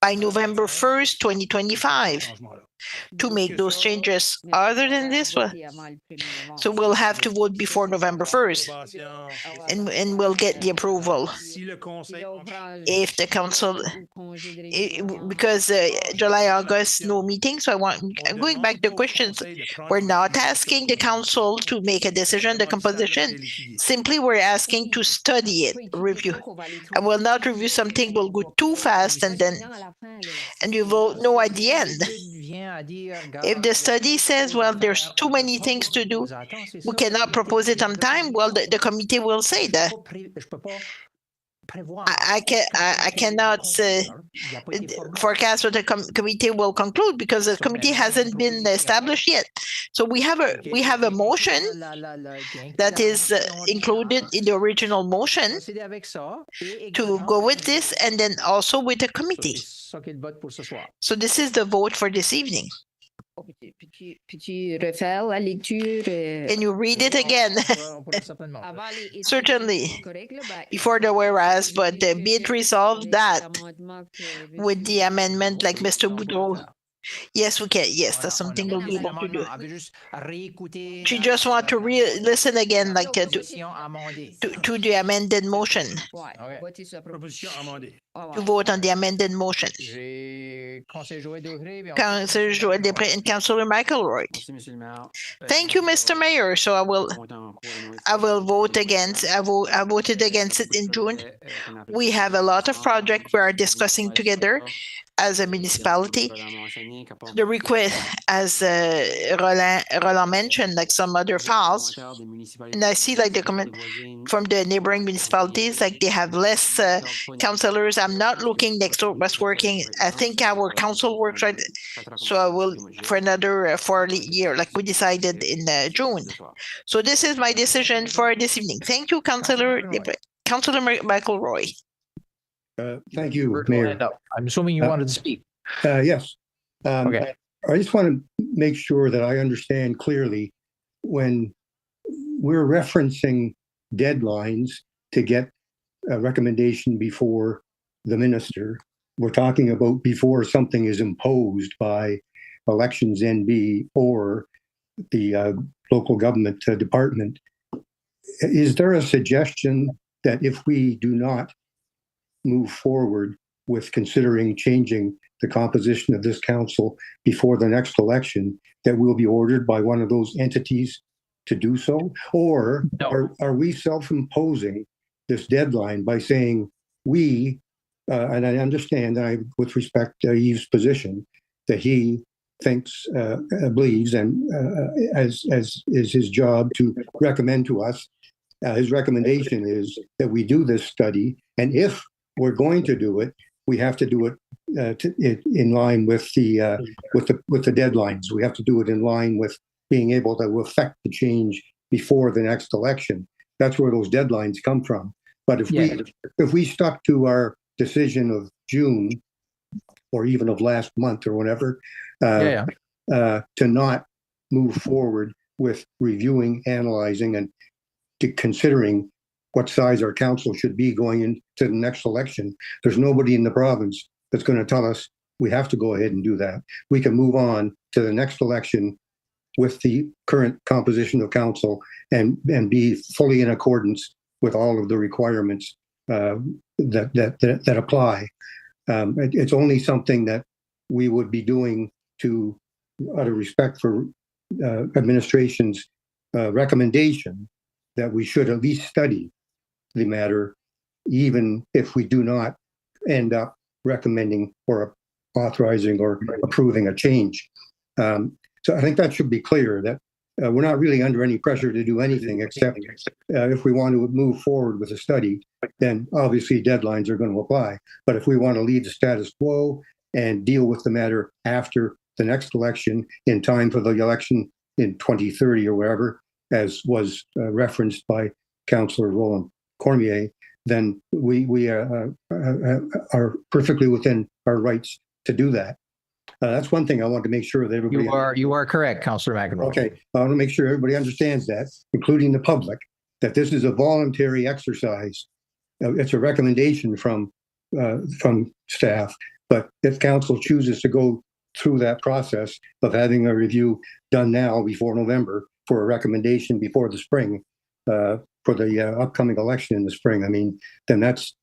by November 1st, 2025. To make those changes. Other than this, so we'll have to vote before November 1st, and we'll get the approval. If the council, because July, August, no meeting, so I'm going back to questions. We're not asking the council to make a decision, the composition. Simply, we're asking to study it, review. I will not review something, will go too fast, and you vote no at the end. If the study says, well, there's too many things to do, we cannot propose it on time, well, the committee will say that. I cannot forecast what the committee will conclude because the committee hasn't been established yet. So we have a motion that is included in the original motion to go with this, and then also with the committee. So this is the vote for this evening. Can you read it again? Certainly, before the whereas, but be it resolved that with the amendment like Mr. Boudreau. Yes, we can. Yes, that's something we'll be able to do. She just want to listen again, like to the amended motion. To vote on the amended motion. Councillor Joël Després and Councillor McElroy. Thank you, Mr. Mayor. So I will vote against. I voted against it in June. We have a lot of projects we are discussing together as a municipality. The request, as Roland mentioned, like some other files, and I see like the comment from the neighboring municipalities, like they have less councillors. I'm not looking next door what's working. I think our council works right, so I will for another 4 year, like we decided in June. So this is my decision for this evening. Thank you, Councillor McElroy. Thank you, Mayor. I'm assuming you wanted to speak. Yes. Okay. I just want to make sure that I understand clearly when we're referencing deadlines to get a recommendation before the minister. We're talking about before something is imposed by Elections NB or the local government department. Is there a suggestion that if we do not move forward with considering changing the composition of this council before the next election, that we'll be ordered by one of those entities to do so? Or no. Are we self-imposing this deadline by saying we, and I understand that with respect to Yves' position, that he thinks, believes, and as is his job to recommend to us, his recommendation is that we do this study, and if we're going to do it, we have to do it in line with the deadlines. We have to do it in line with being able to affect the change before the next election. That's where those deadlines come from. But if we stuck to our decision of June, or even of last month or whatever, to not move forward with reviewing, analyzing, and considering what size our council should be going into the next election, there's nobody in the province that's going to tell us we have to go ahead and do that. We can move on to the next election with the current composition of council and be fully in accordance with all of the requirements that apply. It's only something that we would be doing out of respect for administration's recommendation that we should at least study the matter, even if we do not end up recommending or authorizing or approving a change. So I think that should be clear, that we're not really under any pressure to do anything except if we want to move forward with a study, then obviously deadlines are going to apply. But if we want to leave the status quo and deal with the matter after the next election in time for the election in 2030 or wherever, as was referenced by Councillor Roland Cormier, then we are perfectly within our rights to do that. That's one thing I want to make sure that everybody. You are correct, Councillor McEnroe. Okay, I want to make sure everybody understands that, including the public, that this is a voluntary exercise. It's a recommendation from staff, but if council chooses to go through that process of having a review done now before November for a recommendation before the spring, for the upcoming election in the spring, I mean, then that's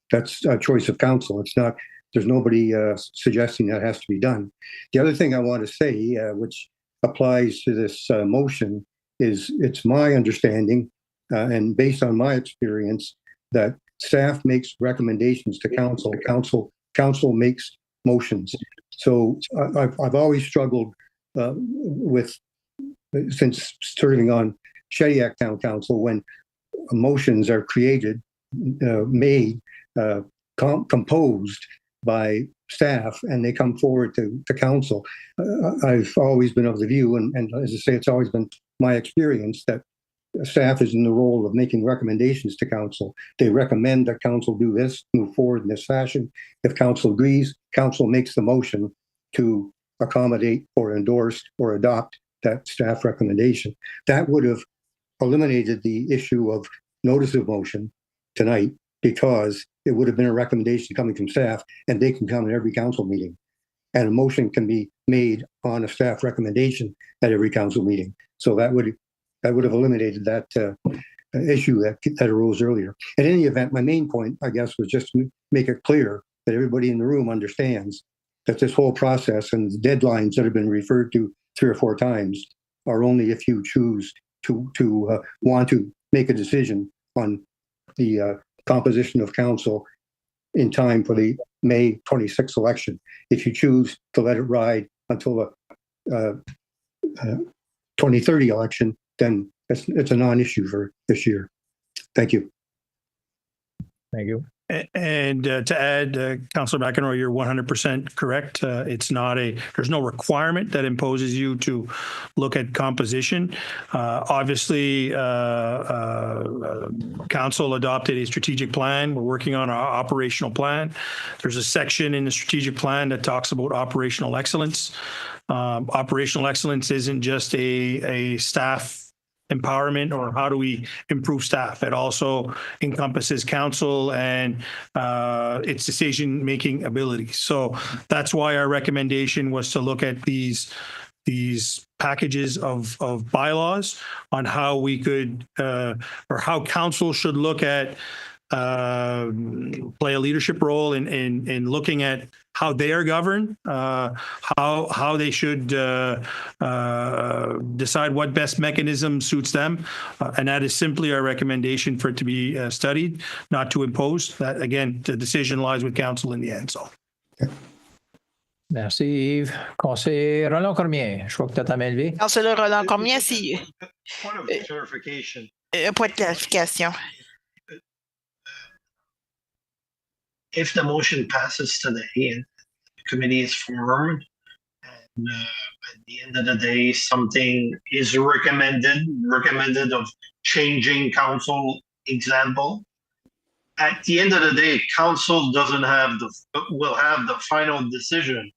a choice of council. It's not. There's nobody suggesting that has to be done. The other thing I want to say, which applies to this motion, is it's my understanding, and based on my experience, that staff makes recommendations to council. Council makes motions. So I've always struggled with, since serving on Shediac Town Council, when motions are created, made, composed by staff, and they come forward to council. I've always been of the view, and as I say, it's always been my experience that staff is in the role of making recommendations to council. They recommend that council do this, move forward in this fashion. If council agrees, council makes the motion to accommodate or endorse or adopt that staff recommendation. That would have eliminated the issue of notice of motion tonight, because it would have been a recommendation coming from staff, and they can come in every council meeting. And a motion can be made on a staff recommendation at every council meeting. So that would have eliminated that issue that arose earlier. In any event, my main point, I guess, was just to make it clear that everybody in the room understands that this whole process and the deadlines that have been referred to 3 or 4 times are only if you choose to want to make a decision on the composition of council in time for the May 26th election. If you choose to let it ride until the 2030 election, then it's a non-issue for this year. Thank you. Thank you. And to add, Councillor McEnroe, you're 100% correct. It's not there's no requirement that imposes you to look at composition. Obviously, Council adopted a strategic plan. We're working on our operational plan. There's a section in the strategic plan that talks about operational excellence. Operational excellence isn't just a staff empowerment or how do we improve staff. It also encompasses council and its decision-making abilities. So that's why our recommendation was to look at these packages of bylaws on how we could or how council should look at play a leadership role in looking at how they are governed, how they should decide what best mechanism suits them, and that is simply our recommendation for it to be studied, not to impose. That again, the decision lies with council in the end. So. Merci Yves. Conseiller Roland Cormier, je crois que tu as ta main levée. Councillor Roland Cormier, si Point of clarification. Point de clarification. If the motion passes today and the committee is formed, and at the end of the day, something is recommended of changing council example, at the end of the day, council will have the final decision.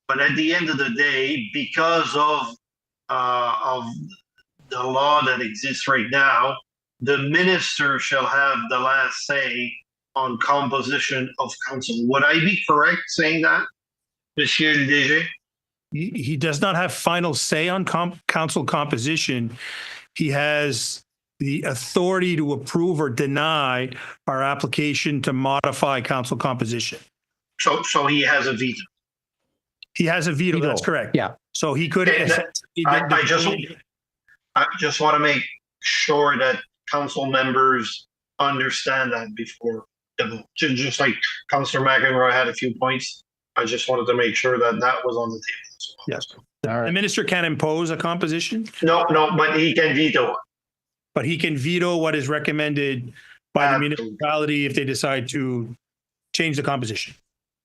But at the end of the day, because of the law that exists right now, the minister shall have the last say on composition of council. Would I be correct saying that, Monsieur le DG? He does not have final say on council composition. He has the authority to approve or deny our application to modify council composition. So he has a veto. He has a veto. That's correct. Yeah. So he could. I just want to make sure that council members understand that before the vote. Just like Councillor McEnroe had a few points, I just wanted to make sure that that was on the table as well. Yes. The minister can impose a composition, No, but he can veto it. but he can veto what is recommended by the municipality if they decide to change the composition.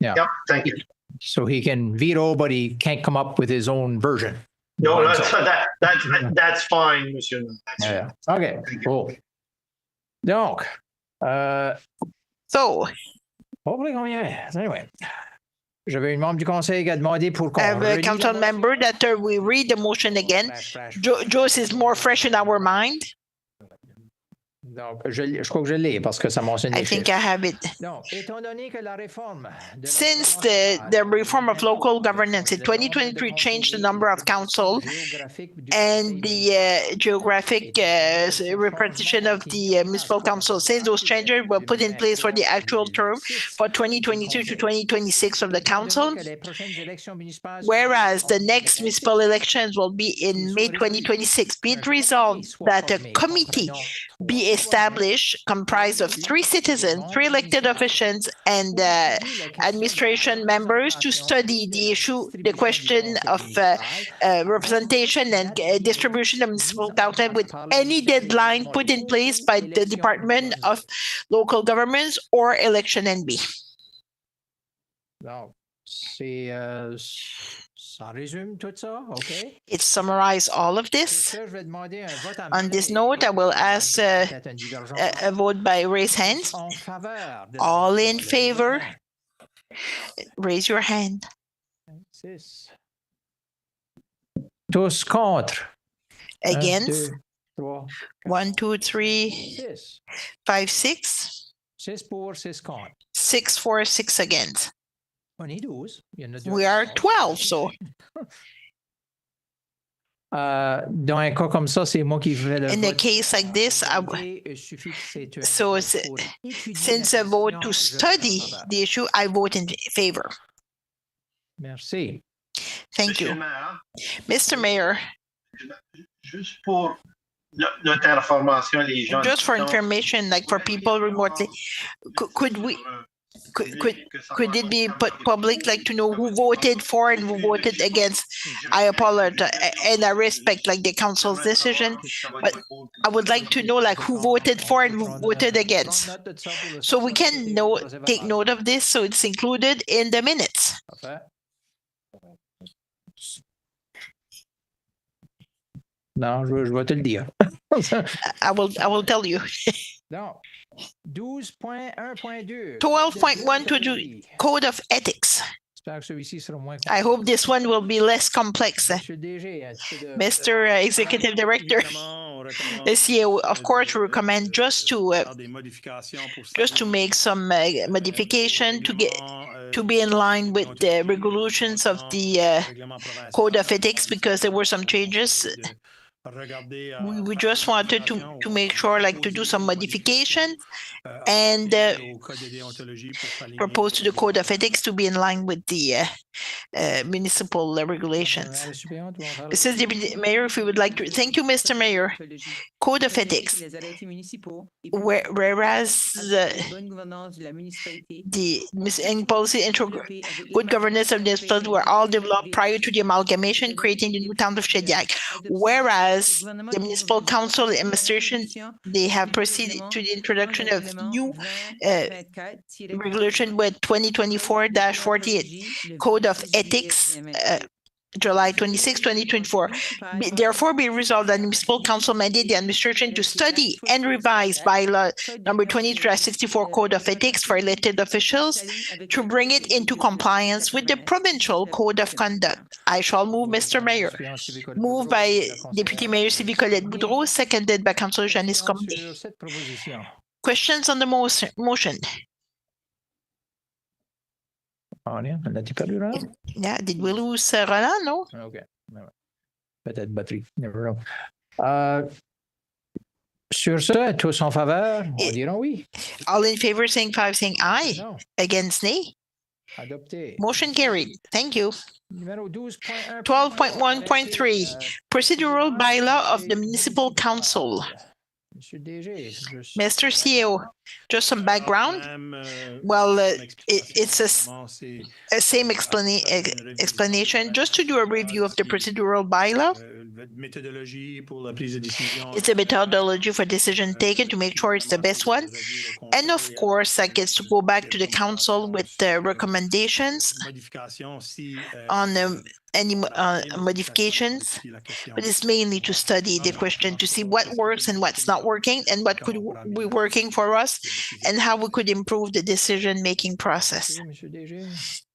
Yep, thank you. So he can veto, but he can't come up with his own version. No, that's fine, monsieur. Yeah. OK, cool. Donc, So, hopefully combien? Anyway. J'avais une membre du conseil qui a demandé pour qu'on I have a council member that we read the motion again. Joyce is more fresh in our mind. Donc, je crois que je l'ai parce que ça mentionne les I think I have it. Donc, étant donné que la réforme Since the reform of local governance in 2023 changed the number of council and the geographic repartition of the municipal council, since those changes were put in place for the actual term for 2022 to 2026 of the council, whereas the next municipal elections will be in May 2026, be it resolved that a committee be established comprised of 3 citizens, 3 elected officials, and administration members to study the issue, the question of representation and distribution of municipal council with any deadline put in place by the Department of Local Governments or Election NB. Donc, c'est ça résume tout ça, OK? It summarizes all of this. Je vais demander un vote en On this main. note, I will ask Peut-être une divergence. a vote by raised hands. En faveur de All in favor, raise your hand. 6. Tous contre. Against, 3, 1, 2, 3, 6. 5, 6. 6 pour, 6 contre. 6 for, 6 against. On est 12. Il y en a 2. We are 12, so Dans un cas comme ça, c'est moi qui fais le in a vote. case like this, Il suffit que c'est un so vote pour since a vote to study the issue, I vote in favor. Merci. Thank Monsieur you. le maire, Mr. Mayor, juste pour notre information, les gens. just for information, like for people remotely, could it be put public, like to know who voted for and who voted against? I apologize and I respect like the council's decision, but I would like to know like who voted for and who voted against. So we can take note of this, so it's included in the minutes. Parfait. Non, je vais te le dire. I will tell you. Donc, 12.1.2. 12.1 to do Code of Ethics. J'espère que celui-ci sera moins I hope this one will be less complex. Monsieur le DG, un petit peu de- Mr. Executive Director, the CEO, of course, we recommend just to make some modification to be in line with the regulations of the Code of Ethics, because there were some changes. We just wanted to make sure, like, to do some modification and propose to the Code of Ethics to be in line with the municipal regulations. Mrs. Deputy Mayor, if you would like to, thank you, Mr. Mayor. Code of Ethics, whereas the policy and good governance of the municipality were all developed prior to the amalgamation, creating the new town of Shediac. Whereas the municipal council administration, they have proceeded to the introduction of new regulation with 2024-48 Code of Ethics, July 26, 2024. Therefore, be resolved that the municipal council mandate the administration to study and revise bylaw number 20-64 Code of Ethics for elected officials to bring it into compliance with the provincial Code of Conduct. I shall move, Mr. Mayor. Moved by Deputy Mayor Sylvie Colette Boudreau, seconded by Councillor Janice Comte. Sur cette proposition. Questions on the motion? Rien, on a-t-il perdu là? Yeah, did we lose Roland? No? OK. Peut-être batterie. Never know. Sur ce, tous en faveur, on dira oui. All in favor, saying aye. Non. Against, nay. Adopté. Motion carried. Thank you. Numéro 12.1. 12.1.3 Procedural bylaw of the municipal council. Mr. CEO, just some background. Well, it's a same explanation. Just to do a review of the procedural bylaw. It's a methodology for decision taken to make sure it's the best one. And of course, that gets to go back to the council with the recommendations on any modifications, but it's mainly to study the question to see what works and what's not working and what could be working for us and how we could improve the decision-making process.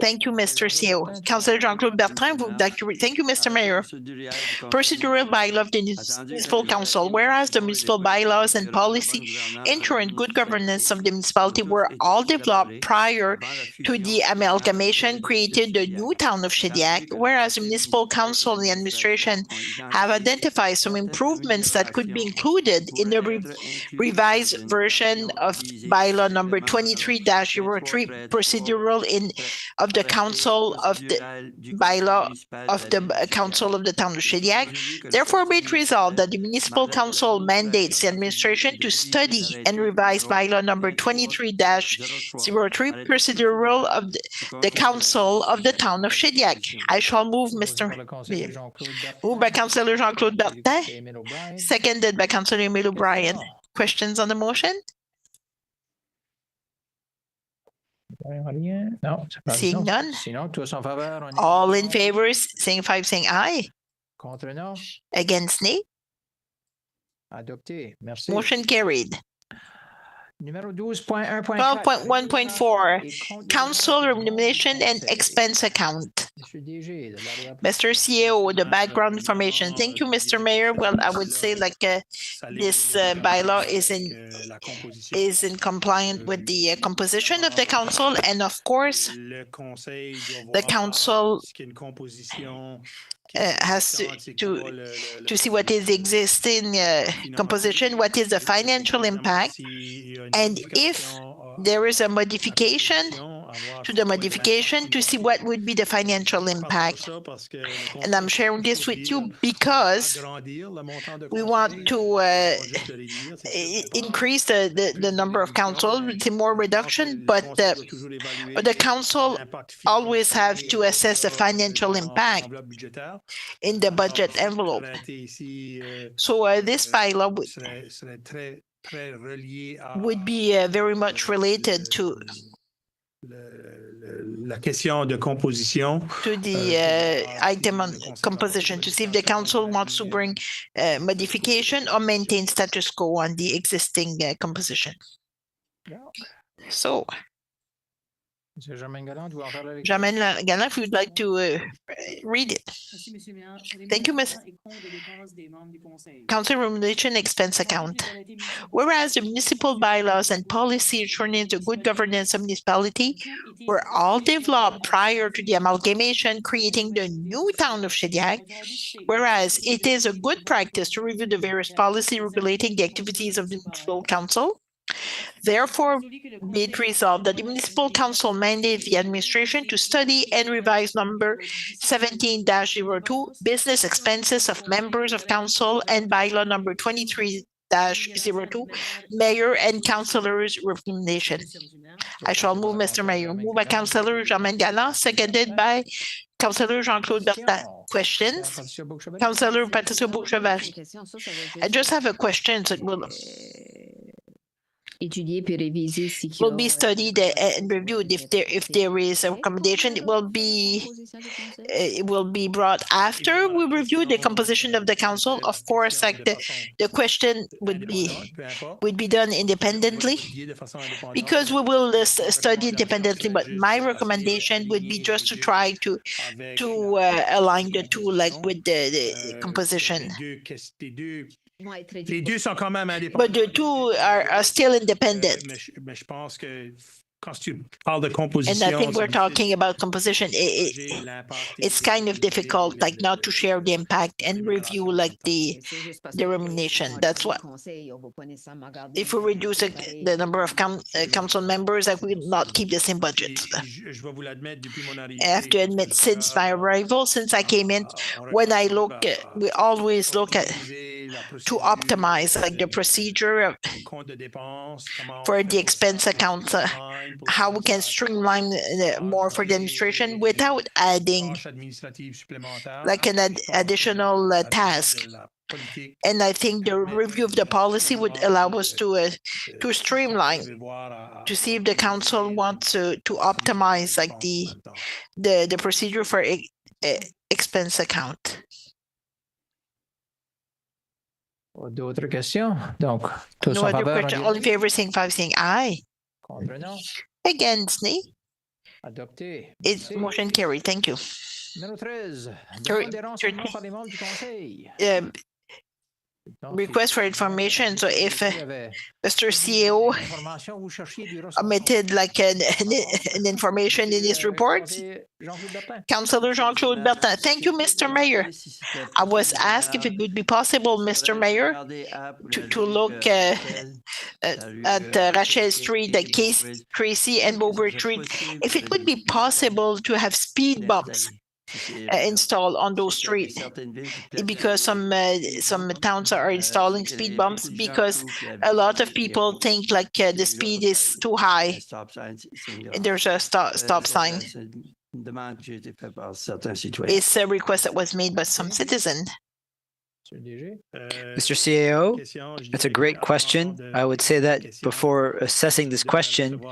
Thank you, Mr. CEO. Councillor Jean-Claude Bertrand, thank you, Mr. Mayor. Procedural bylaw of the municipal council, whereas the municipal bylaws and policy ensuring good governance of the municipality were all developed prior to the amalgamation created the new town of Shediac, whereas the municipal council and the administration have identified some improvements that could be included in the revised version of bylaw number 23-03 procedural of the council of the bylaw of the council of the town of Shediac. Therefore, be it resolved that the municipal council mandates the administration to study and revise bylaw number 23-03 procedural of the council of the town of Shediac. I shall move, Mr. Moved by Councillor Jean-Claude Bertin, seconded by Councillor Emile O'Brien. Questions on the motion? Seeing none. All in favor, signify by saying aye. Against nay. Motion carried. 12.1.4 Council Remuneration and Expense Account. Mr. CEO, the background information. Thank you, Mr. Mayor. Well, I would say like this bylaw is in compliant with the composition of the council, and of course, the council has to see what is the existing composition, what is the financial impact, and if there is a modification to the modification to see what would be the financial impact. And I'm sharing this with you because we want to increase the number of councils with more reduction, but the council always have to assess the financial impact in the budget envelope. So this bylaw would be very much related to la question de composition. To the item on composition, to see if the council wants to bring modification or maintain status quo on the existing composition. So, Germaine Galland, if you'd like to read it. Thank you, Ms. Council Remuneration Expense Account. Whereas the municipal bylaws and policy ensuring the good governance of municipality were all developed prior to the amalgamation creating the new town of Shediac, whereas it is a good practice to review the various policy regulating the activities of the municipal council. Therefore, be it resolved that the municipal council mandates the administration to study and revise number 17-02 business expenses of members of council and bylaw number 23-02 mayor and councillors remuneration. I shall move, Mr. Mayor. Moved by Councillor Germaine Galland, seconded by Councillor Jean-Claude Bertin. Questions? Councillor Patricia Bourg-Chevary. I just have a question that will be studied and reviewed. If there is a recommendation, it will be brought after we review the composition of the council. Of course, like the question would be done independently because we will study independently. But my recommendation would be just to try to align the two, like with the composition. But the two are still independent. And I think we're talking about composition. It's kind of difficult, like not to share the impact and review like the remuneration. That's what. If we reduce the number of council members, I will not keep the same budget. I have to admit, since my arrival, since I came in, when I look, we always look at to optimize like the procedure for the expense account, how we can streamline more for the administration without adding like an additional task. And I think the review of the policy would allow us to streamline, to see if the council wants to optimize like the procedure for expense account. D'autres questions? Donc, tous No en other faveur? question. All in favor, saying aye. Contre, non? Against, nay. Adopté. It's motion carried. Thank you. Numéro 13. Thir- Demande des renseignements par les membres du Conseil. Request for information. So if Mr. CEO Information vous cherchiez du responsable. omitted like an information in his report, Jean-Claude Bertin. Councillor Jean-Claude Bertin. Thank you, Mr. Mayor. I was asked if it would be possible, Mr. Mayor, to look at Rachel Street, the Case Tracy and Bober Street, if it would be possible to have speed bumps installed on those streets, because some towns are installing speed bumps because a lot of people think like the speed is too high and there's a stop sign. It's a request that was made by some citizen. Mr. CAO, that's a great question. I would say that before assessing this question,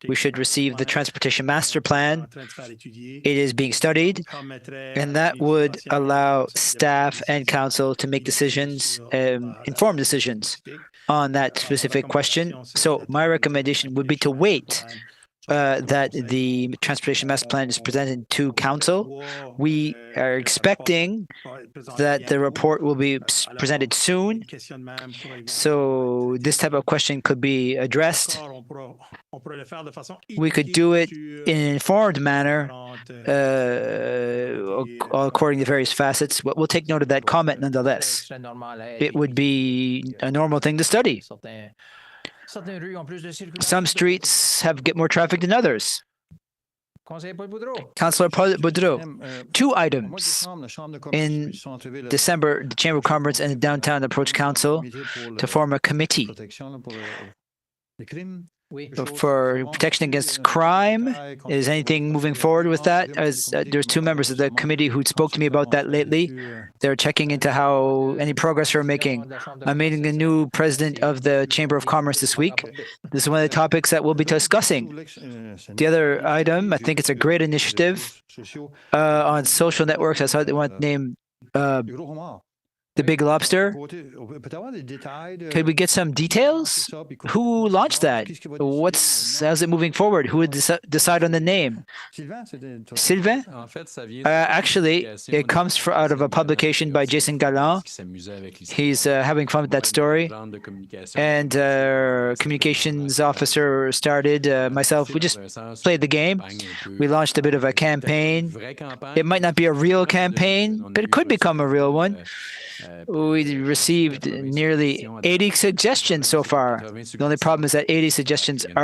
we should receive the Transportation Master Plan. It is being studied, and that would allow staff and council to make decisions, informed decisions on that specific question. So my recommendation would be to wait that the Transportation Master Plan is presented to Council. We are expecting that the report will be presented soon. So this type of question could be addressed. We could do it in an informed manner according to various facets, but we'll take note of that comment nonetheless. It would be a normal thing to study. Some streets get more traffic than others. Councillor Boudreau, two items in December, the Chamber of Commerce and the Downtown Approach Council to form a committee for protection against crime. Is anything moving forward with that? There's two members of the committee who spoke to me about that lately. They're checking into how any progress we're making. I'm meeting the new president of the Chamber of Commerce this week. This is one of the topics that we'll be discussing. The other item, I think it's a great initiative on social networks. That's how they want to name the Big Lobster. Could we get some details? Who launched that? How's it moving forward? Who would decide on the name? Sylvain? Actually, it comes out of a publication by Jason Galland. He's having fun with that story. And communications officer started, myself, we just played the game. We launched a bit of a campaign. It might not be a real campaign, but it could become a real one. We received nearly 80 suggestions so far. The only problem is that 80 suggestions that's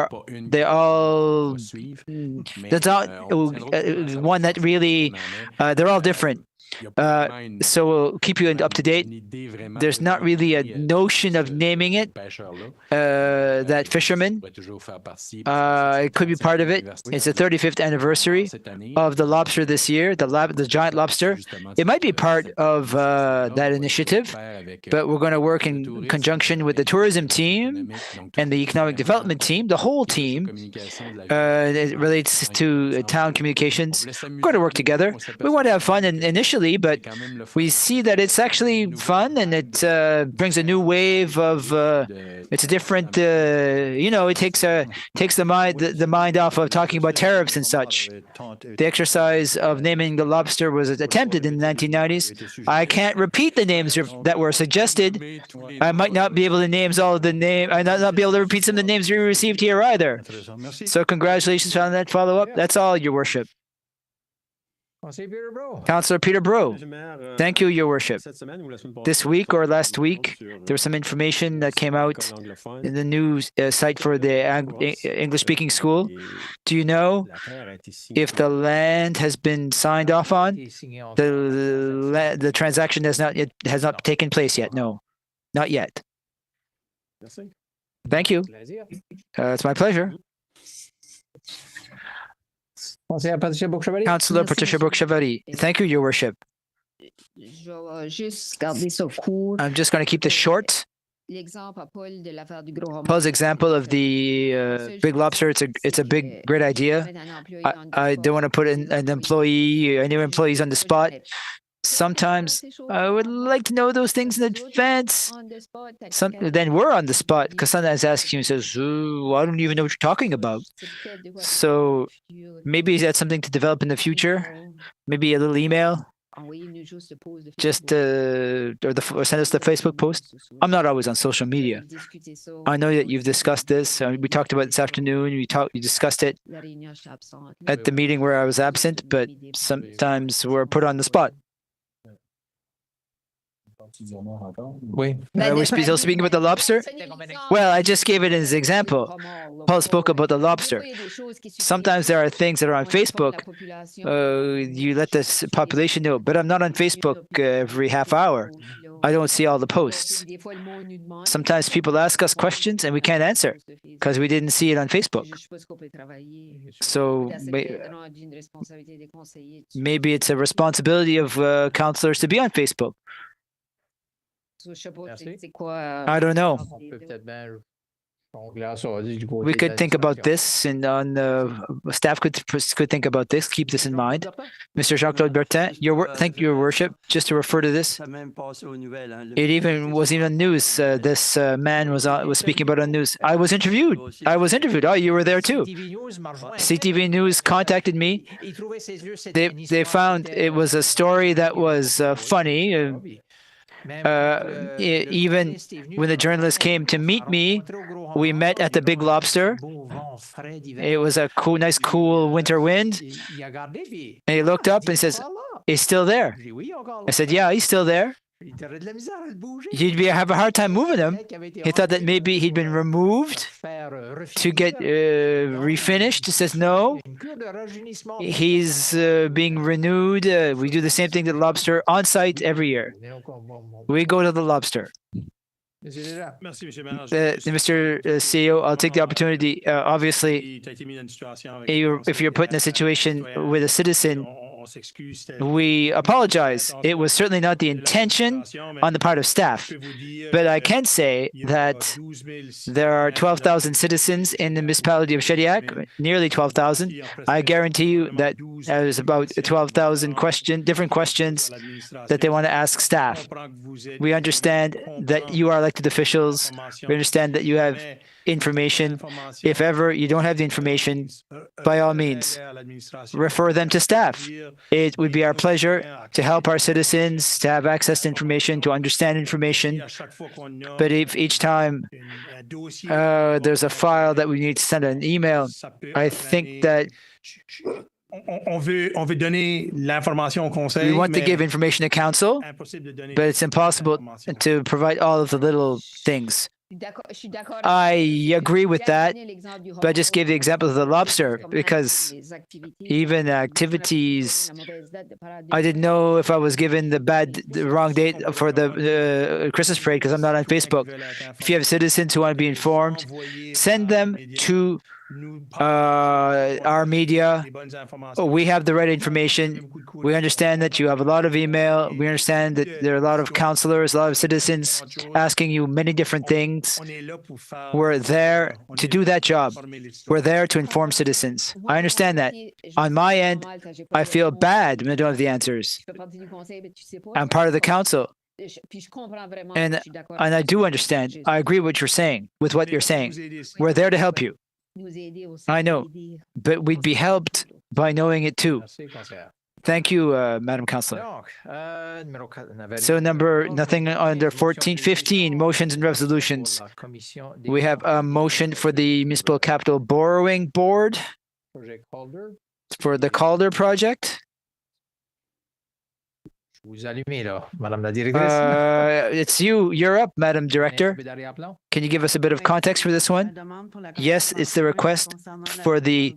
not one that really, they're all different. So we'll keep you up to date. There's not really a notion of naming it, that fisherman. It could be part of it. It's the 35th anniversary of the lobster this year, the giant lobster. It might be part of that initiative, but we're going to work in conjunction with the tourism team and the economic development team, the whole team. It relates to town communications. We're going to work together. We want to have fun initially, but we see that it's actually fun and it brings a new wave of it's a different it takes the mind off of talking about tariffs and such. The exercise of naming the lobster was attempted in the 1990s. I can't repeat the names that were suggested. I might not be able to name all of the names. I might not be able to repeat some of the names we received here either. So congratulations on that follow-up. That's all, Your Worship. Councillor Peter Breau. Thank you, Your Worship. This week or last week, there was some information that came out in the news site for the English-speaking school. Do you know if the land has been signed off on? The transaction has not taken place yet. No. Not yet. Thank you. It's my pleasure. Councillor Patricia Bourg-Chevalier. Councillor Patricia Bourg-Chevalier. Thank you, Your Worship. I'm just going to keep this short. Paul's example of the Big Lobster, it's a great idea. I don't want to put an employee, any employees on the spot. Sometimes I would like to know those things in advance. Then we're on the spot because sometimes asking you says, "Ooh, I don't even know what you're talking about." So maybe that's something to develop in the future. Maybe a little email, just or send us the Facebook post. I'm not always on social media. I know that you've discussed this. We talked about it this afternoon. You discussed it at the meeting where I was absent, but sometimes we're put on the spot. Oui. We're still speaking about the lobster? Well, I just gave it as an example. Paul spoke about the lobster. Sometimes there are things that are on Facebook. You let the population know, but I'm not on Facebook every half hour. I don't see all the posts. Sometimes people ask us questions and we can't answer because we didn't see it on Facebook. So maybe it's a responsibility of councillors to be on Facebook. I don't know. We could think about this, and staff could think about this. Keep this in mind. Mr. Jean-Claude Bertin, thank you, Your Worship. Just to refer to this, it even was even news. This man was speaking about on news. I was interviewed. Oh, you were there too. CTV News contacted me. They found it was a story that was funny. Even when the journalist came to meet me, we met at the Big Lobster. It was a nice, cool winter wind. And he looked up and says, "He's still there." I said, "Yeah, he's still there." You'd have a hard time moving him. He thought that maybe he'd been removed to get refinished. He says, "No, he's being renewed." We do the same thing to the lobster on site every year. We go to the lobster. Mr. CEO, I'll take the opportunity. Obviously, if you're put in a situation with a citizen, we apologize. It was certainly not the intention on the part of staff. But I can say that there are 12,000 citizens in the municipality of Shediac, nearly 12,000. I guarantee you that there's about 12,000 different questions that they want to ask staff. We understand that you are elected officials. We understand that you have information. If ever you don't have the information, by all means, refer them to staff. It would be our pleasure to help our citizens to have access to information, to understand information. But if each time there's a file that we need to send an email, I think that we want to give information to council, but it's impossible to provide all of the little things. I agree with that, but I just gave the example of the lobster because even activities, I didn't know if I was given the wrong date for the Christmas parade because I'm not on Facebook. If you have citizens who want to be informed, send them to our media. We have the right information. We understand that you have a lot of email. We understand that there are a lot of councillors, a lot of citizens asking you many different things. We're there to do that job. We're there to inform citizens. I understand that. On my end, I feel bad when I don't have the answers. I'm part of the council. And I do understand. I agree with what you're saying. We're there to help you. I know, but we'd be helped by knowing it too. Thank you, Madam Councillor. So nothing under 1415, motions and resolutions. We have a motion for the Municipal Capital Borrowing Board for the Calder project. Vous allumez, là, Madame la Directrice. It's you. You're up, Madam Director. Can you give us a bit of context for this one? Yes, it's the request for the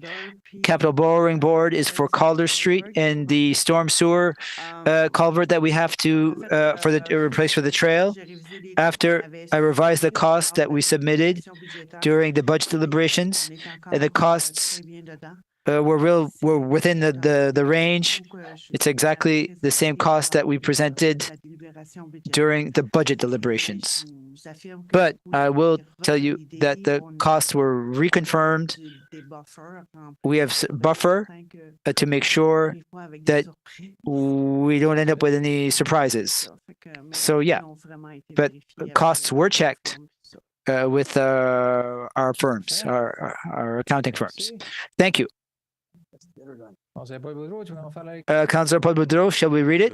Capital Borrowing Board is for Calder Street and the storm sewer culvert that we have to replace for the trail. After I revised the cost that we submitted during the budget deliberations, and the costs were within the range. It's exactly the same cost that we presented during the budget deliberations. But I will tell you that the costs were reconfirmed. We have buffer to make sure that we don't end up with any surprises. So yeah, but costs were checked with our firms, our accounting firms. Thank you. Councillor Paul Boudreau, shall we read it?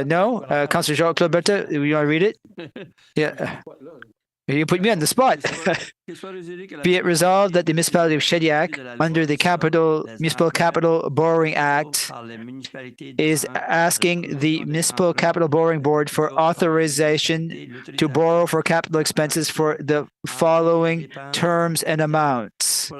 No. Councillor Jean-Claude Bertha, you want to read it? Yeah. You put me on the spot. Be it resolved that the municipality of Shediac, under the Municipal Capital Borrowing Act, is asking the Municipal Capital Borrowing Board for authorization to borrow for capital expenses for the following terms and amounts.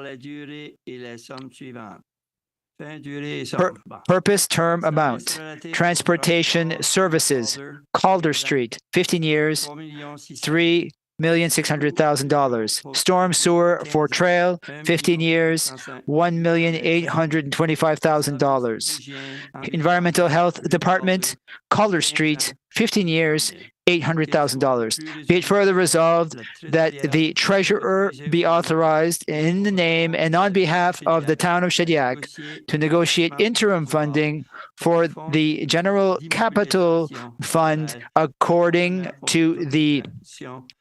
Purpose term amount. Transportation services, Calder Street, 15 years, $3,600,000. Storm sewer for trail, 15 years, $1,825,000. Environmental Health Department, Calder Street, 15 years, $800,000. Be it further resolved that the treasurer be authorized in the name and on behalf of the town of Shediac to negotiate interim funding for the general capital fund according to the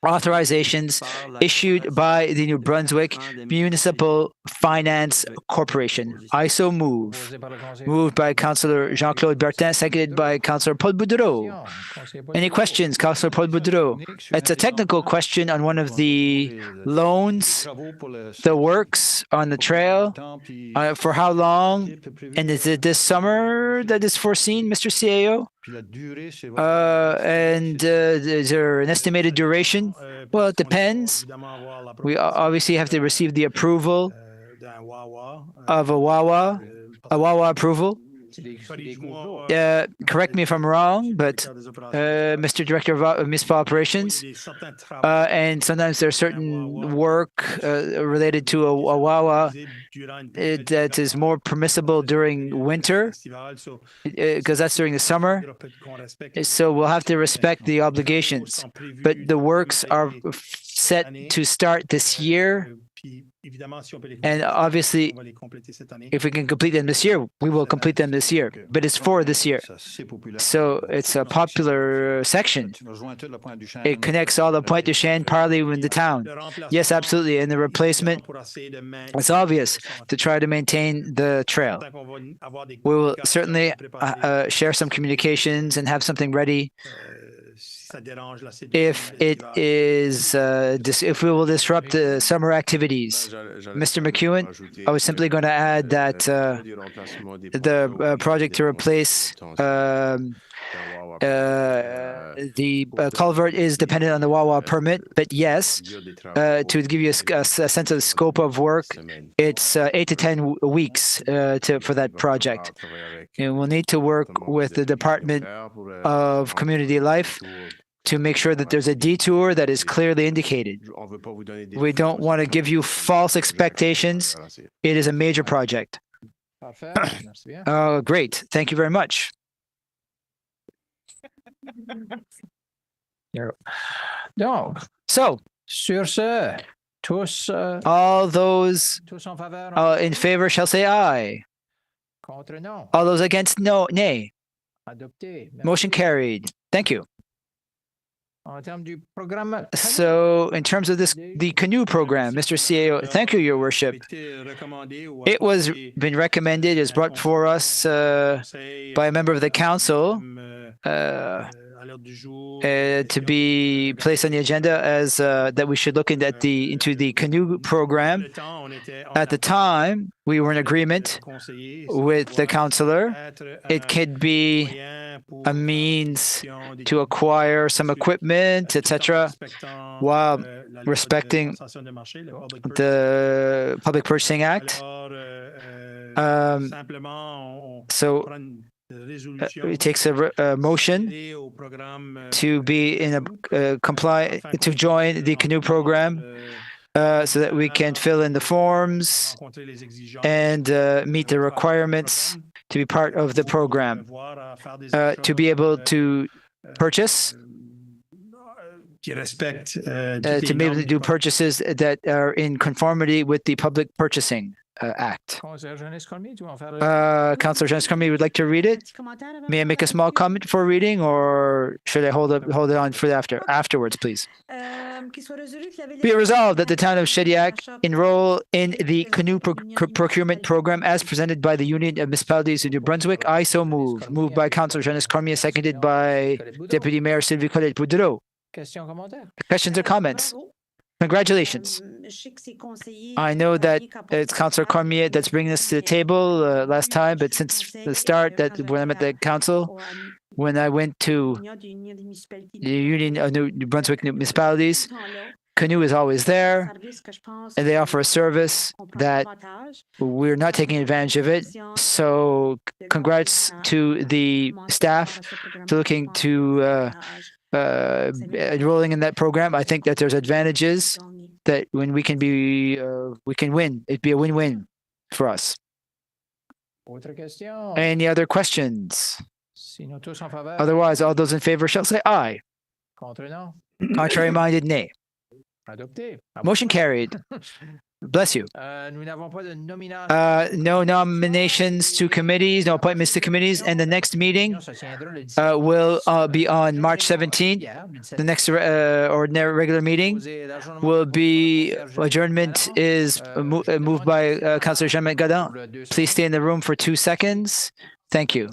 authorizations issued by the New Brunswick Municipal Finance Corporation. I so move. Moved by Councillor Jean-Claude Bertin, seconded by Councillor Paul Boudreau. Any questions, Councillor Paul Boudreau? It's a technical question on one of the loans, the works on the trail. For how long? And is it this summer that is foreseen, Mr. CAO? And is there an estimated duration? Well, it depends. We obviously have to receive the approval of a WAWA approval. Correct me if I'm wrong, but Mr. Director of Municipal Operations, and sometimes there's certain work related to a WAWA that is more permissible during winter, because that's during the summer. So we'll have to respect the obligations. But the works are set to start this year. And obviously, if we can complete them this year, we will complete them this year. But it's for this year. So it's a popular section. It connects all the Pointe du Chêne, Parley, in the town. Yes, absolutely. And the replacement, it's obvious to try to maintain the trail. We will certainly share some communications and have something ready. If it is, if we will disrupt the summer activities. Mr. McEwen, I was simply going to add that the project to replace the culvert is dependent on the WAWA permit, but yes, to give you a sense of the scope of work, it's 8 to 10 weeks for that project. And we'll need to work with the Department of Community Life to make sure that there's a detour that is clearly indicated. We don't want to give you false expectations. It is a major project. Great. Thank you very much. So, all those in favor shall say aye. All those against, no, nay. Motion carried. Thank you. So, in terms of the canoe program, Mr. CAO, thank you, Your Worship. It was been recommended, is brought for us by a member of the council. to be placed on the agenda as that we should look into the canoe program. At the time, we were in agreement with the councillor. It could be a means to acquire some equipment, etc., while respecting the Public Purchasing Act. So it takes a motion to be in a to join the canoe program so that we can fill in the forms and meet the requirements to be part of the program, to be able to purchase, to be able to do purchases that are in conformity with the Public Purchasing Act. Councillor Jeunesse Cormier would like to read it. May I make a small comment before reading, or should I hold it on for afterwards, please? Be it resolved that the town of Shediac enroll in the canoe procurement program as presented by the Union of Municipalities of New Brunswick. I so move. Moved by Councillor Jeunesse Cormier, seconded by Deputy Mayor Sylvie Colette-Boudreau. Questions or comments? Congratulations. I know that it's Councillor Cormier that's bringing this to the table last time, but since the start, that when I'm at the council, when I went to the Union of New Brunswick Municipalities, Canoe is always there, and they offer a service that we're not taking advantage of it. So congrats to the staff for looking to enrolling in that program. I think that there's advantages that when we can win. It'd be a win-win for us. Any other questions? Otherwise, all those in favor shall say aye. Contrary minded, nay. Motion carried. Bless you. No nominations to committees, no appointments to committees, and the next meeting will be on March 17th. The next ordinary regular meeting will be adjournment is moved by Councillor Jean-Marie Godin. Please stay in the room for 2 seconds. Thank you.